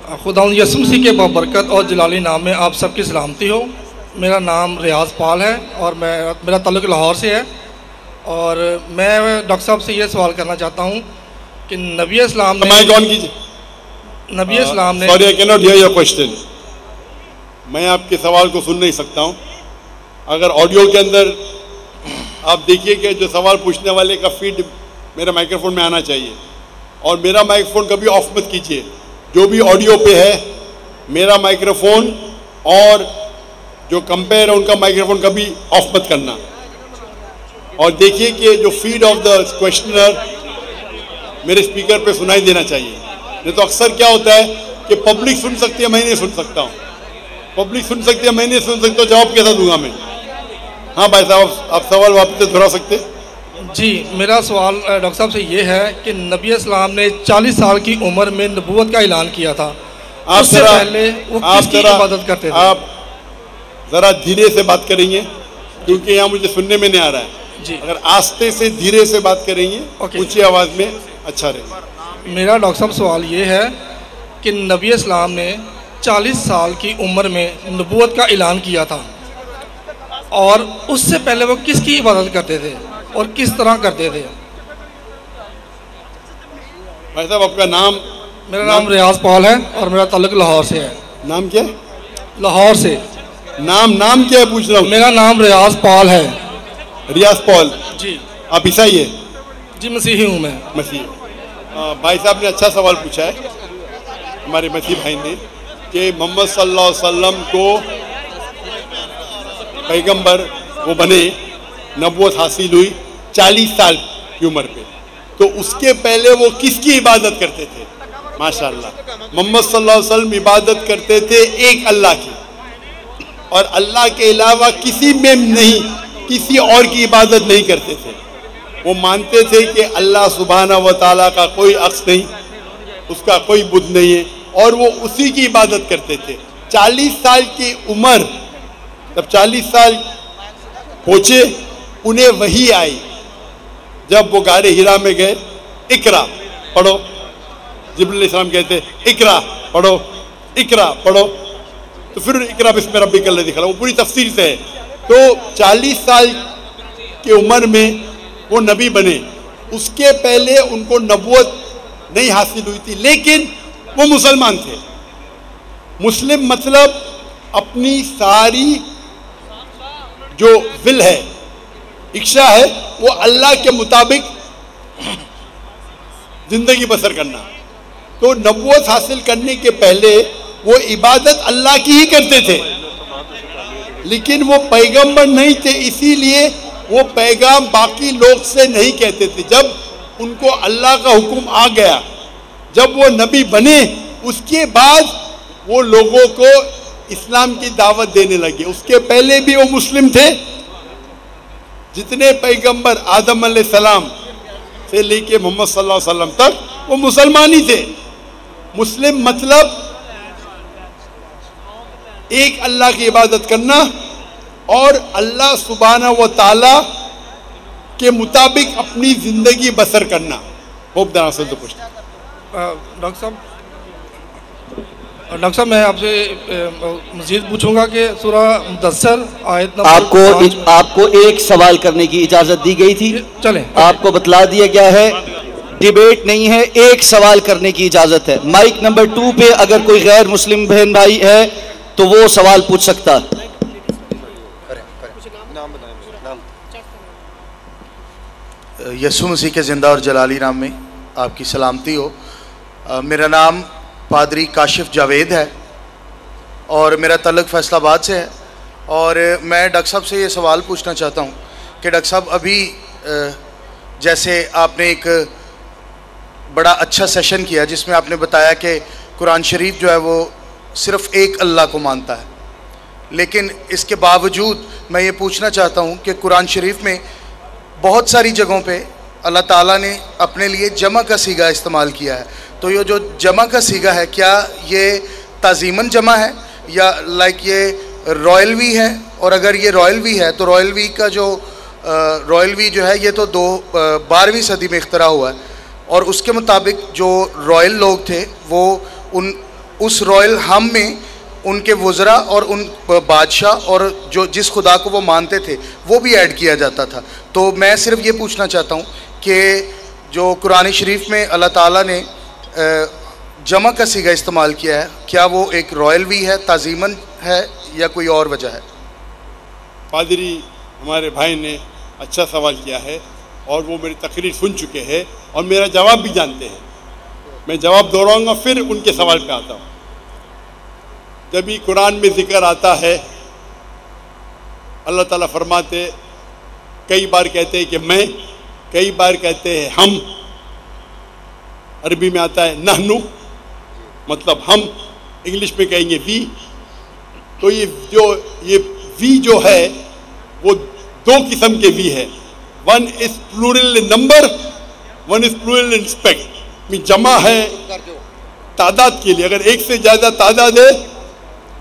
खुदावंद यीशु मसीह के बरकत और जलाली नाम में आप सबकी सलामती हो। मेरा नाम रियाज पाल है और मेरा ताल्लुक़ लाहौर से है। और मैं डॉक्टर साहब से ये सवाल करना चाहता हूँ कि नबी इस्लाम ने sorry I can not here your question. मैं आपके सवाल को सुन नहीं सकता हूँ। अगर ऑडियो के अंदर आप देखिए कि जो सवाल पूछने वाले का फीड मेरे माइक्रोफोन में आना चाहिए, और मेरा माइक्रोफोन कभी ऑफ मत कीजिए। जो भी ऑडियो पे है मेरा माइक्रोफोन और जो कंपेयर है उनका माइक्रोफोन कभी ऑफ मत करना। और देखिए कि जो फीड ऑफ द क्वेश्चनर मेरे स्पीकर पे सुनाई देना चाहिए। नहीं तो अक्सर क्या होता है कि पब्लिक सुन सकती है, मैं नहीं सुन सकता हूँ। पब्लिक सुन सकती है, मैं नहीं सुन सकता, जवाब कैसा दूंगा मैं? हाँ भाई साहब, आप सवाल वापस से दोहरा सकते? जी, मेरा सवाल डॉक्टर साहब से ये है कि नबी इस्लाम ने 40 साल की उम्र में नबूवत का ऐलान किया था। उससे पहले वो किसकी इबादत करते थे? आप ज़रा धीरे से बात करेंगे क्योंकि यहाँ मुझे सुनने में नहीं आ रहा है जी। अगर आस्ते से धीरे से बात करेंगे ऊंची आवाज़ में अच्छा रहेगा। मेरा डॉक्टर साहब सवाल ये है कि नबी इस्लाम ने 40 साल की उम्र में नबूवत का ऐलान किया था, और उससे पहले वो किसकी इबादत करते थे और किस तरह करते थे? भाई साहब आपका नाम? मेरा नाम रियाज पाल है और मेरा ताल्लुक लाहौर से है। नाम क्या है? लाहौर से। नाम क्या है पूछ रहा हूँ? मेरा नाम रियाज पाल है। रियाज पाल जी। आप ईसाई है? जी, मसीही हूँ मैं। मसीही। भाई साहब ने अच्छा सवाल पूछा है हमारे मसीह भाई ने कि मोहम्मद सल्लल्लाहु अलैहि वसल्लम को पैगंबर वो बने, नबूवत हासिल हुई 40 साल की उम्र पे, तो उसके पहले वो किसकी इबादत करते थे? माशाअल्लाह, मोहम्मद सल्लल्लाहु अलैहि वसल्लम इबादत करते थे एक अल्लाह की, और अल्लाह के अलावा किसी में नहीं, किसी और की इबादत नहीं करते थे। वो मानते थे कि अल्लाह सुब्हाना व तआला का कोई अक्स नहीं, उसका कोई बुत नहीं है, और वो उसी की इबादत करते थे। 40 साल की उम्र, जब 40 साल पहुँचे उन्हें वही आई। जब वो गारे हिरा में गए, इकरा पढ़ो, जिब्रील अलैहिस्सलाम कहते इकरा पढ़ो, इकरा पढ़ो, तो फिर इकरा बिस्मि रब्बिकल लज़ी खलक़, वो पूरी तफसीर से है। तो 40 साल की उम्र में वो नबी बने। उसके पहले उनको नबूवत नहीं हासिल हुई थी, लेकिन वो मुसलमान थे। मुस्लिम मतलब अपनी सारी जो विल है, इच्छा है, वो अल्लाह के मुताबिक जिंदगी बसर करना। तो नबूवत हासिल करने के पहले वो इबादत अल्लाह की ही करते थे, लेकिन वो पैगंबर नहीं थे, इसीलिए वो पैगाम बाकी लोग से नहीं कहते थे। जब उनको अल्लाह का हुक्म आ गया, जब वो नबी बने, उसके बाद वो लोगों को इस्लाम की दावत देने लगे। उसके पहले भी वो मुस्लिम थे। जितने पैगंबर आदम अलैहिस्सलाम से लेके मोहम्मद सल्लल्लाहु अलैहि वसल्लम तक वो मुसलमान ही थे। मुस्लिम मतलब एक अल्लाह की इबादत करना और अल्लाह सुब्हाना व तआला के मुताबिक अपनी जिंदगी बसर करना। Hope the answer the question. Doctor साहब मैं आपसे मज़ीद पूछूंगा कि सूरा मुदस्सिर आयत नंबर आपको एक सवाल करने की इजाज़त दी गई थी। चलें, आपको बतला दिया गया है, डिबेट नहीं है, एक सवाल करने की इजाज़त है। माइक नंबर 2 पे अगर कोई गैर मुस्लिम बहन भाई है तो वो सवाल पूछ सकता है। यीशु मसीह के ज़िंदा और जलाली नाम में आपकी सलामती हो। मेरा नाम पादरी काशिफ जावेद है और मेरा तल्लुक़ फैसलाबाद से है। और मैं डॉक्टर साहब से ये सवाल पूछना चाहता हूँ कि डॉक्टर साहब अभी जैसे आपने एक बड़ा अच्छा सेशन किया जिसमें आपने बताया कि कुरान शरीफ जो है वो सिर्फ़ एक अल्लाह को मानता है, लेकिन इसके बावजूद मैं ये पूछना चाहता हूँ कि कुरान शरीफ में बहुत सारी जगहों पे अल्लाह ताला ने अपने लिए जमा का सीगा इस्तेमाल किया है। तो ये जो जमा का सीगा है, क्या ये ताज़ीमन जमा है या लाइक ये रॉयल वी है? और अगर ये रॉयल वी है तो रॉयल वी का जो रॉयल वी जो है ये तो 12वीं सदी में इख्तरा हुआ है, और उसके मुताबिक जो रॉयल लोग थे वो उस रॉयल हम में उनके वज़रा और उन बादशाह और जो जिस खुदा को वो मानते थे वो भी ऐड किया जाता था। तो मैं सिर्फ ये पूछना चाहता हूँ कि जो कुरान शरीफ में अल्लाह ताला ने जमा का सीगा इस्तेमाल किया है, क्या वो एक रॉयल भी है, ताज़ीमन है, या कोई और वजह है? पादरी हमारे भाई ने अच्छा सवाल किया है और वो मेरी तकरीर सुन चुके हैं और मेरा जवाब भी जानते हैं। मैं जवाब दोहराऊंगा फिर उनके सवाल पे आता हूँ। जब भी कुरान में जिक्र आता है, अल्लाह ताला फरमाते, कई बार कहते हैं कि मैं, कई बार कहते हैं हम। अरबी में आता है नहनु, मतलब हम, इंग्लिश में कहेंगे वी। तो ये वी जो है वो दो किस्म के वी है। One is plural in number, one is plural in respect. जमा है तादाद के लिए, अगर एक से ज़्यादा तादाद है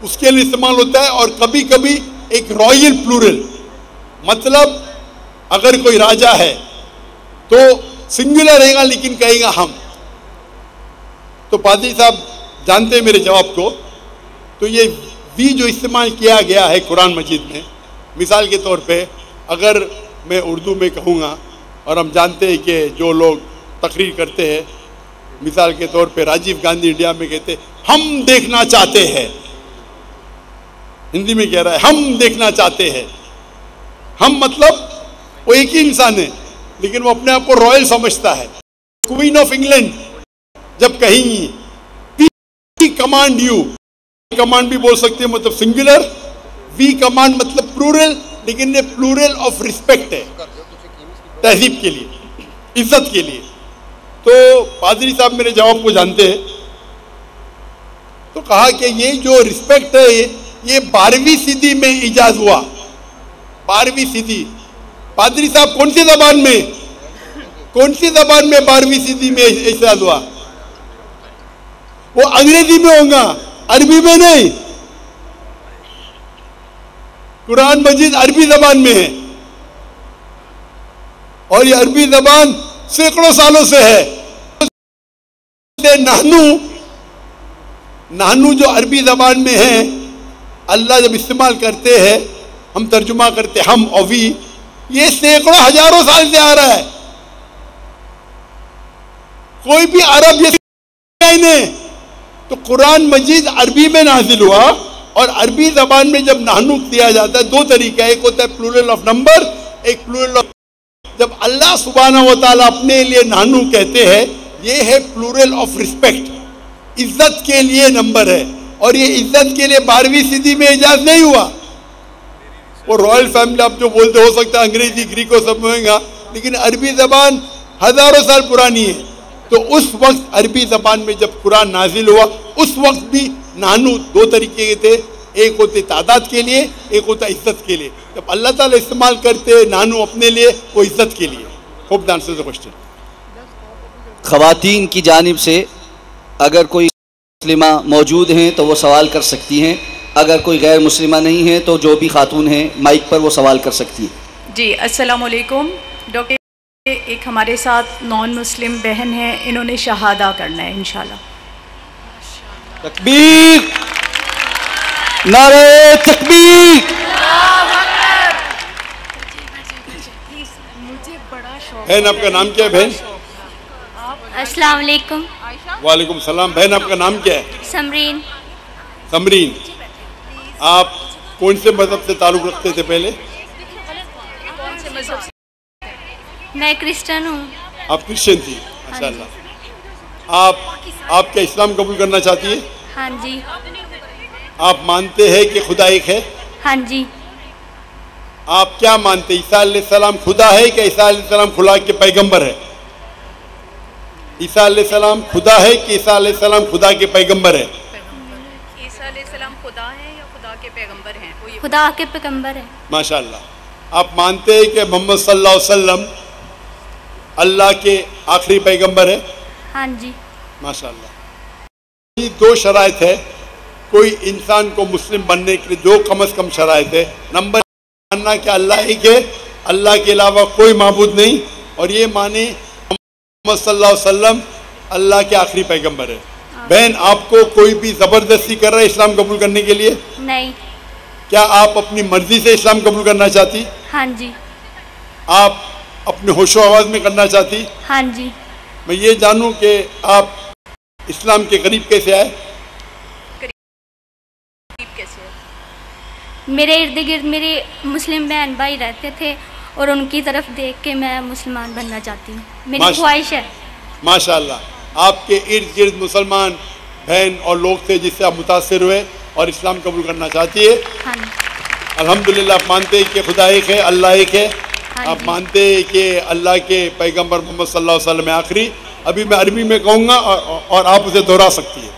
उसके लिए इस्तेमाल होता है। और कभी कभी एक रॉयल प्लूरल, मतलब अगर कोई राजा है तो सिंगुलर रहेगा लेकिन कहेगा हम। तो पादरी साहब जानते हैं मेरे जवाब को। तो ये वी जो इस्तेमाल किया गया है कुरान मजीद में, मिसाल के तौर पे अगर मैं उर्दू में कहूँगा, और हम जानते हैं कि जो लोग तकरीर करते हैं, मिसाल के तौर पे राजीव गांधी इंडिया में कहते हैं हम देखना चाहते हैं, हिंदी में कह रहा है हम देखना चाहते हैं। हम मतलब वो एक ही इंसान है लेकिन वो अपने आप को रॉयल समझता है। क्वीन ऑफ इंग्लैंड जब कहेंगी वी कमांड यू, कमांड भी बोल सकते हैं, मतलब सिंगुलर। वी कमांड मतलब प्लूरल, लेकिन ये प्लूरल ऑफ रिस्पेक्ट है, तहजीब के लिए, इज्जत के लिए। तो पादरी साहब मेरे जवाब को जानते हैं। तो कहा कि ये जो रिस्पेक्ट है ये 12वीं सदी में इजाज हुआ। 12वीं सदी, पादरी साहब कौन सी जबान में, कौन सी जबान में 12वीं सदी में इजाज हुआ? वो अंग्रेजी में होगा, अरबी में नहीं। कुरान मजीद अरबी जबान में है और ये अरबी जबान सैकड़ों सालों से है। नानू जो अरबी जबान में है, अल्लाह जब इस्तेमाल करते हैं, हम तर्जुमा करते हम और वी, ये सैकड़ों हजारों साल से आ रहा है। कोई भी अरब ये नहीं। तो कुरान मजीद अरबी में नाजिल हुआ और अरबी जबान में जब नानू दिया जाता है, दो तरीका, एक होता है प्लूरल ऑफ नंबर, एक प्लूरल ऑफ। जब अल्लाह सुब्हानहू व तआला अपने लिए नानू कहते हैं, ये है प्लूरल ऑफ रिस्पेक्ट, इज्जत के लिए नंबर है। और ये इज्जत के लिए 12वीं सदी में इजाज नहीं हुआ। वो रॉयल फैमिली आप जो बोलते, हो सकता है अंग्रेजी ग्रीको सब होगा, लेकिन अरबी जबान हजारों साल पुरानी है। तो उस वक्त अरबी जबान में जब कुरान नाजिल हुआ, उस वक्त भी नानू दो तरीके के थे, एक होते तादाद के लिए, एक होता इज्जत के लिए। जब अल्लाह ताला इस्तेमाल करते नानू अपने लिए, वो इज्जत के लिए। Hope the answer the question. खवातीन की जानिब से अगर कोई मुस्लिमा मौजूद हैं तो वो सवाल कर सकती हैं, अगर कोई गैर मुस्लिमा नहीं है तो जो भी खातून हैं माइक पर वो सवाल कर सकती है। जी अस्सलाम वालेकुम डॉक्टर, एक हमारे साथ नॉन मुस्लिम बहन है, इन्होंने शहादा करना है इंशाल्लाह। तकबीर, नारे तकबीर। बहन आपका नाम क्या है बहन? अस्सलाम वालेकुम। वालेकुम सलाम। बहन आपका नाम क्या है? समरीन। समरीन, आप कौन से मजहब से ताल्लुक़ रखते थे पहले? मैं क्रिश्चियन हूँ। आप क्रिश्चियन थी, माशाल्लाह। आप क्या इस्लाम कबूल करना चाहती है? हाँ जी। आप मानते हैं कि खुदा एक है? हाँ जी। आप क्या मानते, ईसा अलैहिस्सलाम खुदा है कि ईसा अलैहिस्सलाम खुदा के पैगंबर है? ईसा अलैहिस्सलाम खुदा है कि ईसा अलैहिस्सलाम खुदा के पैगंबर है? ईसा अलैहिस्सलाम खुदा है या खुदा के पैगंबर हैं? खुदा के पैगंबर है। माशाल्लाह। आप मानते हैं कि मोहम्मद सल्लल्लाहु अलैहि वसल्लम अल्लाह के आखिरी पैगंबर है? हाँ जी। माशाल्लाह। ये दो शराइत है कोई इंसान को मुस्लिम बनने के लिए, जो कम से कम शराइत है। नंबर मानना कि अल्लाह एक है, अल्लाह के अलावा कोई माबूद नहीं, और ये माने मोहम्मद सल्लल्लाहु अलैहि वसल्लम अल्लाह के आखिरी पैगंबर है। बहन, आपको कोई भी जबरदस्ती कर रहा है इस्लाम कबूल करने के लिए? नहीं। क्या आप अपनी मर्जी से इस्लाम कबूल करना चाहती? हाँ जी। आप अपने होशो आवाज में करना चाहती? हाँ जी। मैं ये जानूं कि आप इस्लाम के करीब कैसे आए? मेरे इर्द गिर्द मेरे मुस्लिम बहन भाई रहते थे और उनकी तरफ देख के मैं मुसलमान बनना चाहती हूँ, मेरी ख्वाहिश है। माशाल्लाह, आपके इर्द गिर्द मुसलमान बहन और लोग थे जिससे आप मुतासिर हुए और इस्लाम कबूल करना चाहती है। हाँ। अल्हम्दुलिल्लाह, आप मानते हैं कि खुदा एक है, अल्लाह एक है। हाँ। आप मानते हैं कि अल्लाह के पैगंबर मोहम्मद सल्लल्लाहु अलैहि वसल्लम आखिरी। अभी मैं अरबी में कहूँगा और आप उसे दोहरा सकती है।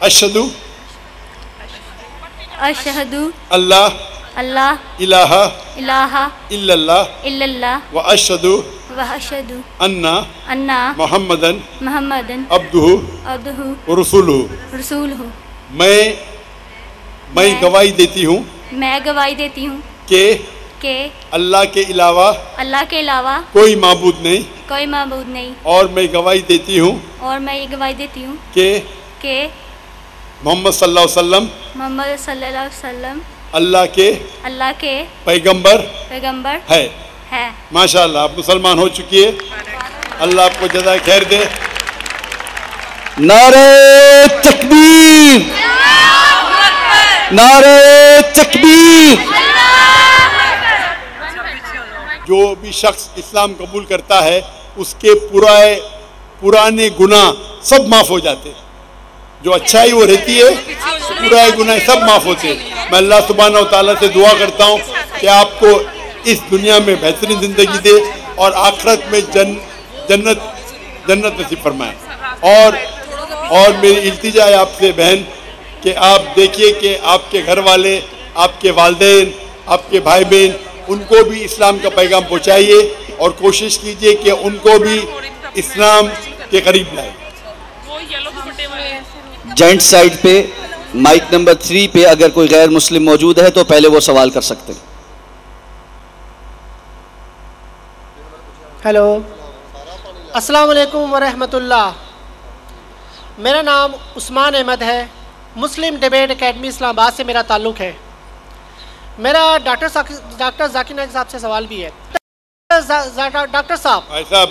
अशहदु अशहदु अल्लाह अल्लाह इलाहा इलाहा इल्लल्लाह इल्लल्लाह व अशहदु व अशहदु अन्ना अन्ना मुहम्मदन मुहम्मदन अब्दुहु अब्दुहु व रसूलुहु। रसूलुहु। मैं गवाही देती हूँ मैं गवाही देती हूँ कि अल्लाह के अलावा कोई माबूद नहीं। और मैं गवाही देती हूँ कि मोहम्मद सल्लल्लाहु अलैहि वसल्लम अल्लाह के पैगंबर है। माशाअल्लाह, आप मुसलमान हो चुकी है। अल्लाह आपको जज़ाए खैर दे। नारे तकबीर, नारे तकबीर। जो भी शख्स इस्लाम कबूल करता है उसके पुराने गुनाह सब माफ हो जाते हैं। जो अच्छाई वो रहती है, पुराने गुनाह सब माफ होते हैं। मैं अल्लाह सुब्हानहू व तआला से दुआ करता हूँ कि आपको इस दुनिया में बेहतरीन जिंदगी दे और आखिरत में जन्नत नसीब फरमाए। और मेरी इल्तिजा है आपसे बहन कि आप देखिए कि आपके घर वाले, आपके वालिदैन, आपके भाई बहन, उनको भी इस्लाम का पैगाम पहुँचाइए और कोशिश कीजिए कि उनको भी इस्लाम के करीब लाए। जेंट साइड पे माइक नंबर 3 पे अगर कोई गैर मुस्लिम मौजूद है तो पहले वो सवाल कर सकते हैं। हेलो, अस्सलाम वालेकुम व रहमतुल्लाह। मेरा नाम उस्मान अहमद है। मुस्लिम डिबेट एकेडमी इस्लामाबाद से मेरा ताल्लुक़ है। मेरा डॉक्टर जाकिर नाइक साहब से सवाल भी है। डॉक्टर साहब,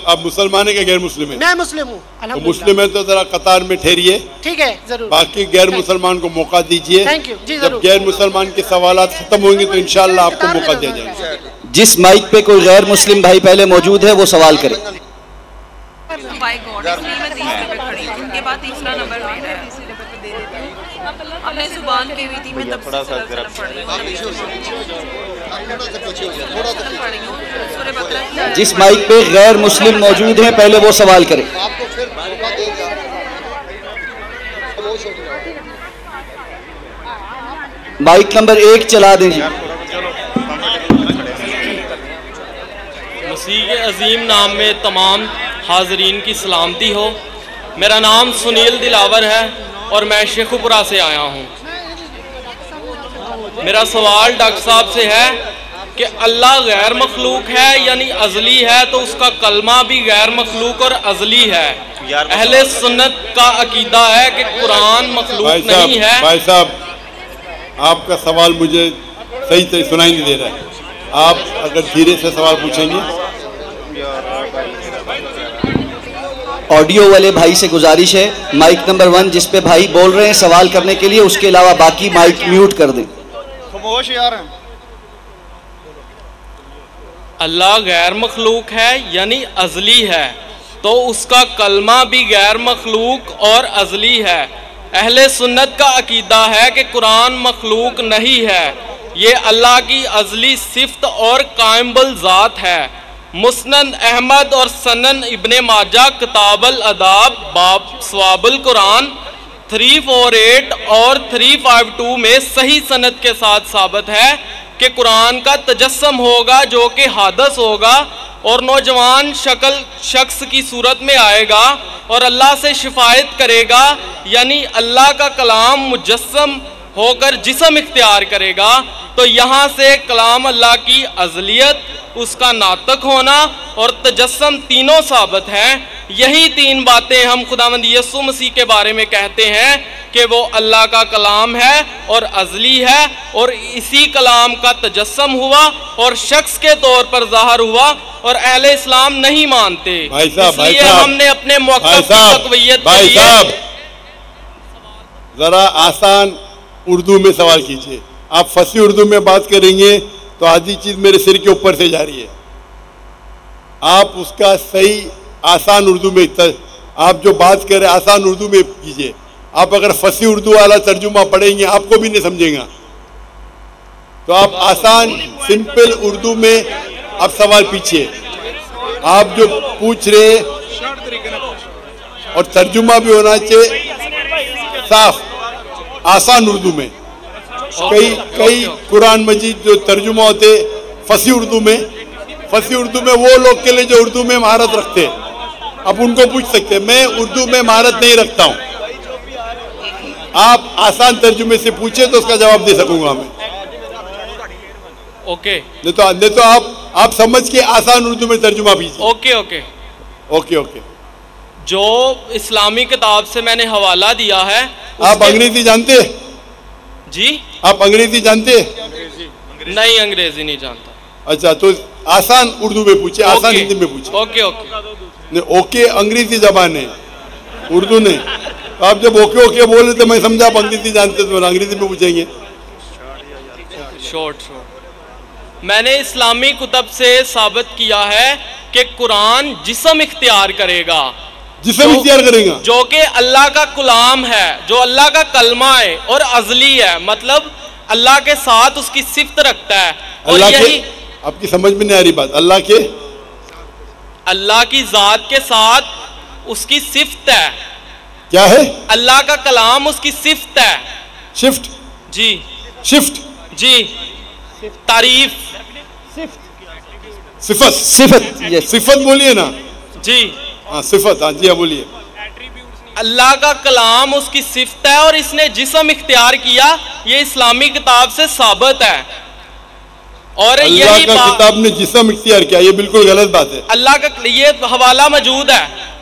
आप मुसलमान है कि गैर मुस्लिम है? मैं मुस्लिम हूँ। तो मुस्लिम है तो जरा कतार में ठहरिए। ठीक है, जरूर। बाकी गैर मुसलमान को मौका दीजिए। थैंक यू जी, जब गैर मुसलमान के सवाल खत्म होंगे तो इंशाल्लाह आपको मौका दिया जाएगा। जिस माइक पे कोई गैर मुस्लिम भाई पहले मौजूद है वो सवाल करे। जिस माइक पे गैर मुस्लिम मौजूद है पहले वो सवाल करे। माइक नंबर 1 चला दें जी। मसीह अजीम नाम में तमाम हाजरीन की सलामती हो। मेरा नाम सुनील दिलावर है और मैं शेखुपुरा से आया हूँ। मेरा सवाल डॉक्टर साहब से है कि अल्लाह गैर मखलूक है यानी अज़ली है, तो उसका कलमा भी गैर मखलूक और अज़ली है। अहले सुन्नत का अकीदा है कि कुरान मखलूक नहीं है। भाई साहब, आपका सवाल मुझे सही से सुनाई नहीं दे रहा है। आप अगर धीरे से सवाल पूछेंगे। ऑडियो वाले भाई से गुजारिश है, माइक नंबर 1 जिस पे भाई बोल रहे हैं सवाल करने के लिए, उसके अलावा बाकी माइक म्यूट कर दें। खामोश यार। अल्लाह गैर मखलूक है यानी अज़ली है, तो उसका कलमा भी गैर मखलूक और अज़ली है। अहले सुन्नत का अकीदा है कि कुरान मखलूक नहीं है, ये अल्लाह की अज़ली सिफ़त और कायमुल ज़ात है। मुस्नद अहमद और सनन इब्ने माजा किताबुल अदाब बाब सवाबुल कुरान 348 और 352 में सही सनद के साथ साबित है कि कुरान का तजस्सम होगा जो कि हादस होगा और नौजवान शख्स की सूरत में आएगा और अल्लाह से शिफायत करेगा, यानी अल्लाह का कलाम मुजस्सम होकर जिस्म इख्तियार करेगा तो यहाँ से कलाम अल्लाह की अज़लियत, उसका नातक होना और तजस्सम तीनों साबित हैं। यही तीन बातें हम खुदावंद यीशु मसीह के बारे में कहते हैं कि वो अल्लाह का कलाम है और अज़ली है, और इसी कलाम का तजस्सम हुआ और शख्स के तौर पर ज़ाहिर हुआ, और अहले इस्लाम नहीं मानते। इसलिए हमने अपने मौक़िफ़ की तक़वियत के लिए जरा आसान उर्दू में सवाल कीजिए। आप फसी उर्दू में बात करेंगे तो आधी चीज मेरे सिर के ऊपर से जा रही है। आप उसका सही आसान उर्दू में आप जो बात कर रहे हैं आसान उर्दू में कीजिए। आप अगर फसी उर्दू वाला तर्जुमा पढ़ेंगे आपको भी नहीं समझेगा, तो आप आसान सिंपल उर्दू में आप सवाल पूछिए। आप जो पूछ रहे और तर्जुमा भी होना चाहिए साफ आसान उर्दू में। कई कुरान मजीद जो तर्जुमा होते फसी उर्दू में वो लोग के लिए जो उर्दू में महारत रखते हैं, आप उनको पूछ सकते हैं। मैं उर्दू में महारत नहीं रखता हूं, आप आसान तर्जुमे से पूछे तो उसका जवाब दे सकूंगा मैं। ओके, नहीं तो आप समझ के आसान उर्दू में तर्जुमा कीजिए। ओके। जो इस्लामी किताब से मैंने हवाला दिया है। आप अंग्रेजी जानते हैं? जी, आप अंग्रेजी जानते हैं? नहीं, अंग्रेजी नहीं जानता। अच्छा, तो आसान उर्दू में पूछे, आसान हिंदी में पूछे। ओके अंग्रेजी जबान है, उर्दू नहीं। तो आप जब ओके बोले तो मैं समझा आप अंग्रेजी जानते तो अंग्रेजी में पूछेंगे। शॉर्ट मैंने इस्लामी कुतब से साबित किया है कि कुरान जिस्म इख्तियार करेगा, जो कि अल्लाह का कलाम है, जो अल्लाह का कलमा है और अज़ली है, मतलब अल्लाह के साथ उसकी सिफ्त रखता है। और यही आपकी समझ में नहीं आ रही बात। अल्लाह की जात के साथ उसकी सिफ्त है। क्या है? अल्लाह का कलाम उसकी सिफ्त है। शिफ्ट? जी, शिफ्ट जी, तारीफ, सिफत बोलिए ना जी। हाँ, सिफत, हाँ जी, हाँ बोलिए। अल्लाह का कलाम उसकी सिफ्त है और इसने जिस्म इख्तियार किया, ये इस्लामी किताब से साबित है। और यही किताब ने जिस्म इख्तियार किया, ये बिल्कुल गलत बात है। अल्लाह का ये हवाला मौजूद है।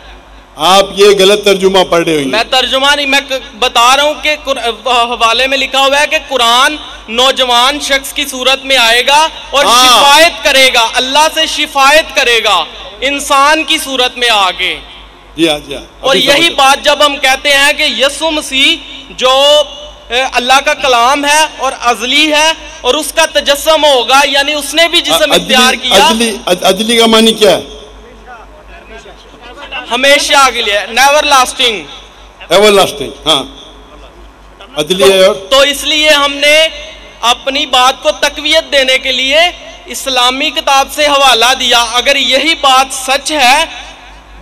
आप ये गलत तर्जुमा पढ़ रहे हो। मैं तर्जुमा नहीं, मैं बता रहा हूँ कि हवाले में लिखा हुआ है कि कुरान नौजवान शख्स की सूरत में आएगा और शिफायत करेगा, अल्लाह से शिफायत करेगा इंसान की सूरत में आगे। जी हाँ। और यही बात जब हम कहते हैं कि यीशु मसीह जो अल्लाह का कलाम है और अज़ली है और उसका तजस्सम होगा, यानी उसने भी जिस्म इख्तियार किया। अज़ली का मानी क्या है? हमेशा के लिए, नेवर लास्टिंग। हाँ, अदली है। और तो इसलिए हमने अपनी बात को तकवीयत देने के लिए इस्लामी किताब से हवाला दिया। अगर यही बात सच है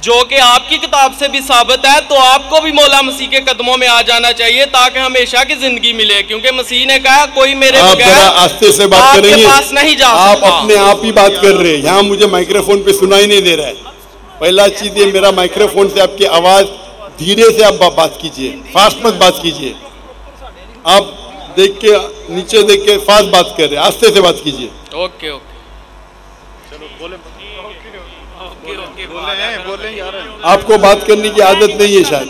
जो कि आपकी किताब से भी साबित है, तो आपको भी मौला मसीह के कदमों में आ जाना चाहिए ताकि हमेशा की जिंदगी मिले, क्योंकि मसीह ने कहा कोई मेरे बगैर आस्ते से बात करेंगे, पास नहीं जा सकता। आप अपने आप ही बात कर रहे हैं, यहाँ मुझे माइक्रोफोन पे सुनाई नहीं दे रहा है। पहला चीज ये, मेरा माइक्रोफोन से आपकी आवाज धीरे से आप बात कीजिए, फास्ट मत बात कीजिए। आप देख के नीचे देख के फास्ट बात कर रहे हैं, आस्ते से बात कीजिए। ओके। आपको बात करने की आदत नहीं है शायद।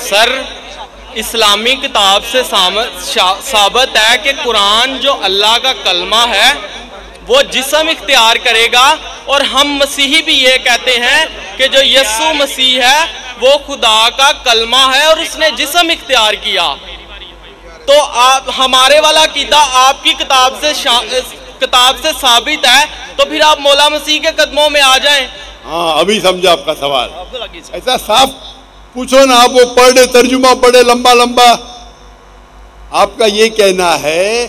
सर, इस्लामी किताब से साबित है कि कुरान जो अल्लाह का कलमा है वो जिस्म इख्तियार करेगा, और हम मसीही भी ये कहते हैं कि जो यीशु मसीह है वो खुदा का कलमा है और उसने जिस्म इख्तियार किया। तो आप हमारे वाला कीदा आपकी किताब से साबित है, तो फिर आप मौला मसीह के कदमों में आ जाएं। हाँ, अभी समझा आपका सवाल। ऐसा साफ पूछो ना, आप वो पढ़े तर्जुमा पढ़े लंबा लंबा। आपका ये कहना है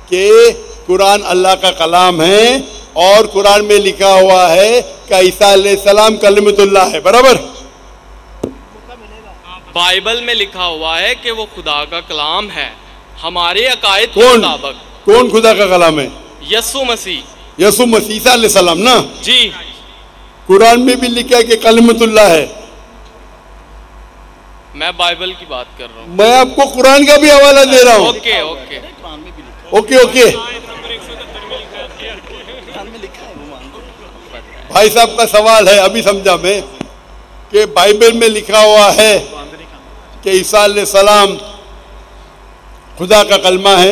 कि कुरान अल्लाह का कलाम है और कुरान में लिखा हुआ है कि ईसा अलैहिस्सलाम कलिमतुल्लाह है, बराबर? बाइबल में लिखा हुआ है कि वो खुदा का कलाम है हमारे अकायद के मुताबिक। कौन खुदा का कलाम है? यीशु मसीह। यीशु मसीह ईसा अलैहिस्सलाम ना? जी। कुरान में भी लिखा है कि कलिमतुल्लाह है। मैं बाइबल की बात कर रहा हूँ। मैं आपको कुरान का भी हवाला दे रहा हूँ। Okay okay okay okay. भाई साहब का सवाल है, अभी समझा मैं, कि बाइबल में लिखा हुआ है कि ईसा अलैहिस्सलाम खुदा का कलमा है।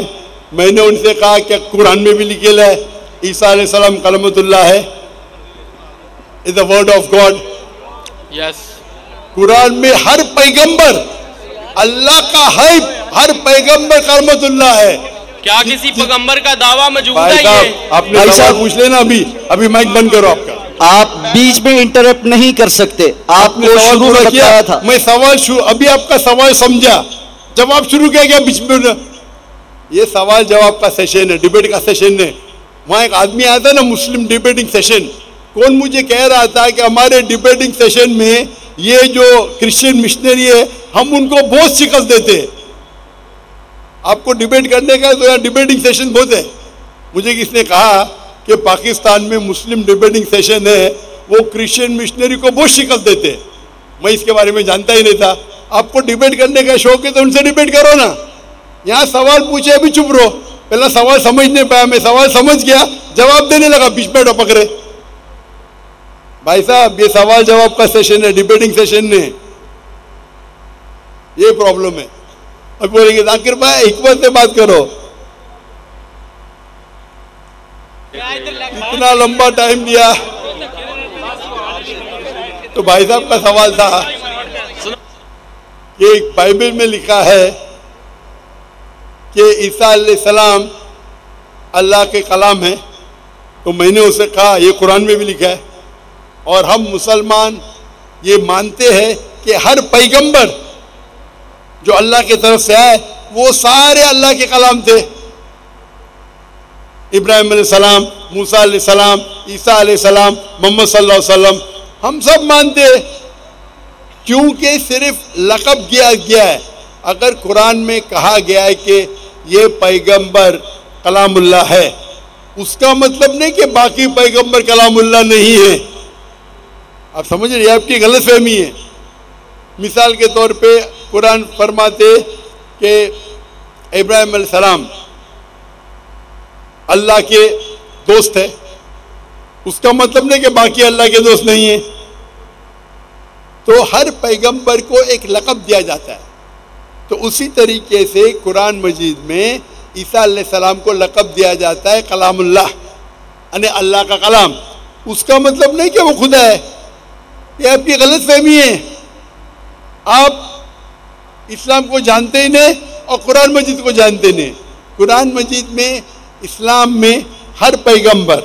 मैंने उनसे कहा कि कुरान में भी लिखेला है ईसा अलैहिस्सलाम कलमतुल्लाह है, is the word of God. Yes. Quran में हर पैगंबर अल्लाह का है, हर पैगंबर कलमतुल्लाह है। क्या किसी पैगंबर का दावा मौजूद है? भाई साहब आपने सवाल पूछ लेना। अभी माइक बंद करो आपका। आप बीच में इंटरप्ट नहीं कर सकते। आपने शुरू में बताया था। मैं सवाल अभी आपका सवाल समझा, जवाब शुरू किया गया बीच में। ये सवाल जवाब का सेशन है, डिबेट का सेशन है। वहां एक आदमी आया था ना, मुस्लिम डिबेटिंग सेशन। कौन मुझे कह रहा था कि हमारे डिबेटिंग सेशन में ये जो क्रिश्चियन मिशनरी है हम उनको बहुत शिकस्त देते हैं। आपको डिबेट करने का तो यहाँ डिबेटिंग सेशन बहुत है। मुझे किसने कहा कि पाकिस्तान में मुस्लिम डिबेटिंग सेशन है, वो क्रिश्चियन मिशनरी को बहुत शिकस्त देते हैं। मैं इसके बारे में जानता ही नहीं था। आपको डिबेट करने का शौक है तो उनसे डिबेट करो ना। यहाँ सवाल पूछे अभी चुप रहो। पहला सवाल समझ नहीं पाया, मैं सवाल समझ गया, जवाब देने लगा, बीच में टपक रहे। भाई साहब ये सवाल जवाब का सेशन है, डिबेटिंग सेशन नहीं। ये प्रॉब्लम है। अब बोलेंगे जाकिर भाई हिकमत से बात करो। इतना लंबा टाइम दिया। तो भाई साहब का सवाल था कि बाइबल में लिखा है कि ईसा अलैहिस्सलाम अल्लाह के कलाम है। तो मैंने उसे कहा ये कुरान में भी लिखा है, और हम मुसलमान ये मानते हैं कि हर पैगंबर जो अल्लाह की तरफ से आए वो सारे अल्लाह के कलाम थे। इब्राहिम अलैहिस्सलाम, मूसा अलैहिस्सलाम, ईसा अलैहिस्सलाम, मोहम्मद सल्लल्लाहु अलैहि वसल्लम, हम सब मानते हैं। क्योंकि सिर्फ लक़ब दिया गया है। अगर कुरान में कहा गया है कि ये पैगंबर कलामुल्लाह है, उसका मतलब नहीं कि बाकी पैगंबर कलामुल्लाह नहीं है। आप समझ रहे हैं? आपकी गलतफहमी है। मिसाल के तौर पे कुरान फरमाते कि इब्राहिम अलैहिस्सलाम अल्लाह के दोस्त है, उसका मतलब नहीं कि बाकी अल्लाह के दोस्त नहीं है। तो हर पैगंबर को एक लक़ब दिया जाता है। तो उसी तरीके से कुरान मजीद में ईसा अलैहिस्सलाम को लक़ब दिया जाता है कलामुल्लाह, यानी अल्लाह का कलाम। उसका मतलब नहीं कि वो खुदा है। ये आपकी गलत फहमी है। आप इस्लाम को जानते ही नहीं और कुरान मजीद को जानते नहीं। कुरान मजीद में इस्लाम में हर पैगंबर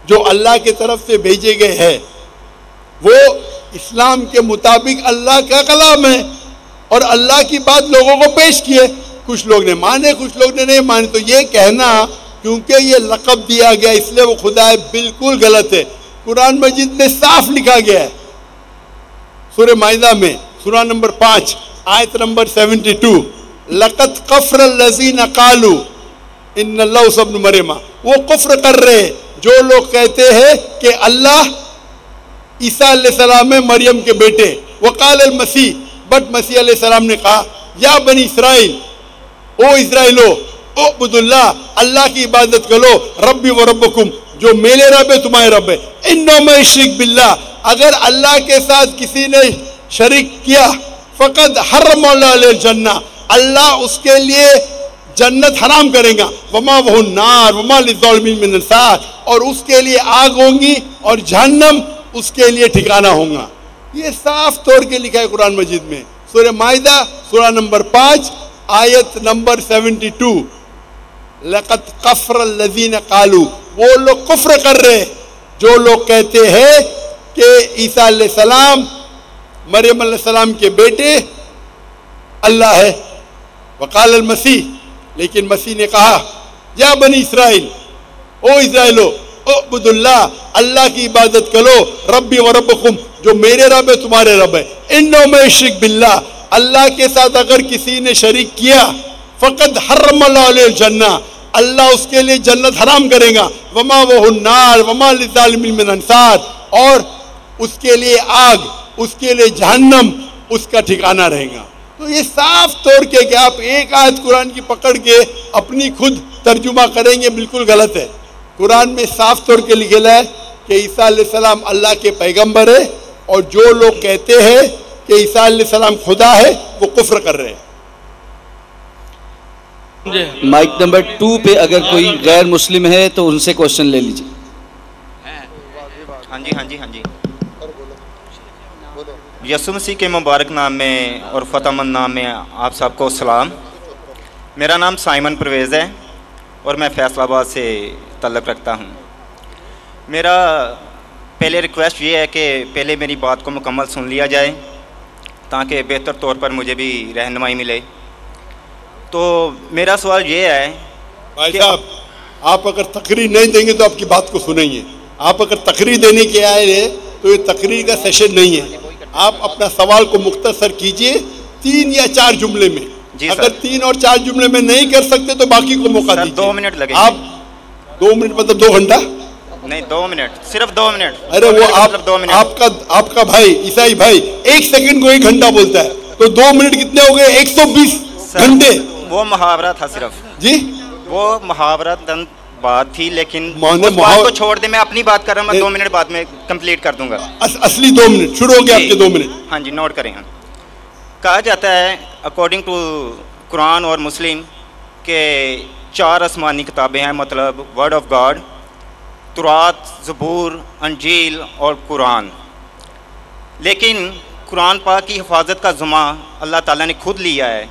जो अल्लाह की तरफ से भेजे गए हैं वो इस्लाम के मुताबिक अल्लाह का कलाम है, और अल्लाह की बात लोगों को पेश की है। कुछ लोग ने माने, कुछ लोग ने नहीं माने। तो ये कहना क्योंकि ये लक़ब दिया गया इसलिए वो खुदा है, बिल्कुल गलत है। कुरान मजीद में साफ लिखा गया है, सूरह माइदा में सूरह नंबर 5 आयत नंबर 72, लक़द कफ़र लज़ीना क़ालू इन्नल्लाहु इब्नु मरियम। वो कुफ्र कर रहे हैं जो लोग कहते हैं कि अल्लाह ईसा अलैहिस्सलाम में मरियम के बेटे। वक़ाल अल मसीह, बट मसीह अलैहिस्सलाम ने कहा या बनी इसराइल, ओ इस्राइलो, ओ अब्दुल्लाह, अल्लाह की इबादत करो, रब्बी व रब्बकुम, जो मेरे रब है तुम्हारे रब है। इन्नो में शिरक बिल्लाह, अगर अल्लाह के साथ किसी ने शरीक किया, फ़क़द हर्रम अलैहिल जन्नह, अल्लाह उसके लिए जन्नत हराम करेगा। वमा वहु नार वमा लिज़ालिमीन मिन अंसार, और उसके लिए आग होंगी और जहन्नम उसके लिए ठिकाना होगा। ये साफ तौर के लिखा है कुरान मजीद में, सूरह माइदा सूरह नंबर 5 आयत नंबर 72, लक़द कफ़र लज़ीना क़ालू, वो लोग कुफ्र कर रहे जो लोग कहते हैं कि ईसा अलैहिस्सलाम मरियम अलैहिस्सलाम के बेटे अल्लाह है। वक़ाल अल मसीह, लेकिन मसीह ने कहा या बनी इसराइल, ओ इस्राइलो, ओ अब्दुल्लाह, अल्लाह की इबादत करो, रब्बी व रब्बकुम, जो मेरे रब है तुम्हारे रब है। इन्नो में शिरक बिल्लाह, अल्लाह के साथ अगर किसी ने शरीक किया, फ़क़द हर्रम अलैहिल जन्नह, अल्लाह उसके लिए जन्नत हराम करेगा। वमा वहु नार वमा लिज़ालिमीन मिन अंसार, और उसके लिए आग, उसके लिए जहन्नम उसका ठिकाना रहेगा। तो ये साफ तौर के कि आप एक आयत कुरान की पकड़ के अपनी खुद तर्जुमा करेंगे, बिल्कुल गलत है। कुरान में साफ तौर के लिखेला है कि ईसा अलैहिस्सलाम अल्लाह के पैगंबर है, और जो लोग कहते हैं कि ईसा अलैहिस्सलाम खुदा है वो कुफ्र कर रहे हैं। माइक नंबर 2 पे अगर कोई गैर मुस्लिम है तो उनसे क्वेश्चन ले लीजिए। हाँ जी। यसु मसीह के मुबारक नाम में और फ़तेहमंद नाम में आप सबको सलाम। मेरा नाम साइमन परवेज़ है और मैं फैसलाबाद से तल्लुक़ रखता हूँ। मेरा पहले रिक्वेस्ट ये है कि पहले मेरी बात को मुकम्मल सुन लिया जाए ताकि बेहतर तौर पर मुझे भी रहनुमाई मिले। तो मेरा सवाल ये है भाई साहब, आप अगर तकरीर नहीं देंगे तो आपकी बात को सुनेंगे। आप अगर तकरीर देने के आए हैं तो ये तकरीर का सेशन नहीं है। आप अपना सवाल को मुख्तसर कीजिए 3 या 4 जुमले में। अगर 3 और 4 जुमले में नहीं कर सकते तो बाकी को मौका दीजिए। 2 मिनट लगेंगे। आप 2 मिनट मतलब 2 घंटा नहीं, 2 मिनट, सिर्फ 2 मिनट। अरे वो आप मतलब 2 मिनट। आपका भाई ईसाई भाई 1 सेकंड को 1 घंटा बोलता है, तो 2 मिनट कितने हो गए? 120 घंटे। वो मुहावरा था सिर्फ जी, वो मुहावरा बात थी, लेकिन उस बात को छोड़ दे। मैं अपनी बात कर रहा हूँ, मैं 2 मिनट बाद में कंप्लीट कर दूंगा। असली 2 मिनट शुरू हो गए आपके 2 मिनट। हाँ जी, नोट करें। कहा जाता है अकॉर्डिंग टू कुरान और मुस्लिम के 4 आसमानी किताबें हैं, मतलब वर्ड ऑफ गॉड, तुरात, ज़बूर, अंजील और कुरान। लेकिन कुरान पाक की हिफाजत का ज़िम्मा अल्लाह ताला ने खुद लिया है,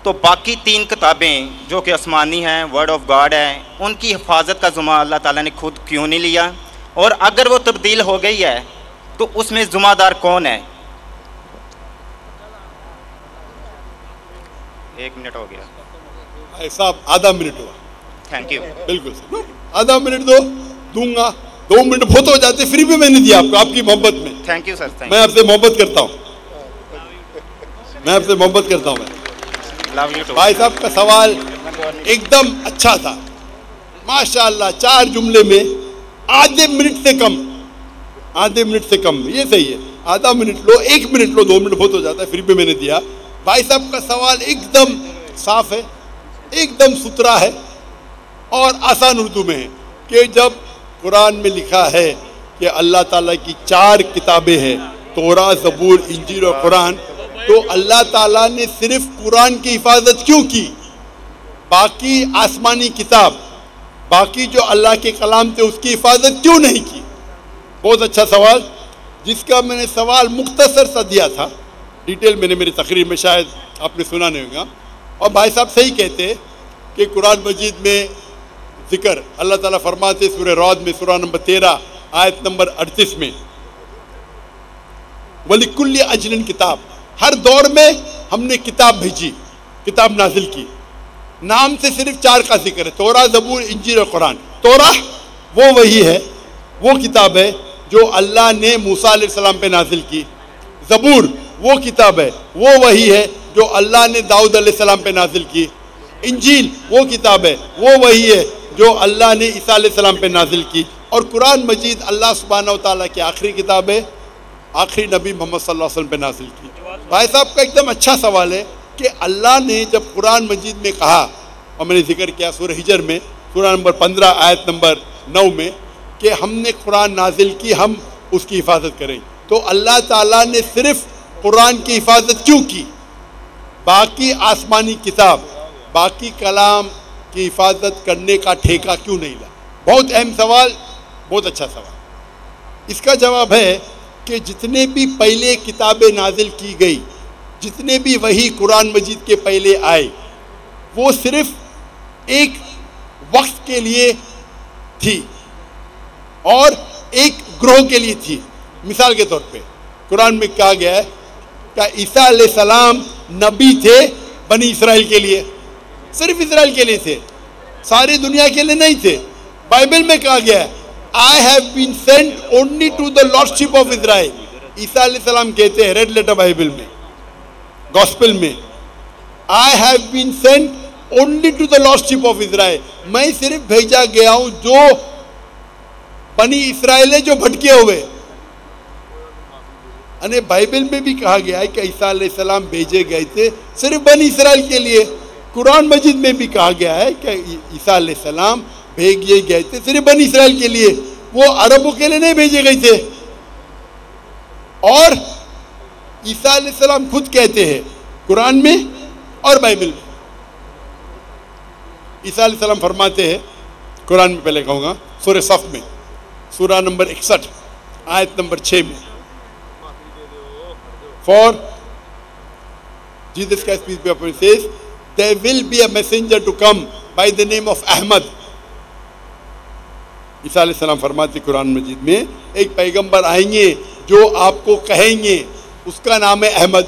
तो बाकी 3 किताबें जो कि आसमानी हैं, वर्ड ऑफ गॉड है, उनकी हिफाजत का ज़िम्मा अल्लाह ताला ने खुद क्यों नहीं लिया? और अगर वो तब्दील हो गई है तो उसमें ज़िम्मेदार कौन है? 1 मिनट हो गया भाई साहब, आधा मिनट हुआ। Thank you. बिल्कुल आधा मिनट दूंगा। 2 मिनट बहुत हो जाते, फ्री में मैंने दिया आपको, आपकी मोहब्बत में। Thank you sir. मैं आपसे मोहब्बत करता हूँ, भाई साहब का सवाल एकदम अच्छा था माशाअल्लाह। 4 जुमले में आधे मिनट से कम, ये सही है। आधा minute low, 1 minute low, 2 minute बहुत हो जाता है, फ्री में मैंने दिया। भाई साहब का सवाल एकदम साफ है, एकदम सुथरा है और आसान उर्दू में है कि जब कुरान में लिखा है कि अल्लाह ताला की 4 किताबें हैं, तौरात, ज़बूर, इंजील और कुरान, तो अल्लाह ताला ने सिर्फ कुरान की हिफाजत क्यों की? बाकी आसमानी किताब, बाकी जो अल्लाह के कलाम थे उसकी हिफाजत क्यों नहीं की? बहुत अच्छा सवाल, जिसका मैंने सवाल मुख्तसर सा दिया था, डिटेल मैंने मेरी तकरीर में शायद आपने सुना नहीं होगा। और भाई साहब सही कहते कि कुरान मजीद में जिक्र अल्लाह ताला फरमाते सूरह रौद में, सूरह नंबर 13 आयत नंबर 38 में, वलिकुल्ली अजलिन किताब, हर दौर में हमने किताब भेजी, किताब नाजिल की। नाम से सिर्फ 4 का जिक्र है, तौरा, ज़बूर, इंजील और कुरान। तौरा वो वही है, वो किताब है जो अल्लाह ने मूसा अलैहिस्सलाम पे नाजिल की। ज़बूर वो किताब है, वो वही है जो अल्लाह ने दाऊद अलैहिस्सलाम पे नाजिल की। इंजील वो किताब है, वो वही है जो अल्लाह ने ईसा अलैहिस्सलाम पे नाजिल की। और कुरान मजीद अल्लाह सुब्हानहू व तआला की आखिरी किताब है, आखिरी नबी मोहम्मद सल्लल्लाहु अलैहि वसल्लम पे नाजिल की। भाई साहब का एकदम अच्छा सवाल है कि अल्लाह ने जब कुरान मजीद में कहा, और मैंने जिक्र किया सूरह हिजर में, सूरह नंबर 15 आयत नंबर 9 में, कि हमने कुरान नाजिल की, हम उसकी हिफाजत करें, तो अल्लाह ताला ने सिर्फ कुरान की हिफाजत क्यों की? बाकी आसमानी किताब, बाकी कलाम की हिफाजत करने का ठेका क्यों नहीं ला? बहुत अहम सवाल, बहुत अच्छा सवाल। इसका जवाब है कि जितने भी पहले किताबें नाजिल की गई, जितने भी वही कुरान मजीद के पहले आए, वो सिर्फ एक वक्त के लिए थी और एक ग्रोह के लिए थी। मिसाल के तौर पे कुरान में कहा गया है कि ईसा अलैहिस्सलाम नबी थे बनी इसराइल के लिए, सिर्फ इसराइल के लिए थे, सारी दुनिया के लिए नहीं थे। बाइबल में कहा गया है I have been sent only to the lordship of Israel. ईसा अलैहिस्सलाम कहते हैं रेड लेटर बाइबल में, गॉस्पेल में, I have been sent only to the lordship of Israel. मैं सिर्फ भेजा गया हूं जो बनी इसराइल है, जो भटके हुए। अने बाइबल में भी कहा गया है कि ईसा अलैहिस्सलाम भेजे गए थे सिर्फ बनी इसराइल के लिए। कुरान मजीद में भी कहा गया है कि ईसा अलैहिस्सलाम भेजे गए थे सिर्फ बनी इसराइल के लिए, वो अरबों के लिए नहीं भेजे गए थे। और ईसा अलैहिस्सलाम खुद कहते हैं कुरान में और बाइबल में, ईसा अलैहिस्सलाम फरमाते हैं कुरान में, पहले कहूँगा सूरह सफ में, सूरा नंबर 61 आयत नंबर 6 में, For Jesus Christ peace be upon him says, there will be a messenger to come by the name of Ahmad. ईसा अलैहिस्सलाम फरमाते कुरान मजीद में, एक पैगंबर आएंगे जो आपको कहेंगे, उसका नाम है अहमद।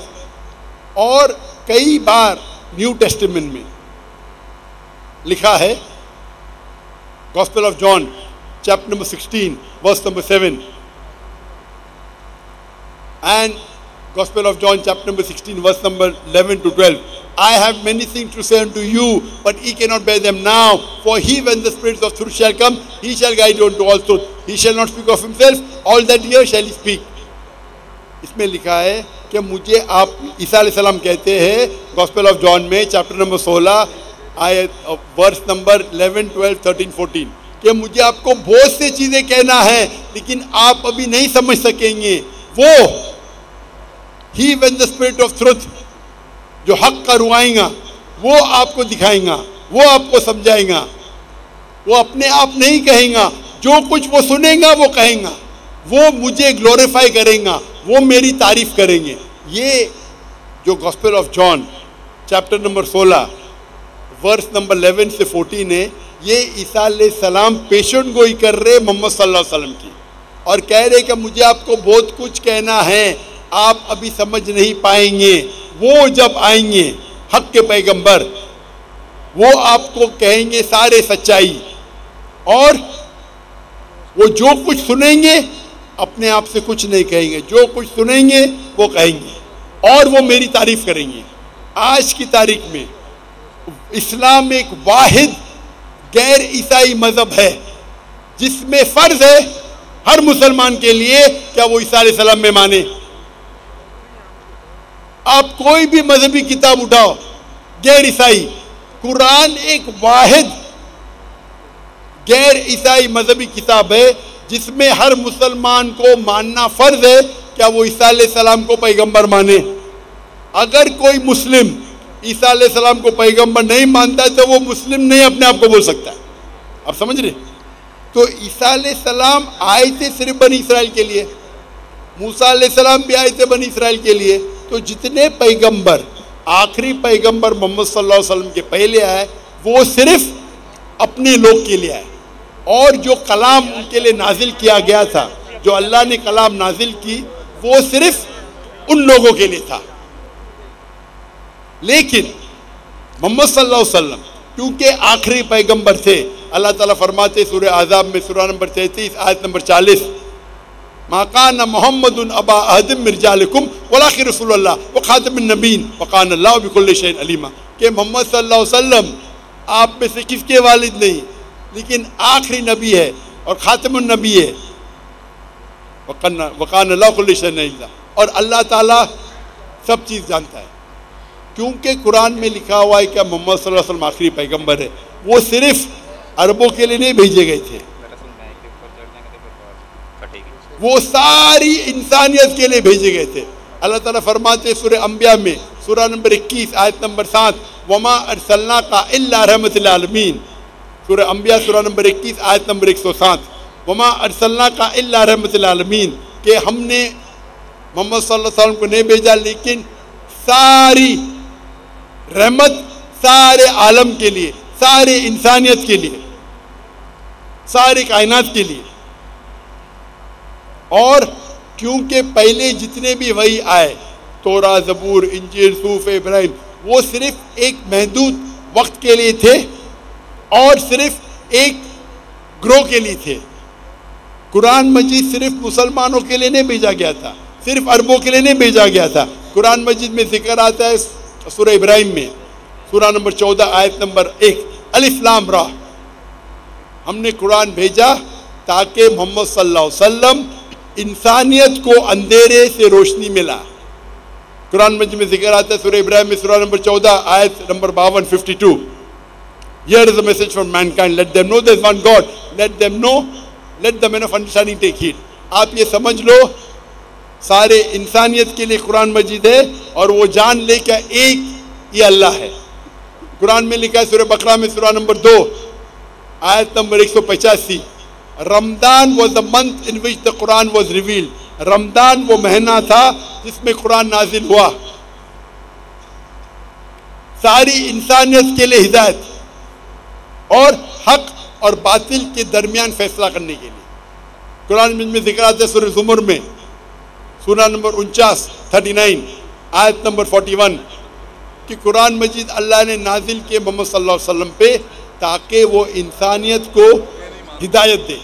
और कई बार न्यू टेस्टामेंट में लिखा है, Gospel of John chapter number 16 verse number 7 and Gospel of John chapter number 16 verse number 11 to 12. I have many things to say unto you, but ye cannot bear them now. For he, when the Spirit of truth shall come, he shall guide you unto all truth. He shall not speak of himself, all that he hears shall he speak. इसमें लिखा है कि मुझे आप, ईसा अलैहिस्सलाम कहते हैं Gospel of John में चैप्टर नंबर 16 आयत वर्स नंबर 11, 12, 13, 14 कि मुझे आपको बहुत सी चीज़ें कहना है लेकिन आप अभी नहीं समझ सकेंगे। वो ही when the spirit of truth, जो हक का रुआएगा, वो आपको दिखाएगा, वो आपको समझाएगा। वो अपने आप नहीं कहेगा, जो कुछ वो सुनेगा वो कहेगा, वो मुझे ग्लोरीफाई करेगा, वो मेरी तारीफ करेंगे। ये जो Gospel of John chapter number 16 verse number 11 से 14 है, ये ईसा अलैहिस्सलाम पेशेंट गोई कर रहे मोहम्मद सल्लल्लाहु अलैहि वसल्लम की, और कह रहे कि मुझे आपको बहुत कुछ कहना है, आप अभी समझ नहीं पाएंगे। वो जब आएंगे हक के पैगंबर, वो आपको कहेंगे सारे सच्चाई, और वो जो कुछ सुनेंगे अपने आप से कुछ नहीं कहेंगे, जो कुछ सुनेंगे वो कहेंगे और वो मेरी तारीफ करेंगे। आज की तारीख में इस्लाम एक वाहिद गैर ईसाई मजहब है जिसमें फर्ज है हर मुसलमान के लिए क्या वो ईसा अलैहिस्सलाम में माने। आप कोई भी मजहबी किताब उठाओ गैर ईसाई, कुरान एक वाहिद गैर ईसाई मजहबी किताब है जिसमें हर मुसलमान को मानना फर्ज है क्या वो ईसा अलैहिस्सलाम को पैगंबर माने। अगर कोई मुस्लिम ईसा अलैहिस्सलाम को पैगंबर नहीं मानता है तो वो मुस्लिम नहीं अपने आप को बोल सकता है। आप समझ रहे? तो ईसा अलैहिस्सलाम आए थे सिर्फ बनी इसराइल के लिए, मूसा अलैहिस्सलाम भी आए थे बनी इसराइल के लिए। तो जितने पैगंबर, आखिरी पैगंबर मोहम्मद सल्लल्लाहु अलैहि वसल्लम के पहले आए वो सिर्फ अपने लोग के लिए आए, और जो कलाम उनके लिए नाजिल किया गया था, जो अल्लाह ने कलाम नाजिल की, वो सिर्फ उन लोगों के लिए था। लेकिन मोहम्मद सल्लल्लाहु अलैहि वसल्लम क्योंकि आखिरी पैगंबर थे, अल्लाह ताला फरमाते सूरह आज़ाब में सूरा नंबर 33 आयत नंबर 40, माकान मोहम्मद अबा अहदिम मिर्जालिकुम वलाकिन रसूलुल्लाह व खातमुन नबीन व कान अल्लाहु बिकुल्लि शैइन अलीमा, कि मोहम्मद सल्लल्लाहु अलैहि वसल्लम आप में से किसके वालिद नहीं, लेकिन आखिरी नबी है और खातमुन नबी है, वकान अल्लाहु बिकुल्लि शैइन अलीमा, और अल्लाह ताला सब चीज़ जानता है। क्योंकि कुरान में लिखा हुआ है कि मोहम्मद सल्लल्लाहु अलैहि वसल्लम आखिरी पैगंबर है, वो सिर्फ अरबों के लिए नहीं भेजे गए थे, वो सारी इंसानियत के लिए भेजे गए थे। अल्लाह ताला फरमाते सूरह अंबिया में सूरा नंबर 21 आयत नंबर 7, वमा अरसलनाका इल्ला रहमतुल आलमीन, सूरह अंबिया सूरा नंबर 21 आयत नंबर 107, वमा अरसलनाका इल्ला रहमतुल आलमीन, कि हमने मोहम्मद सल्लल्लाहु अलैहि वसल्लम को नहीं भेजा लेकिन सारी रहमत सारे आलम के लिए, सारे इंसानियत के लिए, सारी कायनात के लिए। और क्योंकि पहले जितने भी वही आए, तोरा, ज़बूर, इंजील, सूफ, इब्राहिम, वो सिर्फ एक महदूद वक्त के लिए थे और सिर्फ एक ग्रोह के लिए थे। कुरान मजीद सिर्फ मुसलमानों के लिए नहीं भेजा गया था, सिर्फ अरबों के लिए नहीं भेजा गया था। कुरान मजीद में जिक्र आता है सूरह इब्राहिम में सूरा नंबर 14 आयत नंबर 1, अलिफ लाम रा, हमने कुरान भेजा ताकि मोहम्मद सल्लल्लाहु अलैहि वसल्लम इंसानियत को अंधेरे से रोशनी मिला। कुरान मजीद में जिक्र आता है सूरह इब्राहिम में सूरह नंबर 14 आयत number 52 52, Here is a message for mankind, let them know there is one God, let them know, let the men of understanding take heed। आप ये समझ लो सारे इंसानियत के लिए कुरान मजीद है और वो जान ले क्या एक ये अल्लाह है। कुरान में लिखा है सूरह बकरा में सूरह नंबर 2 आयत number 185, Ramadan was the month in which the Quran was revealed। Ramadan वो महीना था जिसमें कुरान नाजिल हुआ सारी इंसानियत के लिए हिदायत और हक और बातिल के दरमियान फैसला करने के लिए। कुरान में जिक्र आता है सूरह ज़ुमर में सूरह नंबर 49 39 आयत नंबर 41 कि कुरान मजीद अल्लाह ने नाजिल किए मोहम्मद सल्लल्लाहु अलैहि वसल्लम पे ताकि वो इंसानियत को हिदायत दे,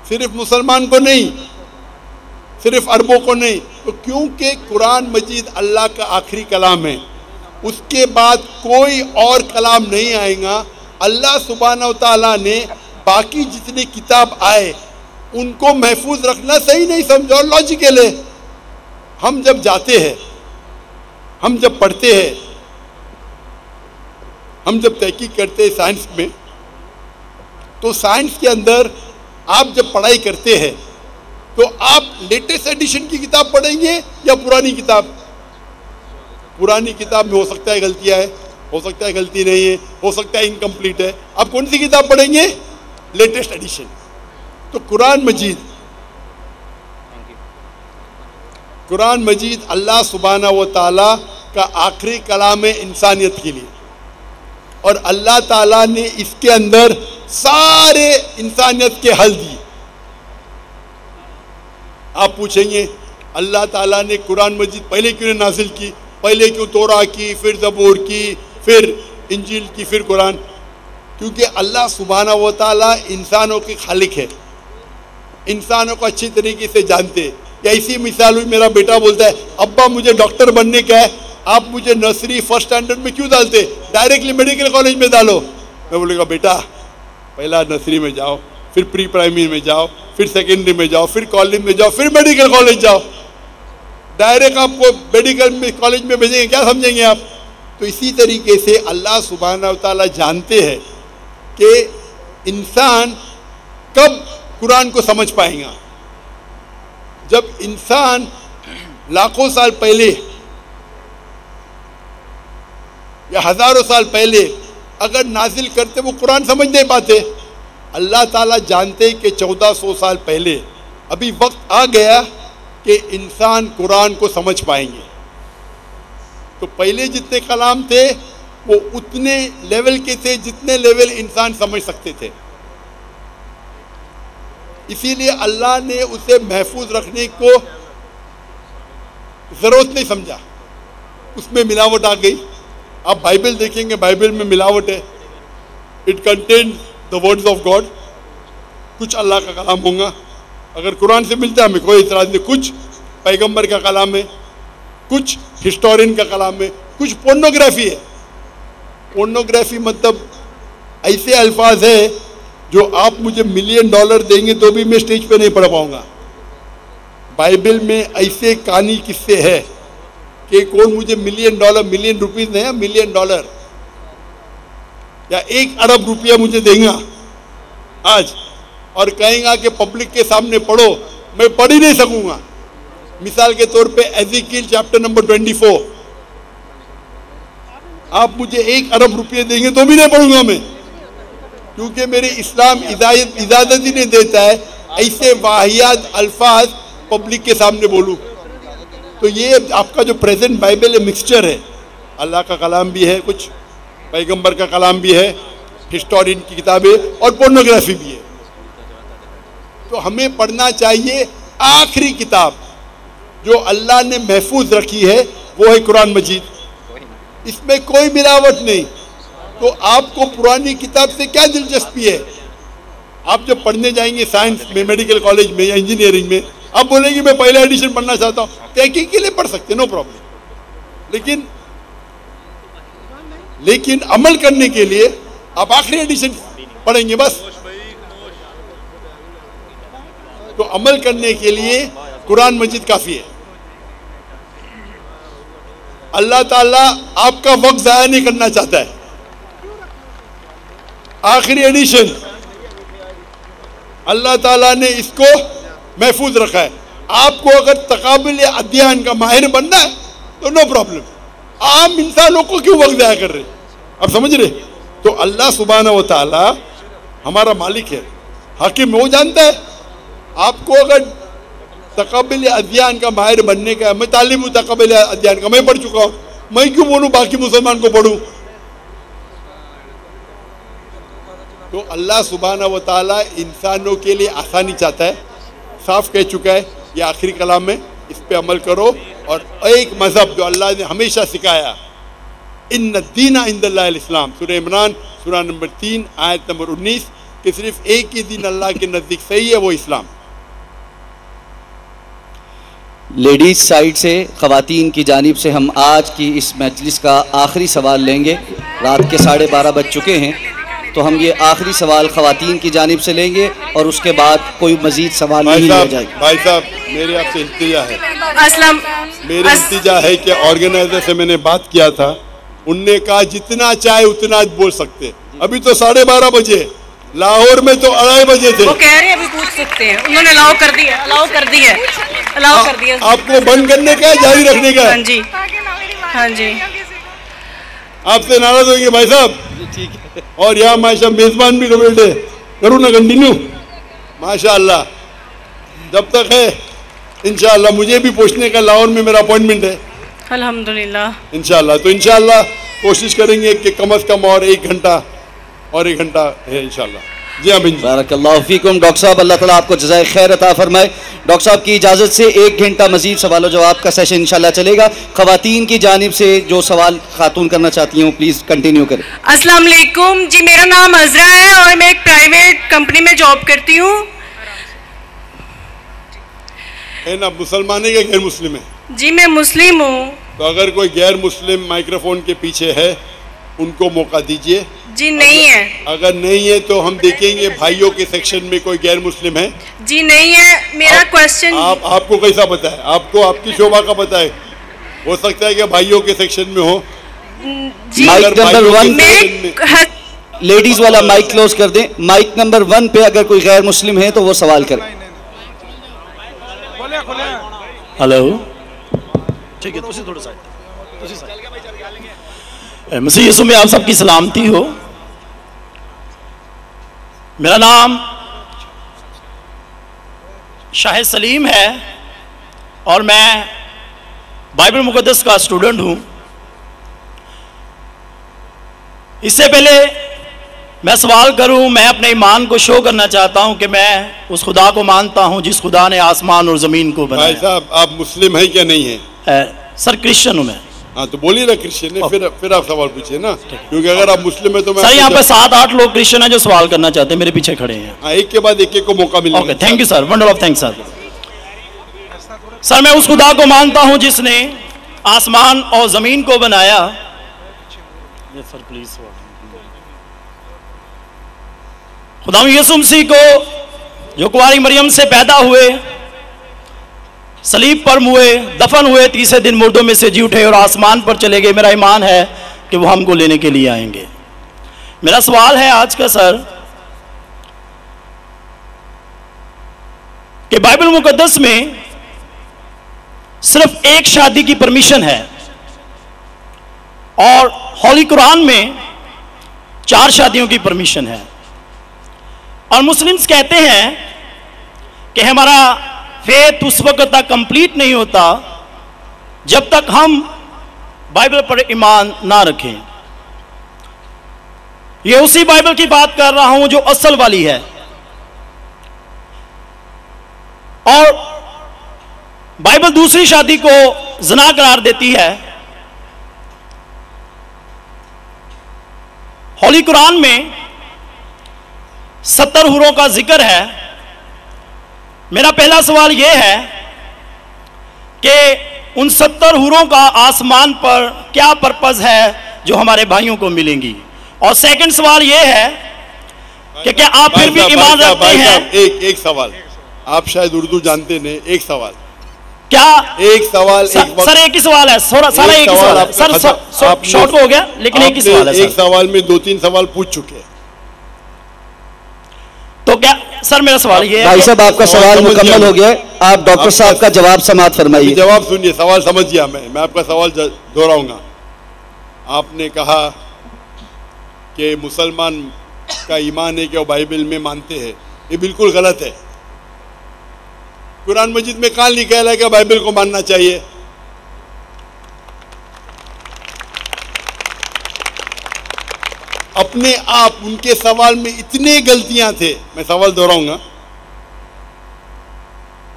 सिर्फ मुसलमान को नहीं, सिर्फ अरबों को नहीं। तो क्योंकि कुरान मजीद अल्लाह का आखिरी कलाम है, उसके बाद कोई और कलाम नहीं आएगा। अल्लाह सुब्हानहू व तआला ने बाकी जितने किताब आए उनको महफूज रखना सही नहीं समझा और लॉजिकल है। हम जब जाते हैं, हम जब पढ़ते हैं, हम जब तहकीक करते हैं साइंस में, तो साइंस के अंदर आप जब पढ़ाई करते हैं तो आप लेटेस्ट एडिशन की किताब पढ़ेंगे या पुरानी किताब? पुरानी किताब में हो सकता है गलतियां है, हो सकता है गलती नहीं है, हो सकता है इनकम्प्लीट है। आप कौन सी किताब पढ़ेंगे? Latest edition. तो कुरान मजीद अल्लाह सुब्हानहू व तआला का आखिरी कलाम है इंसानियत के लिए, और अल्लाह ताला ने इसके अंदर सारे इंसानियत के हल दिए। आप पूछेंगे अल्लाह ताला ने कुरान मजीद पहले क्यों नाजिल की, पहले क्यों तौरा की, फिर ज़बूर की, फिर इंजील की, फिर कुरान? क्योंकि अल्लाह सुब्हानहू व तआला इंसानों के खालिक है, इंसानों को अच्छी तरीके से जानते हैं। ऐसी मिसाल हुई, मेरा बेटा बोलता है अब्बा मुझे डॉक्टर बनने का है, आप मुझे नर्सरी फर्स्ट स्टैंडर्ड में क्यों डालते, डायरेक्टली मेडिकल कॉलेज में डालो। मैं बोलेगा बेटा पहला नर्सरी में जाओ, फिर प्री प्राइमरी में जाओ, फिर सेकेंडरी में जाओ, फिर कॉलेज में जाओ, फिर मेडिकल कॉलेज जाओ। डायरेक्ट आपको मेडिकल में कॉलेज में भेजेंगे, क्या समझेंगे आप? तो इसी तरीके से अल्लाह सुब्हानहू व तआला जानते हैं कि इंसान कब कुरान को समझ पाएगा। जब इंसान लाखों साल पहले या हजारों साल पहले अगर नाजिल करते वो कुरान समझ नहीं पाते। अल्लाह ताला जानते कि 1400 साल पहले अभी वक्त आ गया कि इंसान कुरान को समझ पाएंगे। तो पहले जितने कलाम थे वो उतने लेवल के थे जितने लेवल इंसान समझ सकते थे। इसीलिए अल्लाह ने उसे महफूज रखने को ज़रूरत नहीं समझा, उसमें मिलावट आ गई। आप बाइबल देखेंगे, बाइबल में मिलावट है। It contain the words of God, कुछ अल्लाह का कलाम होगा। अगर कुरान से मिलता है हमें कोई इतराज़ नहीं, कुछ पैगंबर का कलाम है, कुछ हिस्टोरियन का कलाम है, कुछ पोर्नोग्राफी है। पोर्नोग्राफी मतलब ऐसे अल्फाज है जो आप मुझे $1 मिलियन देंगे तो भी मैं स्टेज पे नहीं पढ़ पाऊंगा। बाइबल में ऐसे कहानी किस्से है कि कौन मुझे $1 मिलियन, मिलियन रुपीस नहीं, $1 मिलियन या 1 अरब रुपया मुझे देगा आज और कहेगा कि पब्लिक के सामने पढ़ो, मैं पढ़ ही नहीं सकूंगा। मिसाल के तौर पे एज़ेकिएल चैप्टर नंबर 24, आप मुझे 1 अरब रुपये देंगे तो भी नहीं पढ़ूंगा मैं, क्योंकि मेरे इस्लाम इजाज़त ही नहीं देता है ऐसे वाहियात अल्फाज पब्लिक के सामने बोलूं। तो ये आपका जो प्रेजेंट बाइबल है मिक्सचर है, अल्लाह का कलाम भी है, कुछ पैगंबर का कलाम भी है, हिस्टोरियन की किताबें और पोर्नोग्राफी भी है। तो हमें पढ़ना चाहिए आखिरी किताब जो अल्लाह ने महफूज रखी है, वो है कुरान मजीद। इसमें कोई मिलावट नहीं। तो आपको पुरानी किताब से क्या दिलचस्पी है? आप जब पढ़ने जाएंगे साइंस में, मेडिकल कॉलेज में या इंजीनियरिंग में, आप बोलेंगे मैं पहला एडिशन पढ़ना चाहता हूँ, तहकीक के लिए पढ़ सकते, नो प्रॉब्लम। लेकिन अमल करने के लिए आप आखिरी एडिशन पढ़ेंगे बस। तो अमल करने के लिए कुरान मजीद काफ़ी है। अल्लाह ताला आपका वक्त ज़ाया नहीं करना चाहता है। आखिरी एडिशन अल्लाह ताला ने इसको महफूज रखा है। आपको अगर तकाबिल अध्ययन का माहिर बनना है तो नो प्रॉब्लम, आम इंसानों को क्यों वक्त ज़ाया कर रहे? आप समझ रहे? तो अल्लाह सुब्हानहू व तआला हमारा मालिक है, हाकिम, वो जानता है। आपको अगर तकाबिल अध्ययन का माहिर बनने का, मैं तालिब हूँ तकाबिल अध्ययन का, मैं पढ़ चुका हूँ, मैं क्यों बोलूँ बाकी मुसलमान को पढ़ूँ? तो अल्लाह सुब्हानहू व तआला इंसानों के लिए आसानी चाहता है। साफ कह चुका है ये आखिरी कलाम में, इस पे अमल करो। और एक मज़हब जो अल्लाह ने हमेशा सिखाया, इन्ना दीना इंदल्लाहिल इस्लाम, सूरह इमरान सूरह नंबर 3 आयत नंबर 19, कि सिर्फ एक ही दिन अल्लाह के नज़दीक सही है, वो इस्लाम। लेडीज़ साइड से, ख़वातीन की जानिब से हम आज की इस मजलिस का आखिरी सवाल लेंगे। रात के 12:30 बज चुके हैं, तो हम ये आखिरी सवाल ख़वातीन की जानिब से लेंगे और उसके बाद कोई मज़ीद सवाल नहीं लिया जाएगा। भाई साहब, मेरे आपसे इल्तिजा है, मेरी इल्तिजा है कि ऑर्गेनाइजर से मैंने बात किया था, उनने कहा जितना चाहे उतना बोल सकते। अभी तो 12:30 बजे, लाहौर में तो 2:30 बजे थे। वो कह रहे हैं अभी पूछ सकते हैं, उन्होंने अलाउ कर दिया, अलाउ कर दिया। आपको बंद करने का, जारी रखने का? हाँ जी, हाँ जी। आपसे नाराज होंगे भाई साहब, ठीक है। और यहाँ माशा मेजबान भी बैठे, करूँ ना कंटिन्यू? माशाअल्लाह, जब तक है इंशाअल्लाह। मुझे भी पूछने का लाहौर में मेरा अपॉइंटमेंट है अल्हम्दुलिल्लाह इंशाअल्लाह। तो इंशाअल्लाह कोशिश करेंगे कि कम से कम और 1 घंटा है इंशाअल्लाह। जी हाँ बिन, बारकल्लाहु फीकुम। डॉक्टर साहब, अल्लाह ताला आपको जज़ाए खैर अता फरमाए। डॉक्टर साहब की इजाज़त से 1 घंटा मजीद सवाल जवाब का सेशन इंशाल्लाह चलेगा। ख़वातीन की जानिब से जो सवाल खातून करना चाहती हूँ, प्लीज़ कंटिन्यू करें। अस्सलाम वालेकुम जी, मेरा नाम अज़रा है और मैं एक प्राइवेट कंपनी में जॉब करती हूँ। है ना, मुसलमान है कि गैर मुस्लिम है? जी मैं मुस्लिम हूँ। तो अगर कोई गैर मुस्लिम माइक्रोफोन के पीछे है, उनको मौका दीजिए। जी नहीं है। अगर नहीं है तो हम देखेंगे भाइयों के सेक्शन में कोई गैर मुस्लिम है। जी नहीं है। मेरा क्वेश्चन आपको कैसा पता है? आपको आपकी शोभा का पता है? हो सकता है कि भाइयों के सेक्शन में हो। जी, माइक नंबर 1 लेडीज वाला माइक क्लोज कर दें। माइक नंबर 1 पे अगर कोई गैर मुस्लिम है तो वो सवाल करें। हेलो, ठीक है, थोड़ा सा मसीह यीशु में आप सबकी सलामती हो। मेरा नाम शाहिद सलीम है और मैं बाइबल मुक़द्दस का स्टूडेंट हूँ। इससे पहले मैं सवाल करूँ, मैं अपने ईमान को शो करना चाहता हूँ कि मैं उस खुदा को मानता हूँ जिस खुदा ने आसमान और ज़मीन को बनाया। भाई साहब, आप मुस्लिम हैं क्या? नहीं है सर, क्रिश्चियन हूँ मैं। हाँ, तो बोलिए ना क्रिश्चियन है, फिर आप सवाल पूछिए ना, क्योंकि अगर आप मुस्लिम है तो मैं सर, यहाँ पे 7-8 लोग क्रिश्चियन हैं जो सवाल करना चाहते हैं, मेरे पीछे खड़े हैं। हाँ, एक के बाद एक को मौका मिलेगा। Okay, thank you sir, wonderful, thank sir. Sir, मैं उस खुदा को मानता हूँ जिसने आसमान और जमीन को बनाया। सर प्लीज, खुदा यीशु मसीह को जो कुंवारी मरियम से पैदा हुए, सलीब पर मुए, दफन हुए, तीसरे दिन मुर्दों में से जी उठे और आसमान पर चले गए। मेरा ईमान है कि वो हमको लेने के लिए आएंगे। मेरा सवाल है आज का सर कि बाइबल मुकद्दस में सिर्फ एक शादी की परमिशन है और होली कुरान में 4 शादियों की परमिशन है, और मुस्लिम्स कहते हैं कि हमारा फेथ उस वक्त तक कंप्लीट नहीं होता जब तक हम बाइबल पर ईमान ना रखें। ये उसी बाइबल की बात कर रहा हूं जो असल वाली है, और बाइबल दूसरी शादी को ज़िना करार देती है। होली कुरान में 70 हुरों का जिक्र है। मेरा पहला सवाल यह है कि उन 70 हुरों का आसमान पर क्या पर्पस है जो हमारे भाइयों को मिलेंगी, और सेकंड सवाल यह है कि क्या आप फिर भी ईमान रखते हैं? एक सवाल, आप शायद उर्दू जानते नहीं, एक सवाल क्या? एक सवाल सर एक ही सवाल है, सारा एक ही सवाल है सर, शॉर्ट हो गया लेकिन एक ही सवाल है। एक सवाल में 2-3 सवाल पूछ चुके हैं। तो क्या सर मेरा सवाल ये है, भाई साहब आपका सवाल मुकम्मल हो गया, आप डॉक्टर साहब का जवाब समाप्त फरमाइए। जवाब सुनिए, सवाल समझ गया मैं आपका सवाल दोहराऊंगा। आपने कहा कि मुसलमान का ईमान है कि वो बाइबल में मानते हैं, ये बिल्कुल गलत है। कुरान मजीद में कहाँ लिखा है कि बाइबल को मानना चाहिए? अपने आप उनके सवाल में इतने गलतियां थे, मैं सवाल दोहराऊंगा।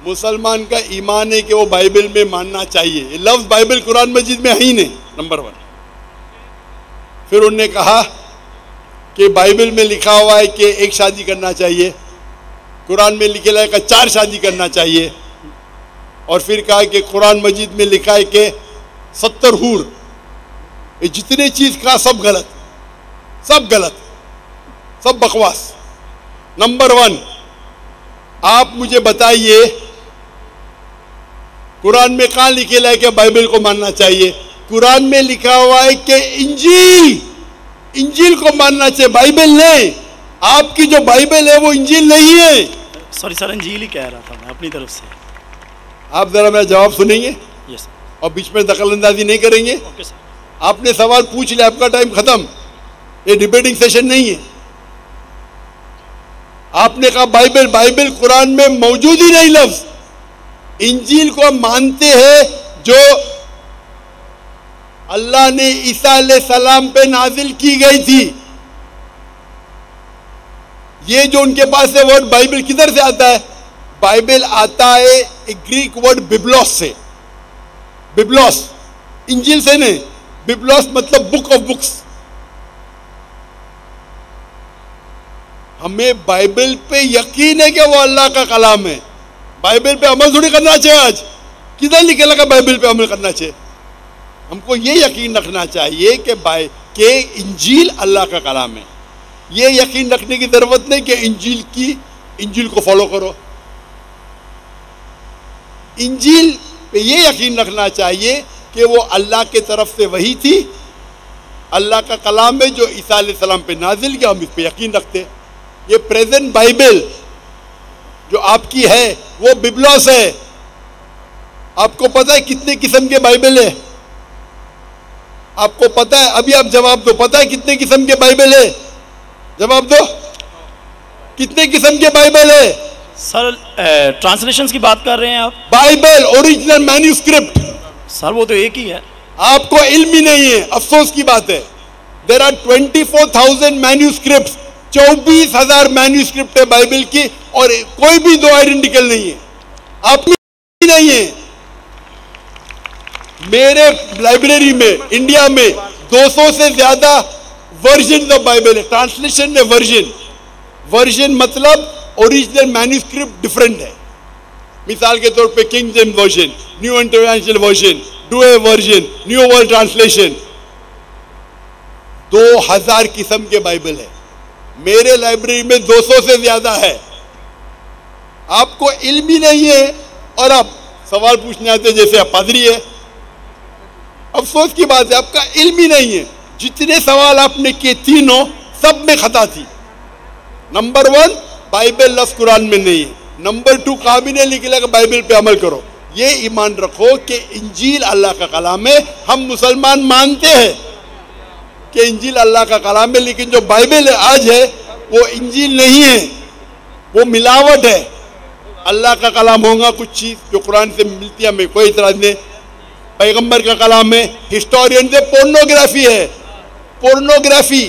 मुसलमान का ईमान है कि वो बाइबल में मानना चाहिए, ये लफ्ज बाइबल कुरान मजीद में है ही नहीं, नंबर 1। फिर उन्होंने कहा कि बाइबल में लिखा हुआ है कि एक शादी करना चाहिए, कुरान में लिखा है कि 4 शादी करना चाहिए, और फिर कहा कि कुरान मजीद में लिखा है कि 70 हूर। ये जितने चीज कहा सब गलत, सब गलत, सब बकवास। नंबर 1, आप मुझे बताइए कुरान में कहाँ लिखेला है कि बाइबल को मानना चाहिए? कुरान में लिखा हुआ है कि इंजील को मानना चाहिए, बाइबल नहीं। आपकी जो बाइबल है वो इंजील नहीं है। सॉरी सर, इंजील ही कह रहा था मैं अपनी तरफ से। आप जरा मेरा जवाब सुनेंगे? यस। और बीच में दखलंदाजी नहीं करेंगे? Okay sir. आपने सवाल पूछ लिया, आपका टाइम खत्म, ये डिबेटिंग सेशन नहीं है। आपने कहा बाइबल कुरान में मौजूद ही नहीं लफ्ज। इंजील को मानते हैं जो अल्लाह ने ईसा अलैहिस्सलाम पे नाजिल की गई थी। ये जो उनके पास है वर्ड बाइबल किधर से आता है? बाइबल आता है एक ग्रीक वर्ड बिब्लोस से। बिब्लोस इंजील से नहीं, बिब्लोस मतलब बुक ऑफ बुक्स। हमें बाइबल पे यकीन है कि वो अल्लाह का कलाम है। बाइबल पे अमल थोड़ी करना चाहिए। आज किधर लिखे लगा बाइबल पे अमल करना चाहिए? हमको ये यकीन रखना चाहिए कि इंजील अल्लाह का कलाम है। ये यकीन रखने की जरूरत नहीं कि इंजील को फॉलो करो। इंजील पे ये यकीन रखना चाहिए कि वो अल्लाह के तरफ से वही थी, अल्लाह का कलाम है जो ईसा अलैहिस्सलाम पे नाजिल किया, हम इस पे यकीन रखते। ये प्रेजेंट बाइबल जो आपकी है वो बिब्लोस है। आपको पता है कितने किस्म के बाइबल है? आपको पता है? अभी आप जवाब दो, पता है कितने किस्म के बाइबल है? जवाब दो, कितने किस्म के बाइबल है? सर ट्रांसलेशंस की बात कर रहे हैं आप? Bible original manuscript. सर वो तो एक ही है। आपको इल्म ही नहीं है, अफसोस की बात है। देयर आर 24,000 मैन्यूस्क्रिप्ट, 24,000 मैन्यूस्क्रिप्ट है बाइबल की, और कोई भी दो आइडेंटिकल नहीं है। आप नहीं है। मेरे लाइब्रेरी में इंडिया में 200 से ज्यादा वर्जन ऑफ बाइबल है। ट्रांसलेशन है वर्जन मतलब ओरिजिनल मैन्यूस्क्रिप्ट डिफरेंट है। मिसाल के तौर पे king James version, new international version, Doue version, new world translation, 2000 किस्म के बाइबल है। मेरे लाइब्रेरी में 200 से ज्यादा है। आपको इल्म ही नहीं है और आप सवाल पूछने आते जैसे आप पादरी है। अफसोस की बात है, आपका इल्म ही नहीं है। जितने सवाल आपने किए तीनों सब में खता थी। नंबर 1 बाइबल लफ्ज कुरान में नहीं है। नंबर 2 कहा भी नहीं लिखा कि बाइबल पे अमल करो। ये ईमान रखो कि इंजील अल्लाह का कलाम है। हम मुसलमान मानते हैं कि इंजील अल्लाह का कलाम है, लेकिन जो बाइबल आज है वो इंजील नहीं है, वो मिलावट है। अल्लाह का कलाम होगा कुछ चीज जो कुरान से मिलती है, हमें कोई इतराज नहीं। पैगंबर का कलाम है, हिस्टोरियन से पोर्नोग्राफी है। पोर्नोग्राफी,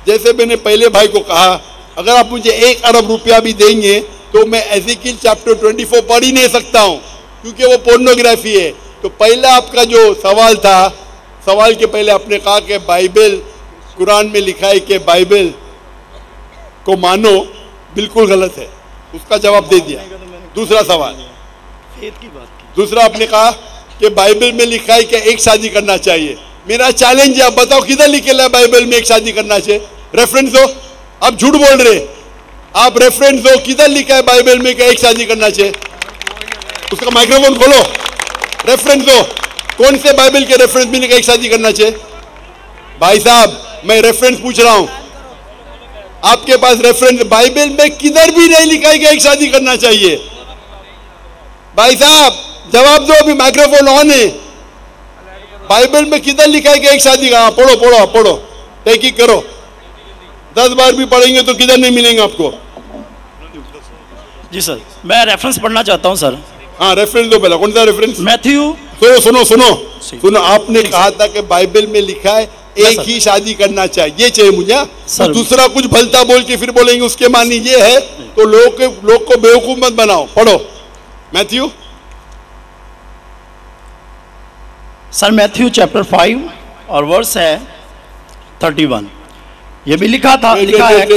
जैसे मैंने पहले भाई को कहा, अगर आप मुझे 1 अरब रुपया भी देंगे तो मैं एज़ेकिएल चैप्टर 24 पढ़ ही नहीं सकता हूँ, क्योंकि वो पोर्नोग्राफी है। तो पहला आपका जो सवाल था, सवाल के पहले आपने कहा कि बाइबल कुरान में लिखा है कि बाइबल को मानो, बिल्कुल गलत है। उसका जवाब दे दिया। दूसरा सवाल, दूसरा आपने कहा कि बाइबल में लिखा है कि एक शादी करना चाहिए। मेरा चैलेंज है, आप बताओ किधर लिखेला है बाइबल में एक शादी करना चाहिए? रेफरेंस दो। आप झूठ बोल रहे, आप रेफरेंस दो, किधर लिखा है बाइबल में कि एक शादी करना चाहिए? उसका माइक्रोफोन खोलो, रेफरेंस दो, कौन से बाइबल के रेफरेंस में एक शादी करना चाहिए? भाई साहब मैं रेफरेंस पूछ रहा हूं, आपके पास रेफरेंस बाइबल में किधर भी नहीं लिखा है कि एक शादी करना चाहिए? भाई साहब जवाब दो, अभी माइक्रोफोन ऑन है। बाइबल में किधर लिखा है कि एक शादी का? पढ़ो पढ़ो पढ़ो, तहकीक करो, 10 बार भी पढ़ेंगे तो किधर नहीं मिलेंगे आपको। जी सर, मैं रेफरेंस पढ़ना चाहता हूं सर। हाँ रेफरेंस दो, पहला कौन सा रेफरेंस? मैथ्यू। सुनो सुनो सुनो, आपने कहा था कि बाइबल में लिखा है एक ही शादी करना चाहिए, ये चाहिए मुझे। तो दूसरा कुछ भलता बोल के फिर बोलेंगे उसके मानी ये है, तो लोग को बेवकूफ मत बनाओ। पढ़ो मैथ्यू। सर मैथ्यू चैप्टर 5 और वर्स है 31। ये भी लिखा था, लिखा है।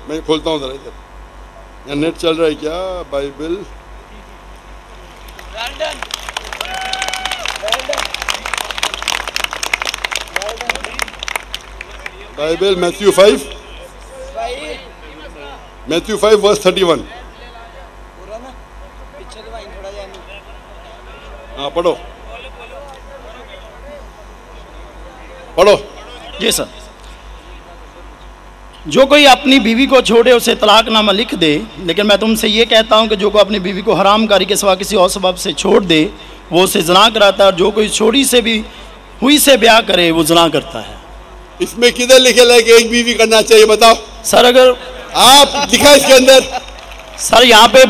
मैं खोलता हूँ जरा, इधर नेट चल रहा है क्या? Bible Bible Matthew 5 verse 31। हाँ पढ़ो पढ़ो। जी सर, जो कोई अपनी बीवी को छोड़े उसे तलाकनामा लिख दे, लेकिन मैं तुमसे ये कहता हूँ कि जो कोई अपनी बीवी को हरामकारी के सिवा किसी और सबब से छोड़ दे वो उसे ज़ना कराता है, और जो कोई छोड़ी से भी हुई से ब्याह करे वो ज़ना करता है। इसमें किधर लिखे है कि एक बीवी करना चाहिए? बताओ सर। अगर आप लिखा इसके अंदर? सर यहाँ पे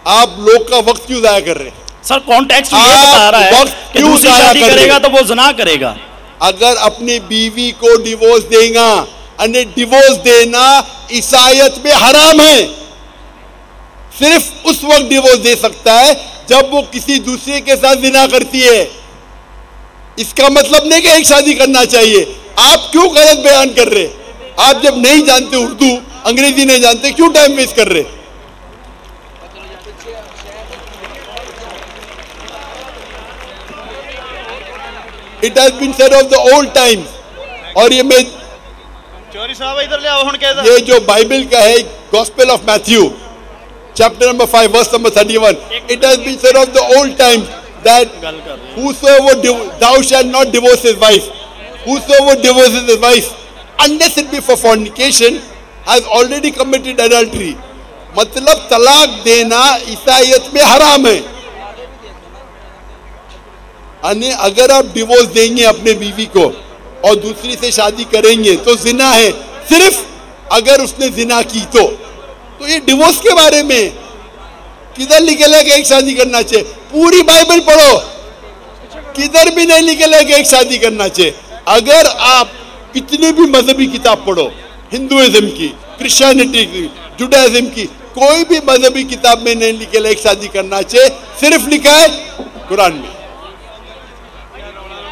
आप लोग का वक्त क्यों जाया कर रहे हैं? सर कॉन्टेक्स्ट ये बता रहा है कि दूसरी शादी करेगा तो वो ज़ना करेगा। अगर अपनी बीवी को डिवोर्स देगा, अने डिवोर्स देना ईसाईयत में हराम है। सिर्फ उस वक्त डिवोर्स दे सकता है जब वो किसी दूसरे के साथ जिना करती है। इसका मतलब नहीं कि एक शादी करना चाहिए। आप क्यों गलत बयान कर रहे? आप जब नहीं जानते उर्दू अंग्रेजी नहीं जानते, क्यों टाइम वेस्ट कर रहे? It has been said of the old times. और ये मैं चौरी साहब इधर ले आओ, हुन कहदा ये जो बाइबल का है Gospel of Matthew chapter number 5 verse number 31, it has been said of the old times that whosoever thou shalt not divorce his wife, whosoever divorces his wife unless it be for fornication has already committed adultery। मतलब तलाक देना ईसाईयत में हराम है। अने अगर आप divorce देंगे अपने बीवी को और दूसरी से शादी करेंगे तो जिना है, सिर्फ अगर उसने जिना की तो ये डिवोर्स के बारे में किधर लिखेला कि एक शादी करना चाहिए? पूरी बाइबल पढ़ो, किधर भी नहीं लिखेला कि एक शादी करना चाहिए। अगर आप कितनी भी मजहबी किताब पढ़ो, हिंदुइज्म की, क्रिश्चियनिटी की, जुडाइज्म की, कोई भी मजहबी किताब में नहीं लिखेला एक शादी करना चाहिए। सिर्फ लिखा है कुरान में।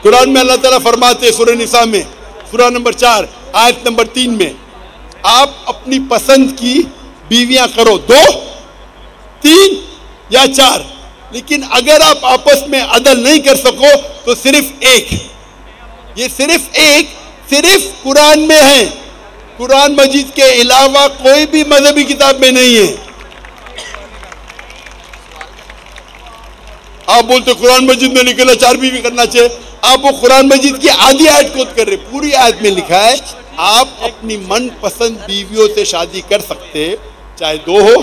कुरान में अल्लाह ताला फरमाते सूरह निसा में सूरह नंबर 4 आयत नंबर 3 में, आप अपनी पसंद की बीवियां करो, 2, 3 या 4, लेकिन अगर आप आपस में अदल नहीं कर सको तो सिर्फ एक। ये सिर्फ एक, सिर्फ कुरान में है। कुरान मजीद के अलावा कोई भी मजहबी किताब में नहीं है। आप बोलते कुरान मजीद में निकला 4 बीवी करना चाहिए, आप वो कुरान मजीद की आधी आयत कोट कर रहे। पूरी आयत में लिखा है आप अपनी मनपसंद बीवियों से शादी कर सकते, चाहे 2 हो,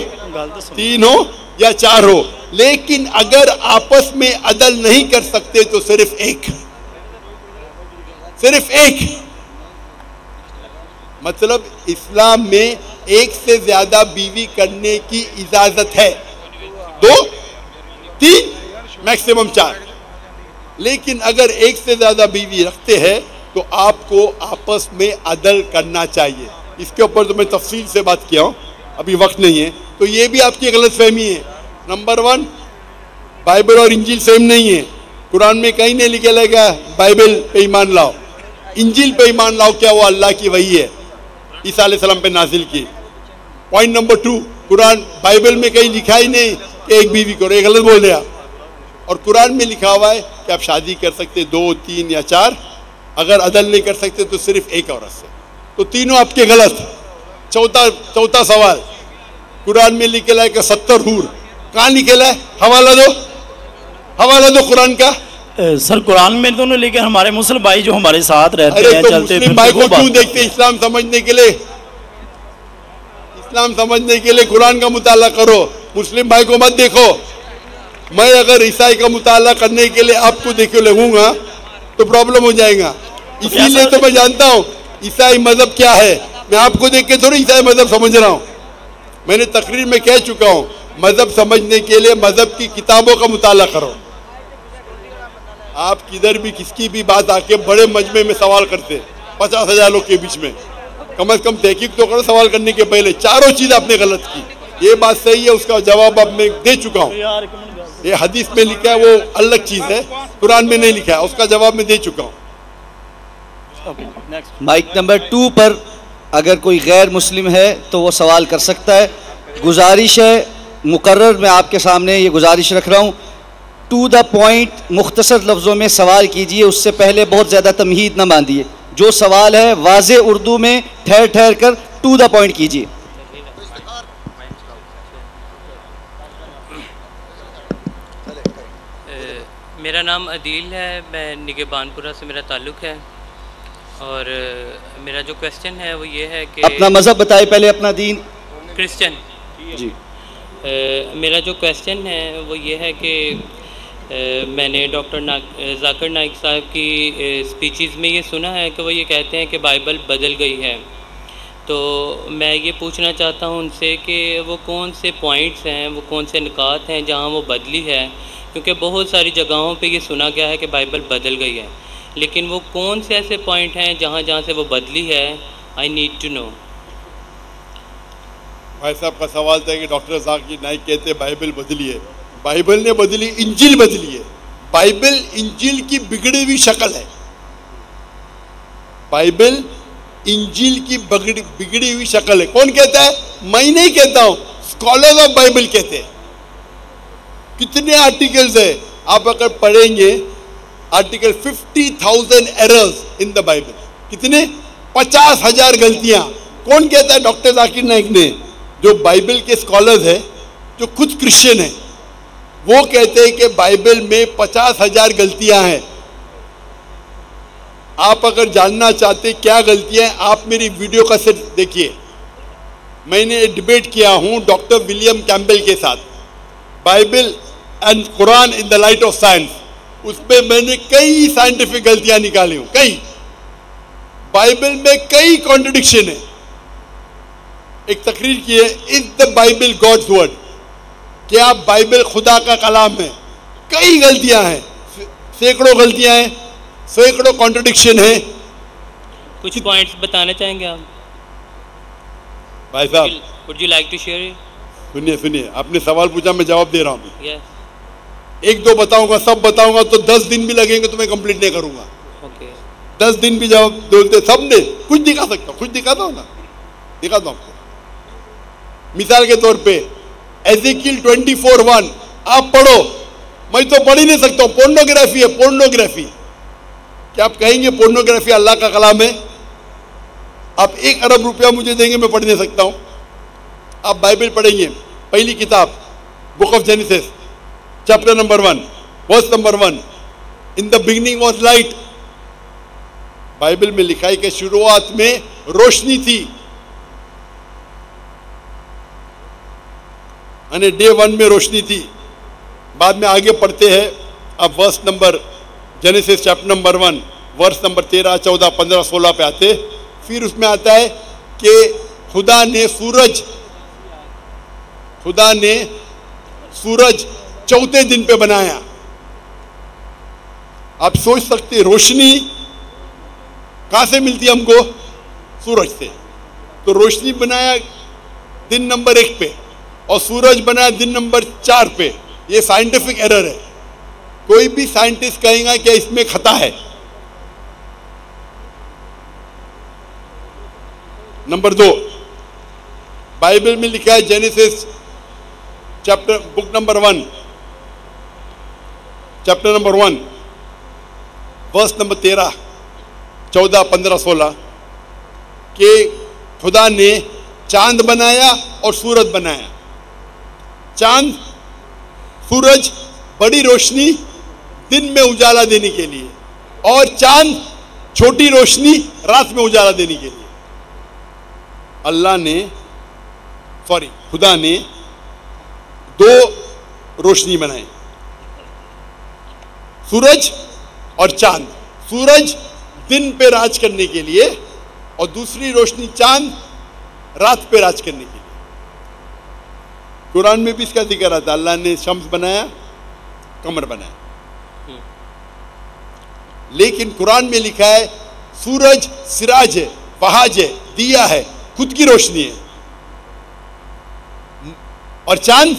3 हो या 4 हो, लेकिन अगर आपस में अदल नहीं कर सकते तो सिर्फ एक, सिर्फ एक। मतलब इस्लाम में एक से ज्यादा बीवी करने की इजाजत है, 2, 3, मैक्सिमम 4, लेकिन अगर एक से ज्यादा बीवी रखते हैं तो आपको आपस में अदल करना चाहिए। इसके ऊपर तो मैं तफसील से बात किया हूँ, अभी वक्त नहीं है। तो ये भी आपकी गलतफहमी है। नंबर 1, बाइबल और इंजील सेम नहीं है। कुरान में कहीं नहीं लिखा लगा बाइबल पे ईमान लाओ, इंजील पे ईमान लाओ, क्या वो अल्लाह की वही है, ईसा अलैहिस्सलाम पे नाजिल की। पॉइंट नंबर 2, कुरान बाइबल में कहीं लिखा ही नहीं कि एक बीवी करो, ये गलत बोल रहे आप। और कुरान में लिखा हुआ है कि आप शादी कर सकते 2, 3 या 4, अगर अदल नहीं कर सकते तो सिर्फ एक औरत से। तो तीनों आपके गलत। चौथा सवाल, कुरान में लिखेला है कि 70 हूर, कहाँ लिखेला है? हवाला दो कुरान का। सर कुरान में दोनों लिखे, हमारे मुस्लिम भाई जो हमारे साथ रहते हैं तो चलते मुस्लिम भाई को क्यों देखते? इस्लाम समझने के लिए, इस्लाम समझने के लिए कुरान का मुताला करो, मुस्लिम भाई को मत देखो। मैं अगर ईसाई का मुताला करने के लिए आपको देखे लगूंगा तो प्रॉब्लम हो जाएगा। इसीलिए तो मैं जानता हूँ ईसाई मजहब क्या है। मैं आपको देख के थोड़ी ईसाई मजहब समझ रहा हूँ। मैंने तकरीर में कह चुका हूँ, मजहब समझने के लिए मजहब की किताबों का मुताला करो। आप किधर भी किसकी भी बात आके बड़े मजमे में सवाल करते 50,000 लोग के बीच में, कम से कम तहकीक तो करो सवाल करने के पहले। चारों चीज आपने गलत की, ये बात सही है, उसका जवाब अब मैं दे चुका हूँ। ये हदीस में लिखा है वो अलग चीज है, कुरान में नहीं लिखा है, उसका जवाब मैं दे चुका हूँ। माइक नंबर 2 पर अगर कोई गैर मुस्लिम है तो वो सवाल कर सकता है। गुजारिश है, मुकर्रर मैं आपके सामने ये गुजारिश रख रहा हूँ, टू द पॉइंट मुख्तसर लफ्ज़ों में सवाल कीजिए, उससे पहले बहुत ज़्यादा तमहीद न बांधिए। जो सवाल है वाज़े उर्दू में ठहर ठहर कर टू द पॉइंट कीजिए। मेरा नाम अदील है, मैं निगहबानपुरा से मेरा ताल्लुक़ है, और मेरा जो क्वेश्चन है वो ये है कि अपना मज़हब बताए पहले, अपना दीन। क्रिश्चियन जी। मेरा जो क्वेश्चन है वो ये है कि मैंने डॉक्टर जाकिर नाइक साहब की स्पीचेस में ये सुना है कि वो ये कहते हैं कि बाइबल बदल गई है। तो मैं ये पूछना चाहता हूँ उनसे कि वो कौन से पॉइंट्स हैं, वो कौन से निकात हैं जहाँ वो बदली है, क्योंकि बहुत सारी जगहों पे ये सुना गया है कि बाइबल बदल गई है, लेकिन वो कौन से ऐसे पॉइंट हैं जहाँ से वो बदली है? I need to know. भाई साहब का सवाल था कि डॉक्टर जाकिर नाइक कहते हैं बाइबल बदली है। बाइबल ने बदली, इंजिल बदली है। बाइबल इंजिल की बिगड़ी हुई शक्ल है। बाइबल इंजिल की बिगड़ी हुई शक्ल है। कौन कहता है? मैं नहीं कहता हूं, स्कॉलर्स ऑफ बाइबल कहते हैं। कितने आर्टिकल्स है आप अगर पढ़ेंगे, article 50,000 errors in the Bible. कितने? 50,000 गलतियां। कौन कहता है? डॉक्टर जाकिर नाइक ने। जो बाइबल के स्कॉलर्स है, जो खुद क्रिश्चियन है, वो कहते हैं कि बाइबल में 50,000 गलतियां हैं। आप अगर जानना चाहते क्या गलतियां हैं, आप मेरी वीडियो का सेट देखिए। मैंने डिबेट किया हूं डॉक्टर विलियम कैम्पबेल के साथ, Bible and Quran in the light of science. उसमें मैंने कई साइंटिफिक गलतियां निकाली हूं, कई। बाइबल में कई कॉन्ट्रडिक्शन है। एक तकरीर की है, is the Bible God's word? क्या बाइबल खुदा का कलाम है? कई गलतियां हैं, सैकड़ों गलतियां हैं, सैकड़ों कॉन्ट्रडिक्शन है। कुछ पॉइंट्स बताना चाहेंगे आप भाई साहब? Would you like to share it? सुनिए, आपने सवाल पूछा, मैं जवाब दे रहा हूँ। yes. एक दो बताऊंगा, सब बताऊंगा तो 10 दिन भी लगेंगे तो मैं कंप्लीट नहीं करूंगा। okay. 10 दिन भी जवाब बोलते सब ने। कुछ दिखा सकता हूँ, कुछ दिखाता हूँ ना, दिखाता हूँ आपको। मिसाल के तौर पे एज़ेकिएल 24:1 आप पढ़ो, मैं तो पढ़ ही नहीं सकता हूँ। पोर्नोग्राफी है, पोर्नोग्राफी। क्या आप कहेंगे पोर्नोग्राफी अल्लाह का कलाम है? आप 1 अरब रुपया मुझे देंगे, मैं पढ़ नहीं सकता हूँ। आप बाइबल पढ़ेंगे, पहली किताब book of Genesis chapter number 1 verse number 1, in the beginning was light. Bible में लिखा है कि शुरुआत में रोशनी थी। यानी डे 1 में रोशनी थी। बाद में आगे पढ़ते हैं, अब verse number Genesis chapter number 1 verse number 13, 14, 15, 16 पे आते। फिर उसमें आता है कि खुदा ने सूरज चौथे दिन पे बनाया। आप सोच सकते रोशनी कहां से मिलती है हमको? सूरज से। तो रोशनी बनाया दिन नंबर 1 पे और सूरज बनाया दिन नंबर 4 पे। ये साइंटिफिक एरर है। कोई भी साइंटिस्ट कहेगा कि इसमें खता है। नंबर 2, बाइबल में लिखा है Genesis chapter book number 1 chapter number 1 verse number 13, 14, 15, 16 कि खुदा ने चांद बनाया और सूरज बनाया। चांद, सूरज बड़ी रोशनी दिन में उजाला देने के लिए, और चांद छोटी रोशनी रात में उजाला देने के लिए। खुदा ने दो रोशनी बनाई, सूरज और चांद। सूरज दिन पे राज करने के लिए और दूसरी रोशनी चांद रात पे राज करने के लिए। कुरान में भी इसका जिक्र आता है, अल्लाह ने शम्स बनाया, कमर बनाया। लेकिन कुरान में लिखा है सूरज सिराज है, वहाज है, दिया है, खुद की रोशनी है। और चांद,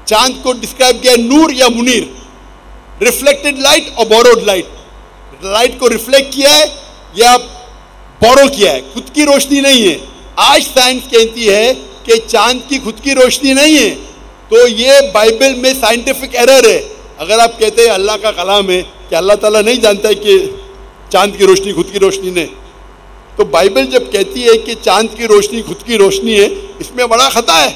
चांद को डिस्क्राइब किया नूर या मुनीर, रिफ्लेक्टेड लाइट और बोरोड लाइट। लाइट को रिफ्लेक्ट किया है या बोरो किया है, खुद की रोशनी नहीं है। आज साइंस कहती है कि चांद की खुद की रोशनी नहीं है, तो ये बाइबल में साइंटिफिक एरर है। अगर आप कहते हैं अल्लाह का कलाम है, कि अल्लाह ताला नहीं जानता है कि चांद की रोशनी खुद की रोशनी नहीं, तो बाइबल जब कहती है कि चांद की रोशनी खुद की रोशनी है, इसमें बड़ा खता है।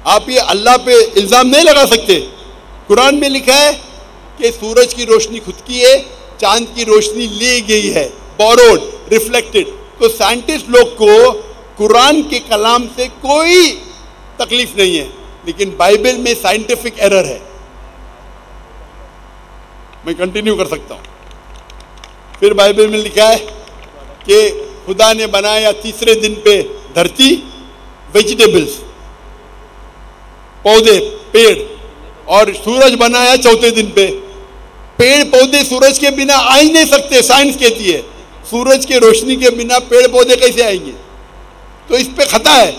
आप ये अल्लाह पे इल्ज़ाम नहीं लगा सकते। कुरान में लिखा है कि सूरज की रोशनी खुद की है, चांद की रोशनी ली गई है, बोरोड, रिफ्लेक्टेड। तो साइंटिस्ट लोग को कुरान के कलाम से कोई तकलीफ नहीं है, लेकिन बाइबल में साइंटिफिक एरर है। मैं कंटिन्यू कर सकता हूं। फिर बाइबल में लिखा है कि खुदा ने बनाया तीसरे दिन पे धरती, वेजिटेबल्स, पौधे, पेड़, और सूरज बनाया चौथे दिन पे। पेड़ पौधे सूरज के बिना आ ही नहीं सकते, साइंस कहती है। सूरज के रोशनी के बिना पेड़ पौधे कैसे आएंगे? तो इस पे खता है,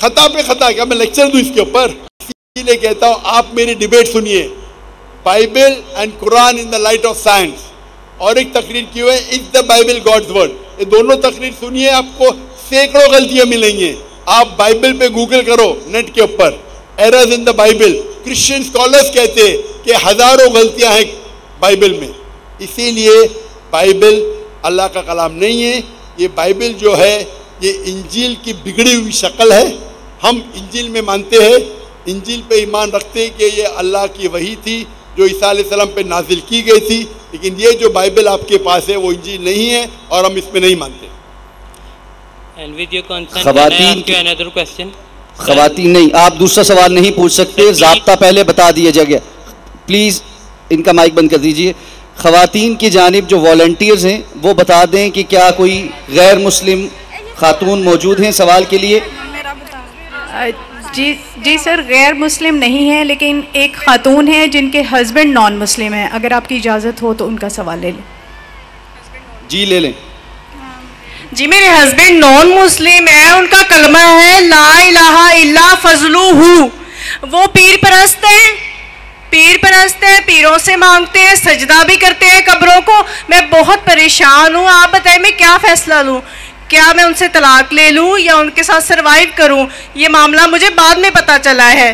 खता पे खता। क्या मैं लेक्चर दूं इसके ऊपर? इसीलिए कहता हूं आप मेरी डिबेट सुनिए, Bible and Quran in the light of science. और एक तकरीर की हुई है, is the Bible God's word. ये दोनों तकरीर सुनिए, आपको सैकड़ों गलतियां मिलेंगी। आप बाइबल पे गूगल करो नेट के ऊपर, errors in the Bible. Christian scholars कहते हैं कि हजारों गलतियां हैं बाइबल में। इसीलिए बाइबल अल्लाह का कलाम नहीं है। ये बाइबल जो है ये इंजील की बिगड़ी हुई शक्ल है। हम इंजील में मानते हैं, इंजील पे ईमान रखते हैं कि ये अल्लाह की वही थी जो ईसा अलैहिस्सलाम पे नाजिल की गई थी। लेकिन ये जो बाइबल आपके पास है वो इंजील नहीं है और हम इसमें नहीं मानते। खवातीन नहीं, आप दूसरा सवाल नहीं पूछ सकते, ज़ाब्ता पहले बता दिया जाएगा। प्लीज़ इनका माइक बंद कर दीजिए। खवातीन की जानिब जो वॉलंटियर्स हैं वो बता दें कि क्या कोई गैर मुस्लिम खातून मौजूद हैं सवाल के लिए। जी सर, गैर मुस्लिम नहीं है, लेकिन एक खातून है जिनके हस्बैंड नॉन मुस्लिम है। अगर आपकी इजाज़त हो तो उनका सवाल ले लें। जी ले लें। जी मेरे हस्बैंड नॉन मुस्लिम है, उनका कलमा है ला इलाहा इल्ला फजलुहु। वो पीर परस्त है, पीरों से मांगते हैं, सजदा भी करते हैं कब्रों को। मैं बहुत परेशान हूँ, आप बताएं मैं क्या फैसला लूँ? क्या मैं उनसे तलाक ले लूँ या उनके साथ सरवाइव करूँ? ये मामला मुझे बाद में पता चला है।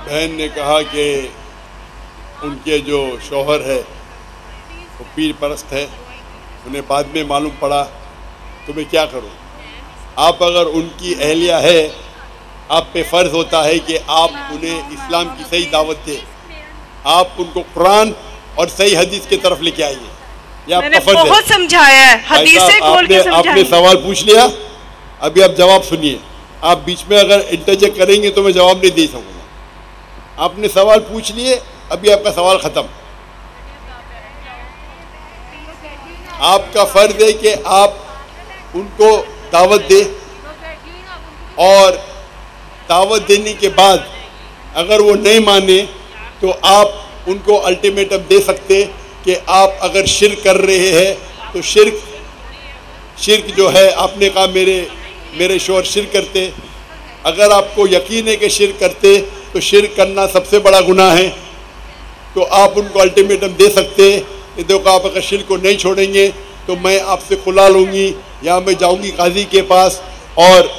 बहन ने कहा कि उनके जो शौहर है वो पीर परस्त है, उन्हें बाद में मालूम पड़ा, तो मैं क्या करूं? आप अगर उनकी अहलिया है, आप पे फ़र्ज़ होता है कि आप उन्हें इस्लाम की सही दावत दें। आप उनको कुरान और सही हदीस की तरफ लेके आइए, ये आपका फ़र्ज़ है। बहुत समझाया है, हदीस से खोल के समझाया। आपने सवाल पूछ लिया, अभी आप जवाब सुनिए। आप बीच में अगर इंटरजेक्ट करेंगे तो मैं जवाब नहीं दे सकूँगा। आपने सवाल पूछ लिए, अभी आपका सवाल ख़त्म। आपका फ़र्ज़ है कि आप उनको दावत दें, और दावत देने के बाद अगर वो नहीं माने तो आप उनको अल्टीमेटम दे सकते कि आप अगर शिर्क कर रहे हैं तो शिर्क जो है, आपने कहा मेरे शौहर शिर्क करते, अगर आपको यकीन है कि शिर्क करते तो शिर्क करना सबसे बड़ा गुनाह है, तो आप उनको अल्टीमेटम दे सकते कि देखो आप अगर शिर्क को नहीं छोड़ेंगे तो मैं आपसे खुला लूँगी या मैं जाऊँगी काजी के पास और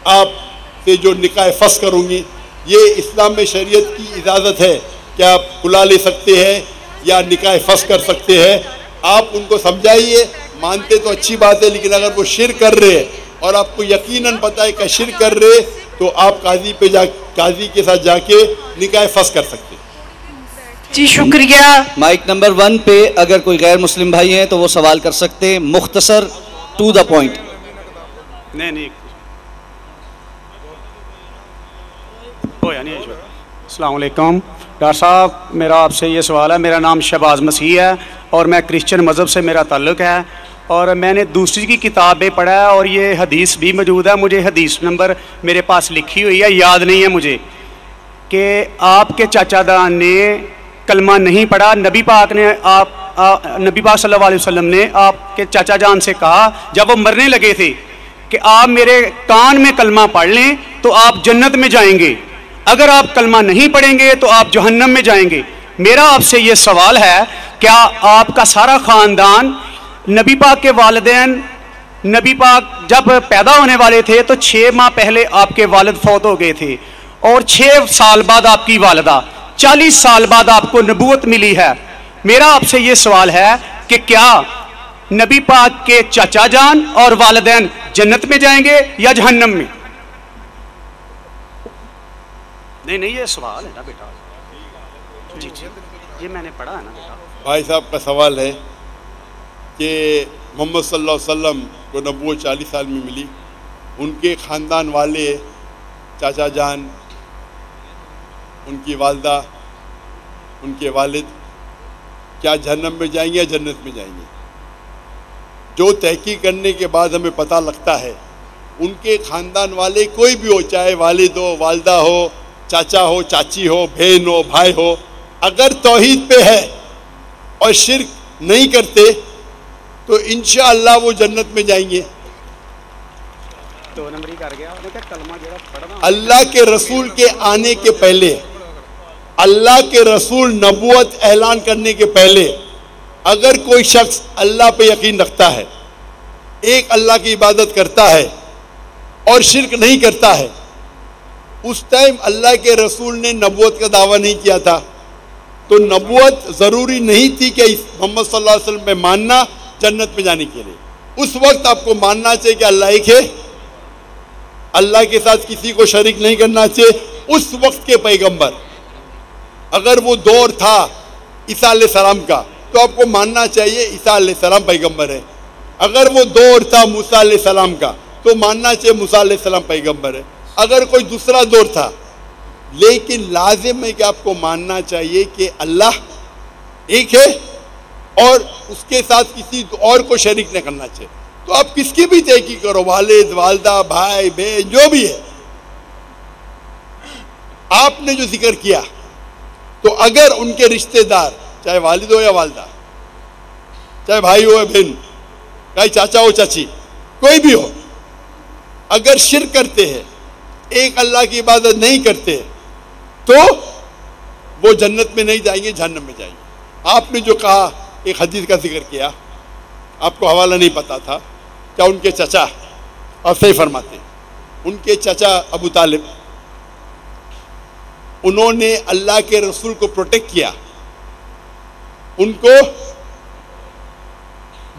आपसे जो निकाह फस करूँगी। ये इस्लाम में शरीयत की इजाज़त है कि आप खुला ले सकते हैं या निकाह फस कर सकते हैं। आप उनको समझाइए, मानते तो अच्छी बात है, लेकिन अगर वो शिर कर रहे हैं और आपको यकीनन पता है कि शिर कर रहे, तो आप काजी के साथ जाके निकाह फस कर सकते हैं। जी शुक्रिया। माइक नंबर 1 पे अगर कोई गैर मुस्लिम भाई हैं तो वो सवाल कर सकते हैं, मुख्तसर टू द पॉइंट। नहीं अस्सलाम वालेकुम डॉक्टर साहब, मेरा आपसे ये सवाल है। मेरा नाम शहबाज मसीह है और मैं क्रिश्चियन मज़हब से मेरा ताल्लुक़ है, और मैंने दूसरी की किताबें पढ़ा है और ये हदीस भी मौजूद है। मुझे हदीस नंबर मेरे पास लिखी हुई है, याद नहीं है मुझे, कि आपके चाचादान ने कलमा नहीं पढ़ा। नबी पाक सल्लल्लाहु अलैहि वसल्लम ने आपके चाचा जान से कहा जब वो मरने लगे थे कि आप मेरे कान में कलमा पढ़ लें तो आप जन्नत में जाएंगे, अगर आप कलमा नहीं पढ़ेंगे तो आप जहन्नम में जाएंगे। मेरा आपसे ये सवाल है, क्या आपका सारा ख़ानदान, नबी पाक के वालिदैन, नबी पाक जब पैदा होने वाले थे तो 6 माह पहले आपके वालिद फौत हो गए थे, और 6 साल बाद आपकी वालिदा, 40 साल बाद आपको नबूवत मिली है। मेरा आपसे ये सवाल है कि क्या नबी पाक के चाचा जान और वालिदैन जन्नत में जाएंगे या जहन्नम में? नहीं ये सवाल है ना बेटा। जी ये मैंने पढ़ा है ना बेटा। भाई साहब का सवाल है कि मोहम्मद सल्लल्लाहु अलैहि वसल्लम को नबूवत 40 साल में मिली, उनके ख़ानदान वाले, चाचा जान, उनकी वालदा, उनके वालिद क्या जहन्नम में जाएंगे या जन्नत में जाएंगे? जो तहकीक करने के बाद हमें पता लगता है, उनके ख़ानदान वाले कोई भी हो, चाहे वालिद हो, वालदा हो, चाचा हो, चाची हो, बहन हो, भाई हो, अगर तौहीद पे है और शिर्क नहीं करते तो इंशाअल्लाह वो जन्नत में जाएंगे। 2 नंबर ही कर गया। कलमा जरा पढ़ना। अल्लाह के रसूल के आने के पहले, अल्लाह के रसूल नबूवत ऐलान करने के पहले, अगर कोई शख्स अल्लाह पे यकीन रखता है, एक अल्लाह की इबादत करता है और शिर्क नहीं करता है, उस टाइम अल्लाह के रसूल ने नबूवत का दावा नहीं किया था, तो नबूवत ज़रूरी नहीं थी कि मोहम्मद सल्लल्लाहु अलैहि वसल्लम में मानना जन्नत में जाने के लिए। उस वक्त आपको मानना चाहिए कि अल्लाह एक है, अल्लाह के साथ किसी को शरीक नहीं करना चाहिए। उस वक्त के पैगंबर, अगर वो दौर था ईसा अलैहिस्सलाम का, तो आपको मानना चाहिए ईसा अलैहिस्सलाम पैगंबर है। अगर वो दौर था मूसा अलैहिस्सलाम का, तो मानना चाहिए मूसा अलैहिस्सलाम पैगंबर है। अगर कोई दूसरा दौर था, लेकिन लाजिम है कि आपको मानना चाहिए कि अल्लाह एक है और उसके साथ किसी और को शरीक नहीं करना चाहिए। तो आप किसकी भी तहकीक करो, वालिद, वालदा, भाई, बहन, जो भी है, आपने जो जिक्र किया, तो अगर उनके रिश्तेदार, चाहे वालिद हो या वालदा, चाहे भाई हो या बहन, चाहे चाचा हो चाची, कोई भी हो, अगर शिर्क करते हैं, एक अल्लाह की इबादत नहीं करते, तो वो जन्नत में नहीं जाएंगे, जहन्नम में जाएंगे। आपने जो कहा, एक हदीस का जिक्र किया, आपको हवाला नहीं पता था, क्या उनके चचा, और सही फरमाते, उनके चचा अबू तालिब, उन्होंने अल्लाह के रसूल को प्रोटेक्ट किया, उनको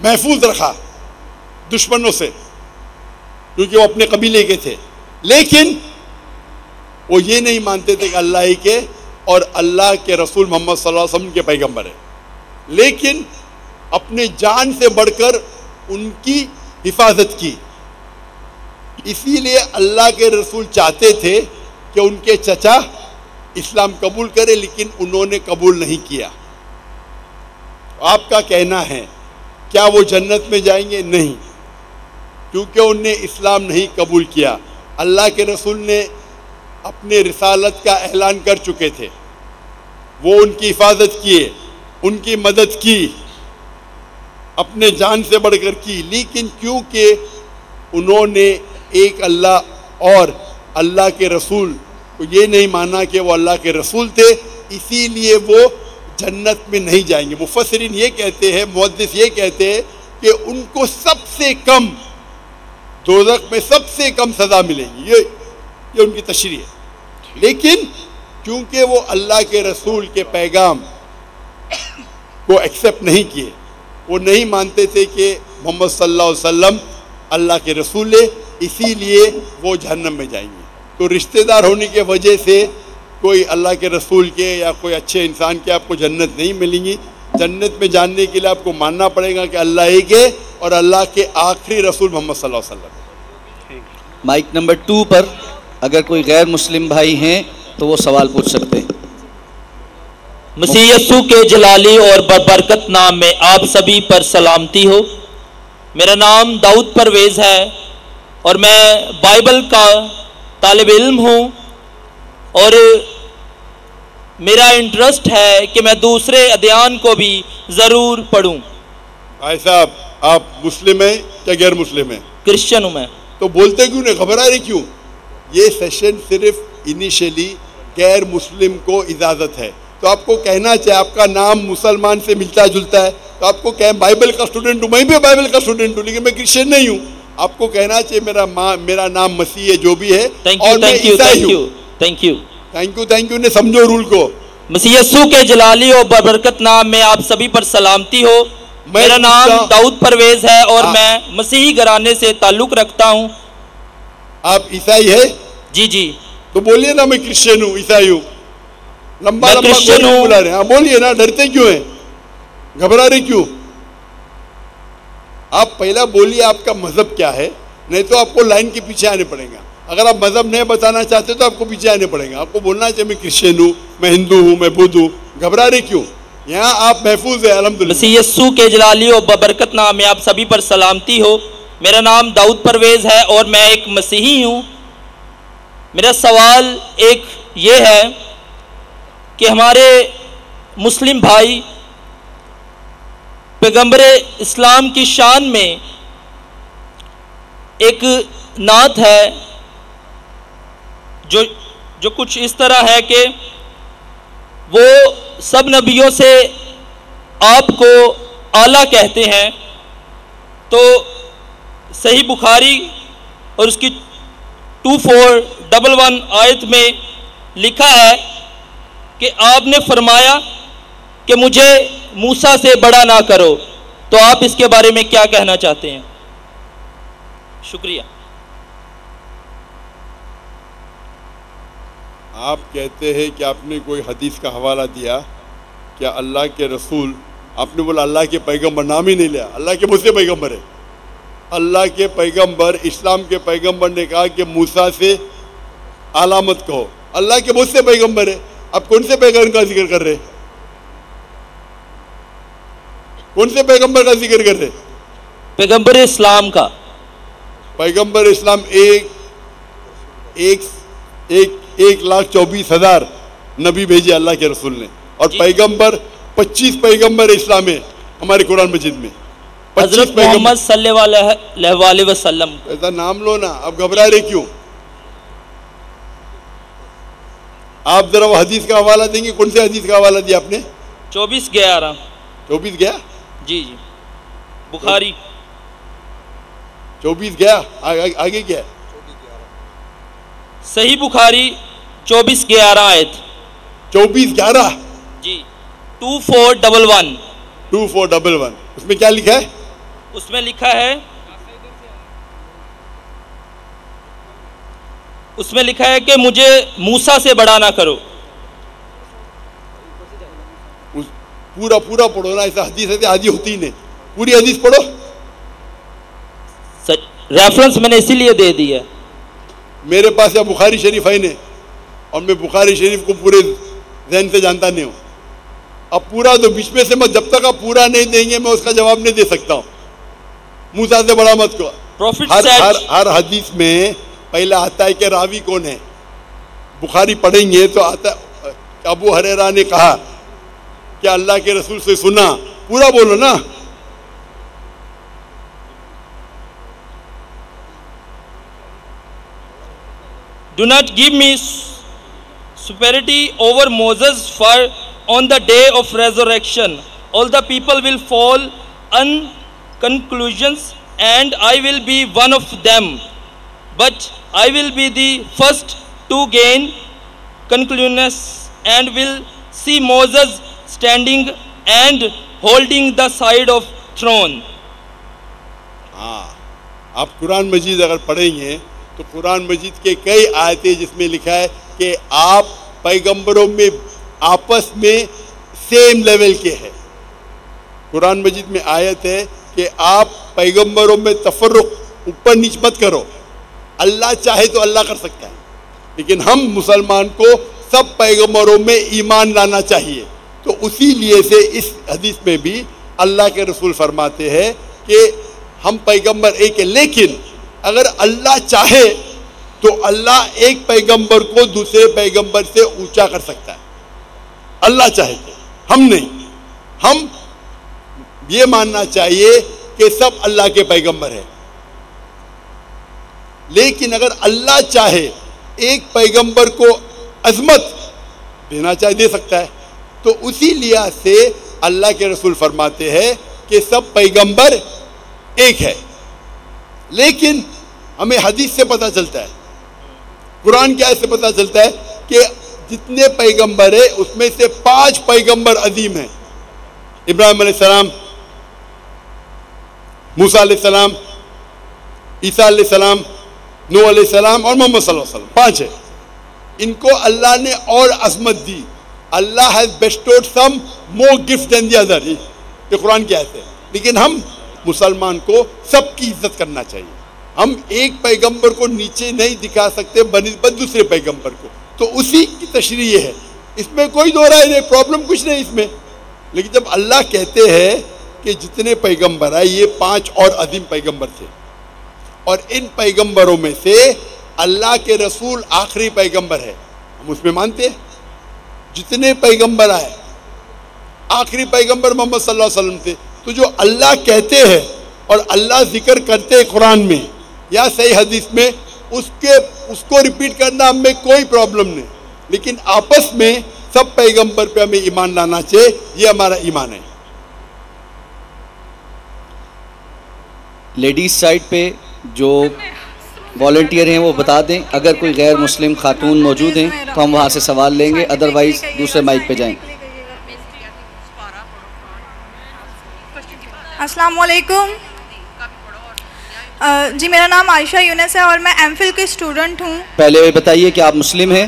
महफूज रखा दुश्मनों से, क्योंकि वो अपने कबीले के थे, लेकिन वो ये नहीं मानते थे कि अल्लाह ही के और अल्लाह के रसूल मोहम्मद सल्लल्लाहु अलैहि वसल्लम के पैगंबर है, लेकिन अपने जान से बढ़कर उनकी हिफाजत की। इसीलिए अल्लाह के रसूल चाहते थे कि उनके चचा इस्लाम कबूल करे, लेकिन उन्होंने कबूल नहीं किया। आपका कहना है क्या वो जन्नत में जाएंगे? नहीं, क्योंकि उनने इस्लाम नहीं कबूल किया। अल्लाह के रसूल ने अपने रिसालत का ऐलान कर चुके थे, वो उनकी हिफाजत किए, उनकी मदद की, अपने जान से बढ़कर की, लेकिन क्योंकि उन्होंने एक अल्लाह और अल्लाह के रसूल को ये नहीं माना कि वो अल्लाह के रसूल थे, इसीलिए वो जन्नत में नहीं जाएंगे। मुफस्सिरीन ये कहते हैं, मुहद्दिस ये कहते हैं कि उनको सबसे कम, दोज़ख में सबसे कम सज़ा मिलेगी। ये उनकी तशरीह है। लेकिन क्योंकि वो अल्लाह के रसूल के पैगाम को एक्सेप्ट नहीं किए, वो नहीं मानते थे कि मोहम्मद सल्लल्लाहु अलैहि वसल्लम अल्लाह के रसूल है, इसीलिए वो जहन्नम में जाएंगे। तो रिश्तेदार होने की वजह से कोई अल्लाह के रसूल के या कोई अच्छे इंसान के आपको जन्नत नहीं मिलेंगी। जन्नत में जानने के लिए आपको मानना पड़ेगा कि अल्लाह एक है और अल्लाह के आखिरी रसूल मोहम्मद सल्लल्लाहु अलैहि वसल्लम। माइक नंबर 2 पर अगर कोई गैर मुस्लिम भाई हैं तो वो सवाल पूछ सकते हैं। मसीह यस्सु के जलाली और बरकत नाम में आप सभी पर सलामती हो। मेरा नाम दाऊद परवेज़ है और मैं बाइबल का तालिब इल्म हूँ और मेरा इंटरेस्ट है कि मैं दूसरे अध्यान को भी ज़रूर पढ़ूँ। भाई साहब, आप मुस्लिम हैं क्या गैर मुस्लिम हैं? क्रिश्चियन हूँ मैं। तो बोलते क्यों नहीं, घबरा रहे क्यों? ये सेशन सिर्फ इनिशियली गैर मुस्लिम को इजाज़त है, तो आपको कहना चाहिए, आपका नाम मुसलमान से मिलता जुलता है तो आपको कह बाइबल का स्टूडेंट हूँ, मैं भी बाइबल का स्टूडेंट हूँ लेकिन मैं क्रिश्चियन नहीं हूँ। आपको कहना चाहिए मेरा नाम मसीह है जो भी है और मैं ईसाई हूँ। थैंक यू ने समझो रूल को। मसीह यस्सु के जलाली और बरकत नाम में आप सभी पर सलामती हो। मेरा नाम दाऊद परवेज़ है और मैं मसीही घराने से ताल्लुक़ रखता हूँ। आप ईसाई है? जी जी। तो बोलिए ना, मैं क्रिश्चियन हूँ, ईसाई हूँ। लंबा क्रिश्चियन हूँ। बुला रहे हैं, बोलिए ना, डरते क्यों हैं, घबरा रहे क्यों? आप पहला बोलिए आपका मजहब क्या है, नहीं तो आपको लाइन के पीछे आने पड़ेगा। अगर आप मजहब नहीं बताना चाहते तो आपको पीछे आने पड़ेगा। आपको बोलना चाहिए मैं क्रिश्चियन हूँ, मैं हिंदू हूँ, मैं बुद्ध हूँ। घबरा रहे क्यों? यहाँ आप महफूज है अल्हम्दुलिल्लाह। मसीह यस्सु के जलाली और बरकत नाम में आप सभी पर सलामती हो। मेरा नाम दाऊद परवेज़ है और मैं एक मसीही हूँ। मेरा सवाल एक ये है कि हमारे मुस्लिम भाई पैगंबर इस्लाम की शान में एक नात है जो कुछ इस तरह है कि वो सब नबियों से आपको आला कहते हैं। तो सही बुखारी और उसकी 2411 आयत में लिखा है कि आपने फरमाया कि मुझे मूसा से बड़ा ना करो। तो आप इसके बारे में क्या कहना चाहते हैं? शुक्रिया। आप कहते हैं कि आपने कोई हदीस का हवाला दिया, क्या अल्लाह के रसूल, आपने बोला अल्लाह के पैगंबर, नाम ही नहीं लिया, अल्लाह के मुझसे पैगंबर है। अल्लाह के पैगंबर, इस्लाम के पैगंबर ने कहा कि मूसा से आला मत कहो, अल्लाह के मुझसे पैगंबर है। आप कौन से पैगंबर का जिक्र कर रहे? कौन से पैगंबर का जिक्र कर रहे? पैगंबर इस्लाम का। पैगंबर इस्लाम 1,24,000 नबी भेजे अल्लाह के रसूल ने, और पैगंबर 25 पैगंबर इस्लाम है हमारे कुरान मजीद में। हज़रत मोहम्मद सल्लल्लाहु अलैहि वसल्लम। ऐसा नाम लो ना, अब घबरा रहे क्यों? आप जरा वो हदीस का हवाला देंगे, कौन से हदीस का हवाला दिया आपने? 24:11। 24 गया? जी जी, बुखारी 24 गया। आगे क्या? सही बुखारी 24:11 आयत। 24:11 जी, 2411। 2411 उसमें क्या लिखा है? उसमें लिखा है, उसमें लिखा है कि मुझे मूसा से बड़ा ना करो। पूरा पूरा पढ़ो ना, ऐसा हदीस है आदि होती नहीं, पूरी हदीस पढ़ो। रेफरेंस मैंने इसीलिए दे दी है। मेरे पास या बुखारी शरीफ है नहीं, और मैं बुखारी शरीफ को पूरे जहन से जानता नहीं हूँ। अब पूरा तो बीच में से मत, जब तक आप पूरा नहीं देंगे मैं उसका जवाब नहीं दे सकता हूँ। मूसा से बड़ा मत को। हर हदीस में पहले आता है कि रावी कौन है। बुखारी पढ़ेंगे तो आता अबू हुरैरा ने कहा कि अल्लाह के रसूल से सुना, पूरा बोलो ना। Do not give me superiority over Moses, for on the day of resurrection all the people will fall on conclusions and I will be one of them, but I will be the first to gain conclusions and will see Moses standing and holding the side of throne. हाँ, आप कुरान मजीद अगर पढ़ेंगे तो कुरान मजीद के कई आयतें जिसमें लिखा है कि आप पैगंबरों में आपस में सेम लेवल के हैं। कुरान मजीद में आयत है कि आप पैगंबरों में तफर्रुक ऊपर नीच मत करो। अल्लाह चाहे तो अल्लाह कर सकता है, लेकिन हम मुसलमान को सब पैगंबरों में ईमान लाना चाहिए। तो उसी लिए से इस हदीस में भी अल्लाह के रसूल फरमाते हैं कि हम पैगंबर एक है, लेकिन अगर अल्लाह चाहे तो अल्लाह एक पैगंबर को दूसरे पैगंबर से ऊंचा कर सकता है। अल्लाह चाहे तो, हम नहीं। हम ये मानना चाहिए कि सब अल्लाह के पैगंबर हैं, लेकिन अगर अल्लाह चाहे एक पैगंबर को अजमत देना चाहे दे सकता है। तो उसी लिहाज से अल्लाह के रसूल फरमाते हैं कि सब पैगंबर एक है। लेकिन हमें हदीस से पता चलता है, कुरान की आयत से पता चलता है कि जितने पैगंबर है उसमें से 5 पैगंबर अजीम हैं। इब्राहिम अलैहिस्सलाम, मूसा अलैहिस्सलाम, ईसा अलैहिस्सलाम, नूह अलैहिस्सलाम और मोहम्मद सल्लल्लाहु अलैहि वसल्लम, 5 है। इनको अल्लाह ने और अजमत दी। Allah has bestowed some more gift than the other, ये कुरान की आयत है। लेकिन हम मुसलमान को सबकी इज्जत करना चाहिए। हम एक पैगंबर को नीचे नहीं दिखा सकते बनिस्बत दूसरे पैगंबर को। तो उसी की तशरीह है, इसमें कोई दो राय नहीं, प्रॉब्लम कुछ नहीं इसमें। लेकिन जब अल्लाह कहते हैं कि जितने पैगंबर आए ये 5 और अजीम पैगंबर थे, और इन पैगंबरों में से अल्लाह के रसूल आखिरी पैगंबर है, हम उसमें मानते हैं। जितने पैगंबर आए आखिरी पैगंबर मोहम्मद सल्लल्लाहु अलैहि वसल्लम थे। तो जो अल्लाह कहते हैं और अल्लाह जिक्र करते हैं कुरान में या सही हदीस में, उसको रिपीट करना हमें कोई प्रॉब्लम नहीं। लेकिन आपस में सब पैगंबर पे हमें ईमान लाना चाहिए, ये हमारा ईमान है। लेडीज साइड पे जो वॉलंटियर हैं वो बता दें, अगर कोई गैर मुस्लिम खातून मौजूद हैं तो हम वहाँ से सवाल लेंगे, अदरवाइज दूसरे माइक पे जाएं। अस्सलाम वालेकुम जी, मेरा नाम आयशा यूनिस है और मैं एमफिल की स्टूडेंट हूँ। पहले ये बताइए कि आप मुस्लिम हैं?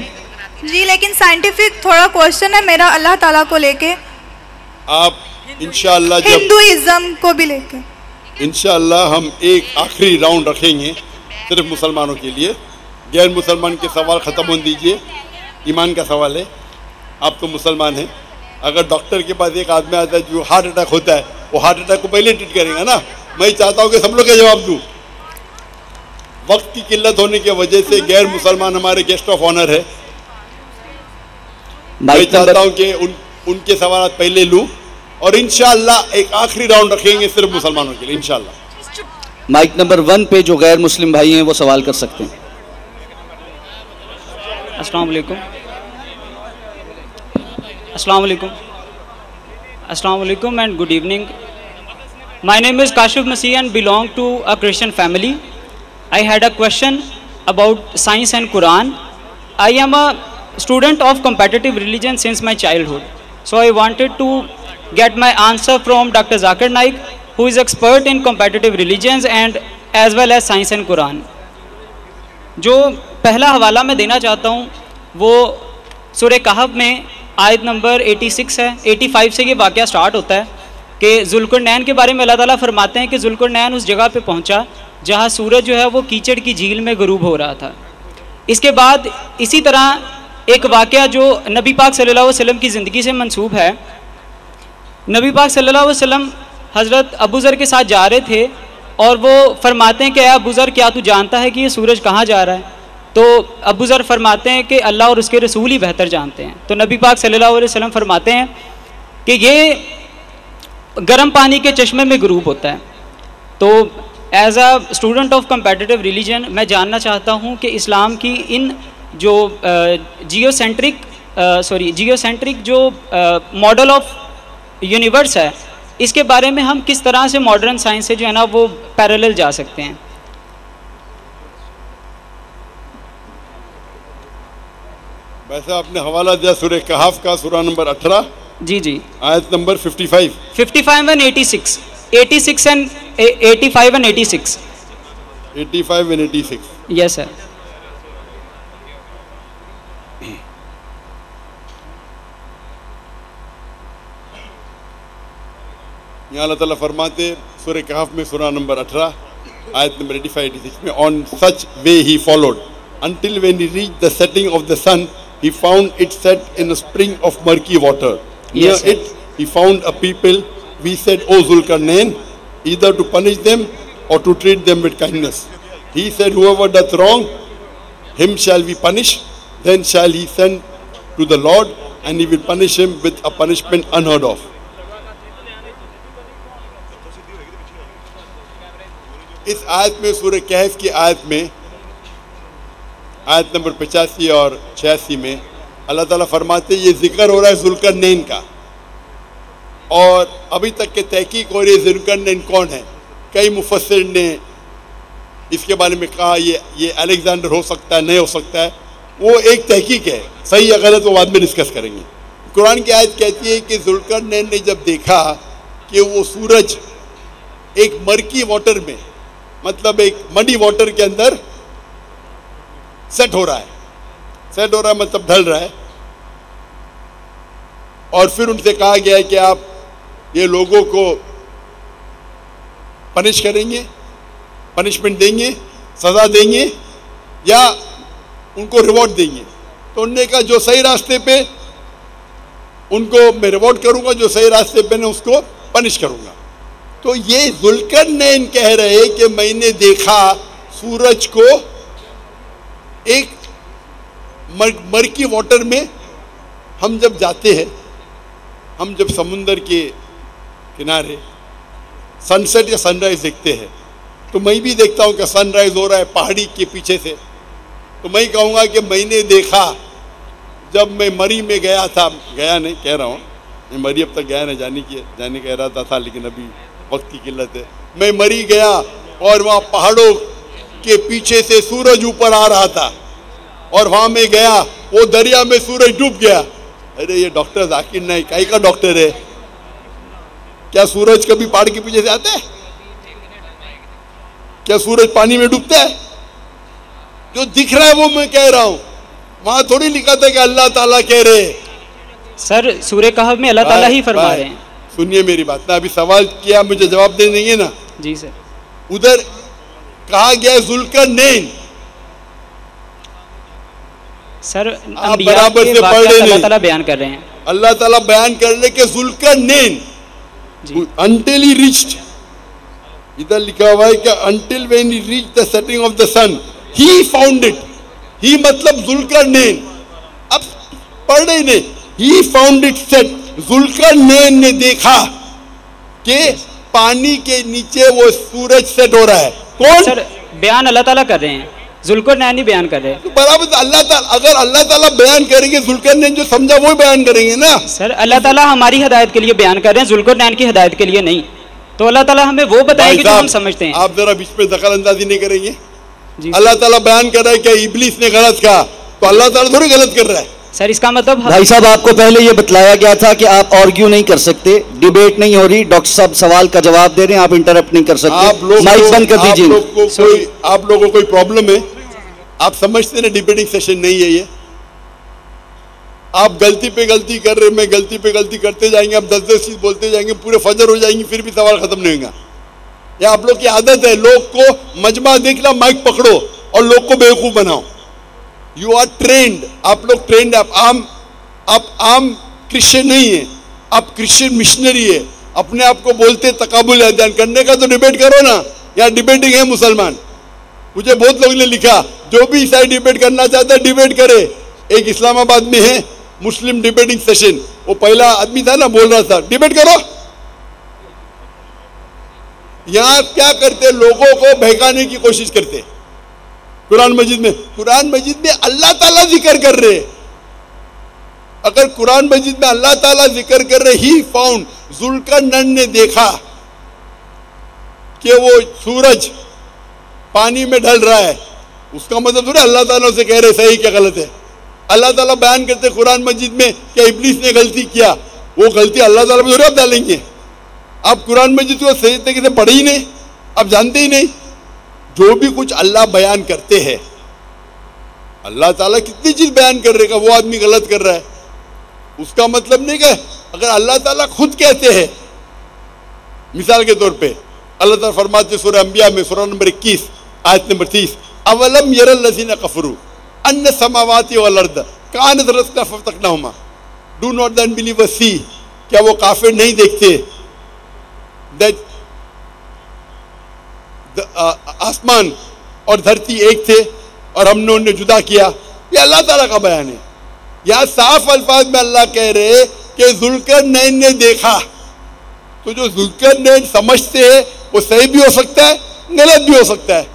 जी, लेकिन साइंटिफिक थोड़ा क्वेश्चन है मेरा अल्लाह ताला को लेके। आप इंशाअल्लाह जब हिंदुइज्म को भी लेके इंशाअल्लाह हम एक आखिरी राउंड रखेंगे सिर्फ मुसलमानों के लिए। गैर मुसलमान के सवाल ख़त्म होने दीजिए, ईमान का सवाल है। आप तो मुसलमान हैं। अगर डॉक्टर के पास एक आदमी आता है जो हार्ट अटैक होता है, वो हार्ट अटैक को पहले ट्रीट करेगा ना। मैं चाहता हूँ कि सब लोग का जवाब दूँ। वक्त की किल्लत होने की वजह से गैर मुसलमान हमारे गेस्ट ऑफ ऑनर है। मैं चाहता हूँ कि उनके सवाल पहले लूँ और इंशाअल्लाह एक आखिरी राउंड रखेंगे सिर्फ मुसलमानों के लिए इंशाअल्लाह। माइक नंबर 1 पे जो गैर मुस्लिम भाई हैं वो सवाल कर सकते हैं। अस्सलाम वालेकुम, अस्सलाम वालेकुम, अस्सलाम वालेकुम and good evening. My name is Kashif Masih and belong to a Christian family. I had a question about science and Quran. I am a student of competitive religion since my childhood. So I wanted to get my answer from Dr. Zakir Naik, who is expert in competitive religions and as well as science and Quran. जो पहला हवाला मैं देना चाहता हूँ वो सूरह कहफ में आयत नंबर 86 है। 85 से ये वाक़या स्टार्ट होता है कि जुल्करनैन के बारे में अल्लाह ताला फरमाते हैं कि जुल्करनैन उस जगह पे पहुँचा जहाँ सूरज जो है वो कीचड़ की झील में गरूब हो रहा था। इसके बाद इसी तरह एक वाक़या जो नबी पाक सल्लल्लाहु अलैहि वसल्लम की ज़िंदगी से मंसूब है। नबी पाक सल्लल्लाहु अलैहि वसल्लम हज़रत अबू ज़र के साथ जा रहे थे और वो फरमाते हैं कि अबू ज़र क्या तू जानता है कि ये सूरज कहाँ जा रहा है? तो अबू ज़र फरमाते हैं कि अल्लाह और उसके रसूल ही बेहतर जानते हैं। तो नबी पाक सल्लल्लाहु अलैहि वसल्लम फरमाते हैं कि ये गर्म पानी के चश्मे में गरूब होता है। तो as a student of competitive religion मैं जानना चाहता हूँ कि इस्लाम की इन जो जियोसेंट्रिक जो मॉडल ऑफ यूनिवर्स है, इसके बारे में हम किस तरह से मॉडर्न साइंस से जो है ना वो पैरेलल जा सकते हैं। वैसे आपने हवाला दिया सूरह कहफ का, सूरा नंबर 18 जी जी, आयत number 55 and 86, 86 and 85 and 86, 85 and 86। Yes sir. यहाँ अल्लाह ताला फरमाते सूरह कहफ में सूरा नंबर 18 आयत नंबर 85-86 में, on such way he followed until when he reached the setting of the sun, he found it set in a spring of murky water. Near Yes, it, he found a people. We said, O Zulkarnain, either to punish them or to treat them with kindness. He said, whoever doth wrong, him shall we punish. Then shall he send to the Lord, and he will punish him with a punishment unheard of. इस आयत में, सूरह कहफ की आयत में, आयत number 85 और 86 में अल्लाह ताला फरमाते ये जिक्र हो रहा है जुल्करनैन का, और अभी तक के तहकीक हो रही है जुल्करनैन कौन है। कई मुफस्सिर ने इसके बारे में कहा ये अलेक्जेंडर हो सकता है, नहीं हो सकता है, वो एक तहकीक है, सही या गलत वो बाद में डिस्कस करेंगे। कुरान की आयत कहती है कि जुल्करनैन ने जब देखा कि वो सूरज एक मर्की वाटर में, मतलब एक मडी वाटर के अंदर सेट हो रहा है मतलब ढल रहा है, और फिर उनसे कहा गया है कि आप ये लोगों को पनिश करेंगे, पनिशमेंट देंगे, सजा देंगे या उनको रिवॉर्ड देंगे। तो उन्होंने कहा जो सही रास्ते पे उनको मैं रिवॉर्ड करूंगा, जो सही रास्ते पे मैं उसको पनिश करूंगा। तो ये जुल्करनैन कह रहे कि मैंने देखा सूरज को एक मर्की वाटर में, हम जब जाते हैं, हम जब समुंदर के किनारे सनसेट या सनराइज देखते हैं, तो मैं भी देखता हूँ कि सनराइज हो रहा है पहाड़ी के पीछे से, तो मैं कहूँगा कि मैंने देखा जब मैं मरी में गया था, गया नहीं कह रहा हूँ, मैं मरी अब तक गया नहीं, जाने का इरादा था लेकिन अभी वक्त की किल्लत है। मैं मरी गया और वहाँ पहाड़ों के पीछे से सूरज ऊपर आ रहा था, और वहाँ में गया, वो दरिया में सूरज डूब गया। अरे ये डॉक्टर जाकिर नाइक काई का डॉक्टर है, क्या सूरज कभी पहाड़ के पीछे से आता है? क्या सूरज पानी में डूबता है? जो दिख रहा है वो मैं कह रहा हूँ, वहां थोड़ी लिखा था कि अल्लाह ताला कह रहे। सर सूरह कहफ में अल्लाह ताला ही फरमा रहे हैं। सुनिए मेरी बात ना, अभी सवाल किया, मुझे जवाब दे देंगे ना? जी सर। उधर कहा गया जुल्करनैन, सर आप बराबर से पढ़ रहे अल्लाह ताला बयान कर रहे हैं, अल्लाह ताला बयान कर रहे कि जुल्करनैन until he reached, इधर लिखा हुआ है कि until when he reached the setting of the sun he found it, he मतलब जुल्करनैन, अब पढ़ रहे ने, he found it set, Zulqarnain ने देखा कि पानी के नीचे वो सूरज सेट हो रहा है। कौन? सर बयान अल्लाह ताला कर रहे हैं, जुल्करनैन ही बयान कर रहे हैं। तो बराबर अल्लाह ताला, अगर अल्लाह ताला बयान करेंगे, जुल्करनैन जो समझा वो बयान करेंगे ना। सर अल्लाह ताला हमारी हिदायत के लिए बयान कर रहे हैं, जुल्करनैन की हिदायत के लिए नहीं। तो अल्लाह ताला हमें वो बताएगी जो हम समझते हैं। आप जरा बीच में दखल अंदाजी नहीं करेंगे। अल्लाह ताला बयान कर रहा है कि इब्लीस ने गलत कहा, तो अल्लाह ताला थोड़ी गलत कर रहा है। सर इसका मतलब भाई साहब आपको पहले ये बतलाया गया था कि आप आर्ग्यू नहीं कर सकते, डिबेट नहीं हो रही, डॉक्टर साहब सवाल का जवाब दे रहे हैं, आप इंटरप्ट नहीं कर सकते। आप लोग माइक बंद कर दीजिए। आप लोगों को कोई प्रॉब्लम है? आप समझते ना डिबेटिंग सेशन नहीं है ये? आप गलती पे गलती कर रहे, मैं गलती पे गलती करते जाएंगे, आप 10-10 चीज बोलते जाएंगे, पूरे फजर हो जाएंगे, फिर भी सवाल खत्म नहीं होगा। या आप लोग की आदत है लोग को मजमा देखना, माइक पकड़ो और लोग को बेवकूफ बनाओ। यू आर ट्रेंड, आप लोग ट्रेंड, आप आम क्रिश्चियन नहीं है, आप क्रिश्चियन मिशनरी है। अपने आप को बोलते तकाबुल अध्ययन करने का तो डिबेट करो ना, या डिबेटिंग है मुसलमान। मुझे बहुत लोगों ने लिखा जो भी ईसाई डिबेट करना चाहता है डिबेट करे। एक इस्लामाबाद में है मुस्लिम डिबेटिंग सेशन, वो पहला आदमी था ना, बोल रहा था डिबेट करो। यहां क्या करते, लोगों को बहकाने की कोशिश करते। कुरान मजीद में अल्लाह ताला जिक्र कर रहे। अगर कुरान मजीद में अल्लाह ताला जिक्र कर रहे, ही फाउंड, जुल्करनैन ने देखा कि वो सूरज पानी में ढल रहा है, उसका मतलब थोड़ा अल्लाह ताला से कह रहे सही क्या गलत है। अल्लाह ताला बयान करते कुरान मजीद में कि इब्लीस ने गलती किया, वो गलती अल्लाह ताला पे थोड़ी आप डालेंगे। आप कुरान मजीद को सही तरीके से पढ़े ही नहीं, आप जानते ही नहीं। जो भी कुछ अल्लाह बयान करते हैं, अल्लाह ताला कितनी चीज बयान कर रहेगा, वो आदमी गलत कर रहा है, उसका मतलब नहीं कि अगर अल्लाह ताला खुद कहते हैं, मिसाल के तौर पे अल्लाह ताला फरमाते सूरह अंबिया में सूरह नंबर 21 आयत नंबर 30, अवलम यरल लज़ीना कफरू अन्न समावाति वल अर्द कानत रत्का फतकनाहुमा, डू नॉट द अनबिलीवर्स सी, क्या वो काफिर नहीं देखते दैट आसमान और धरती एक थे और हमने उन्हें जुदा किया। ये अल्लाह ताला का बयान है। यहाँ साफ अल्फाज में अल्लाह कह रहे कि जुल्करनैन ने देखा। तो जो जुल्करनैन समझते हैं वो सही भी हो सकता है, गलत भी हो सकता है।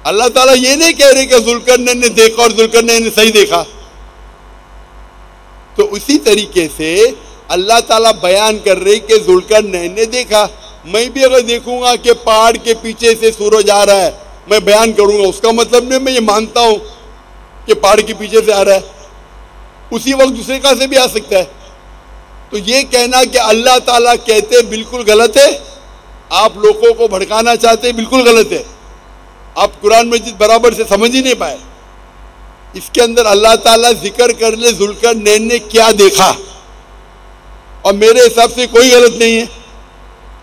अल्लाह ताला ये नहीं कह रहे कि जुल्करनैन ने देखा और जुल्करनैन ने सही देखा। तो उसी तरीके से अल्लाह ताला बयान कर रहे कि जुल्करनैन ने देखा। मैं भी अगर देखूंगा कि पहाड़ के पीछे से सूरज आ रहा है, मैं बयान करूंगा, उसका मतलब नहीं मैं ये मानता हूं कि पहाड़ के पीछे से आ रहा है, उसी वक्त दूसरे का से भी आ सकता है। तो ये कहना कि अल्लाह ताला कहते बिल्कुल गलत है, आप लोगों को भड़काना चाहते बिल्कुल गलत है। आप कुरान मजीद बराबर से समझ ही नहीं पाए। इसके अंदर अल्लाह ताला जिक्र कर ले जुल्करनैन ने क्या देखा, और मेरे हिसाब से कोई गलत नहीं है।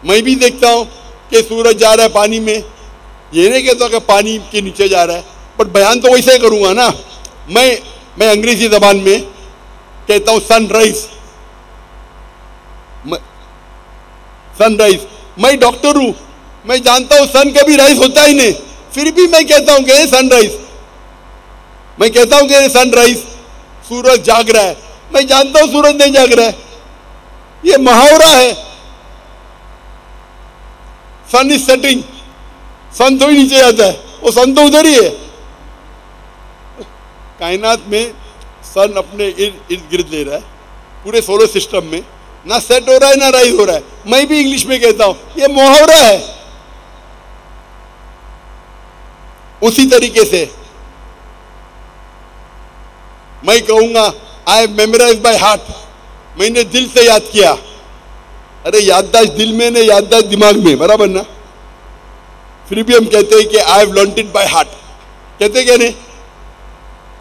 मैं भी देखता हूँ कि सूरज जा रहा है पानी में, ये नहीं कहता कि पानी के नीचे जा रहा है, बट बयान तो वैसे ही करूँगा ना। मैं अंग्रेजी जबान में कहता हूँ सनराइज, सनराइज। मैं डॉक्टर हूँ, मैं जानता हूँ सन कभी राइज होता ही नहीं, फिर भी मैं कहता हूँ कि सनराइज। मैं कहता हूँ कि सनराइज, सूरज जाग रहा है, मैं जानता हूँ सूरज नहीं जाग रहा है, ये मुहावरा है। सन इज सेटिंग, सन तो ही नीचे जाता है, वो सन तो उधर ही है। कायनात में सन अपने इर्द गिर्द ले रहा है, पूरे सोलर सिस्टम में ना सेट हो रहा है ना राइज हो रहा है। मैं भी इंग्लिश में कहता हूं ये मुहावरा है। उसी तरीके से मैं कहूंगा आई मेमोराइज बाय हार्ट, मैंने दिल से याद किया। अरे याददाश्त दिल में नहीं, याददाश्त दिमाग में, बराबर ना। फिर भी हम कहते हैं कि I have learned it by heart, कहते क्या नहीं।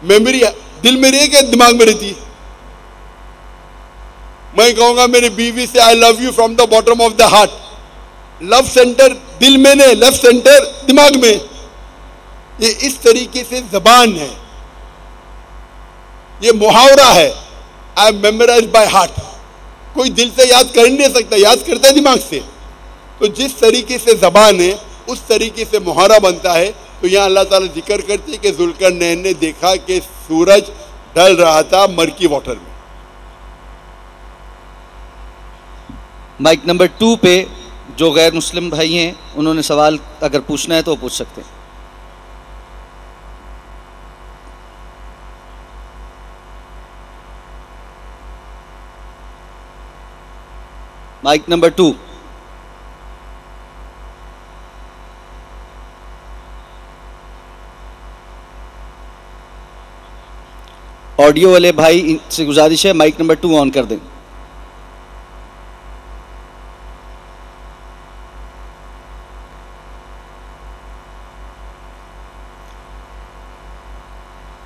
मेमोरी दिल में रही है कि दिमाग में रहती है। मैं कहूंगा मेरी बीवी से I love you from the bottom of the heart, love centre दिल में नहीं, लव सेंटर दिमाग में। ये इस तरीके से जबान है, ये मुहावरा है। I am memorise by heart, कोई दिल से याद कर नहीं सकता, याद करता है दिमाग से। तो जिस तरीके से जबान है उस तरीके से मुहावरा बनता है। तो यहाँ अल्लाह ताला जिक्र करते हैं कि जुल्करनैन ने देखा कि सूरज ढल रहा था मर्की वाटर में। माइक नंबर 2 पे जो गैर मुस्लिम भाई हैं उन्होंने सवाल अगर पूछना है तो पूछ सकते हैं। Mic number 2। ऑडियो वाले भाई से गुजारिश है माइक नंबर 2 ऑन कर दें।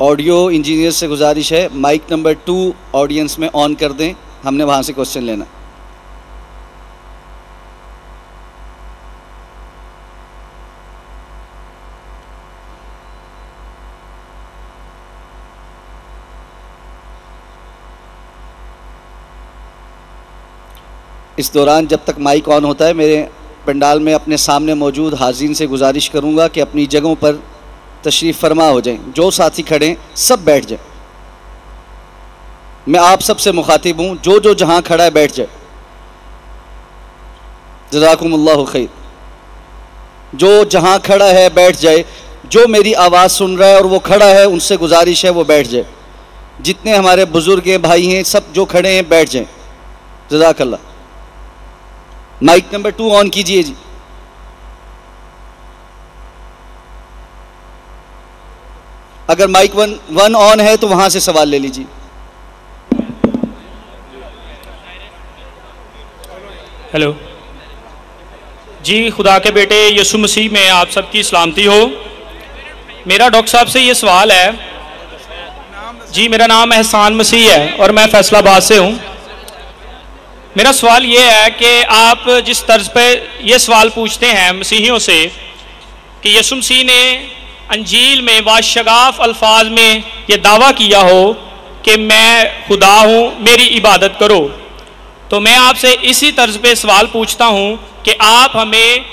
ऑडियो इंजीनियर से गुजारिश है माइक नंबर 2 ऑडियंस में ऑन कर दें, हमने वहां से क्वेश्चन लेना। इस दौरान जब तक माइक ऑन होता है मेरे पंडाल में अपने सामने मौजूद हाज़रीन से गुजारिश करूंगा कि अपनी जगहों पर तशरीफ़ फरमा हो जाएं। जो साथी खड़े हैं सब बैठ जाएं। मैं आप सब से मुखातिब हूं, जो जहां खड़ा है बैठ जाए। जज़ाकुमुल्लाहु खैर। जो जहां खड़ा है बैठ जाए। जो मेरी आवाज़ सुन रहा है और वो खड़ा है उनसे गुजारिश है वो बैठ जाए। जितने हमारे बुजुर्ग हैं भाई हैं सब जो खड़े हैं बैठ जाएं। जज़ाकल्लाह। माइक नंबर 2 ऑन कीजिए जी। अगर माइक वन ऑन है तो वहाँ से सवाल ले लीजिए। हेलो जी, खुदा के बेटे यीशु मसीह में आप सबकी सलामती हो। मेरा डॉक्टर साहब से ये सवाल है जी। मेरा नाम एहसान मसीह है और मैं फैसलाबाद से हूँ। मेरा सवाल ये है कि आप जिस तर्ज पे ये सवाल पूछते हैं मसीहियों से कि यीशु मसीह ने अंजील में वाशगाफ अल्फाज में ये दावा किया हो कि मैं खुदा हूँ, मेरी इबादत करो, तो मैं आपसे इसी तर्ज पे सवाल पूछता हूँ कि आप हमें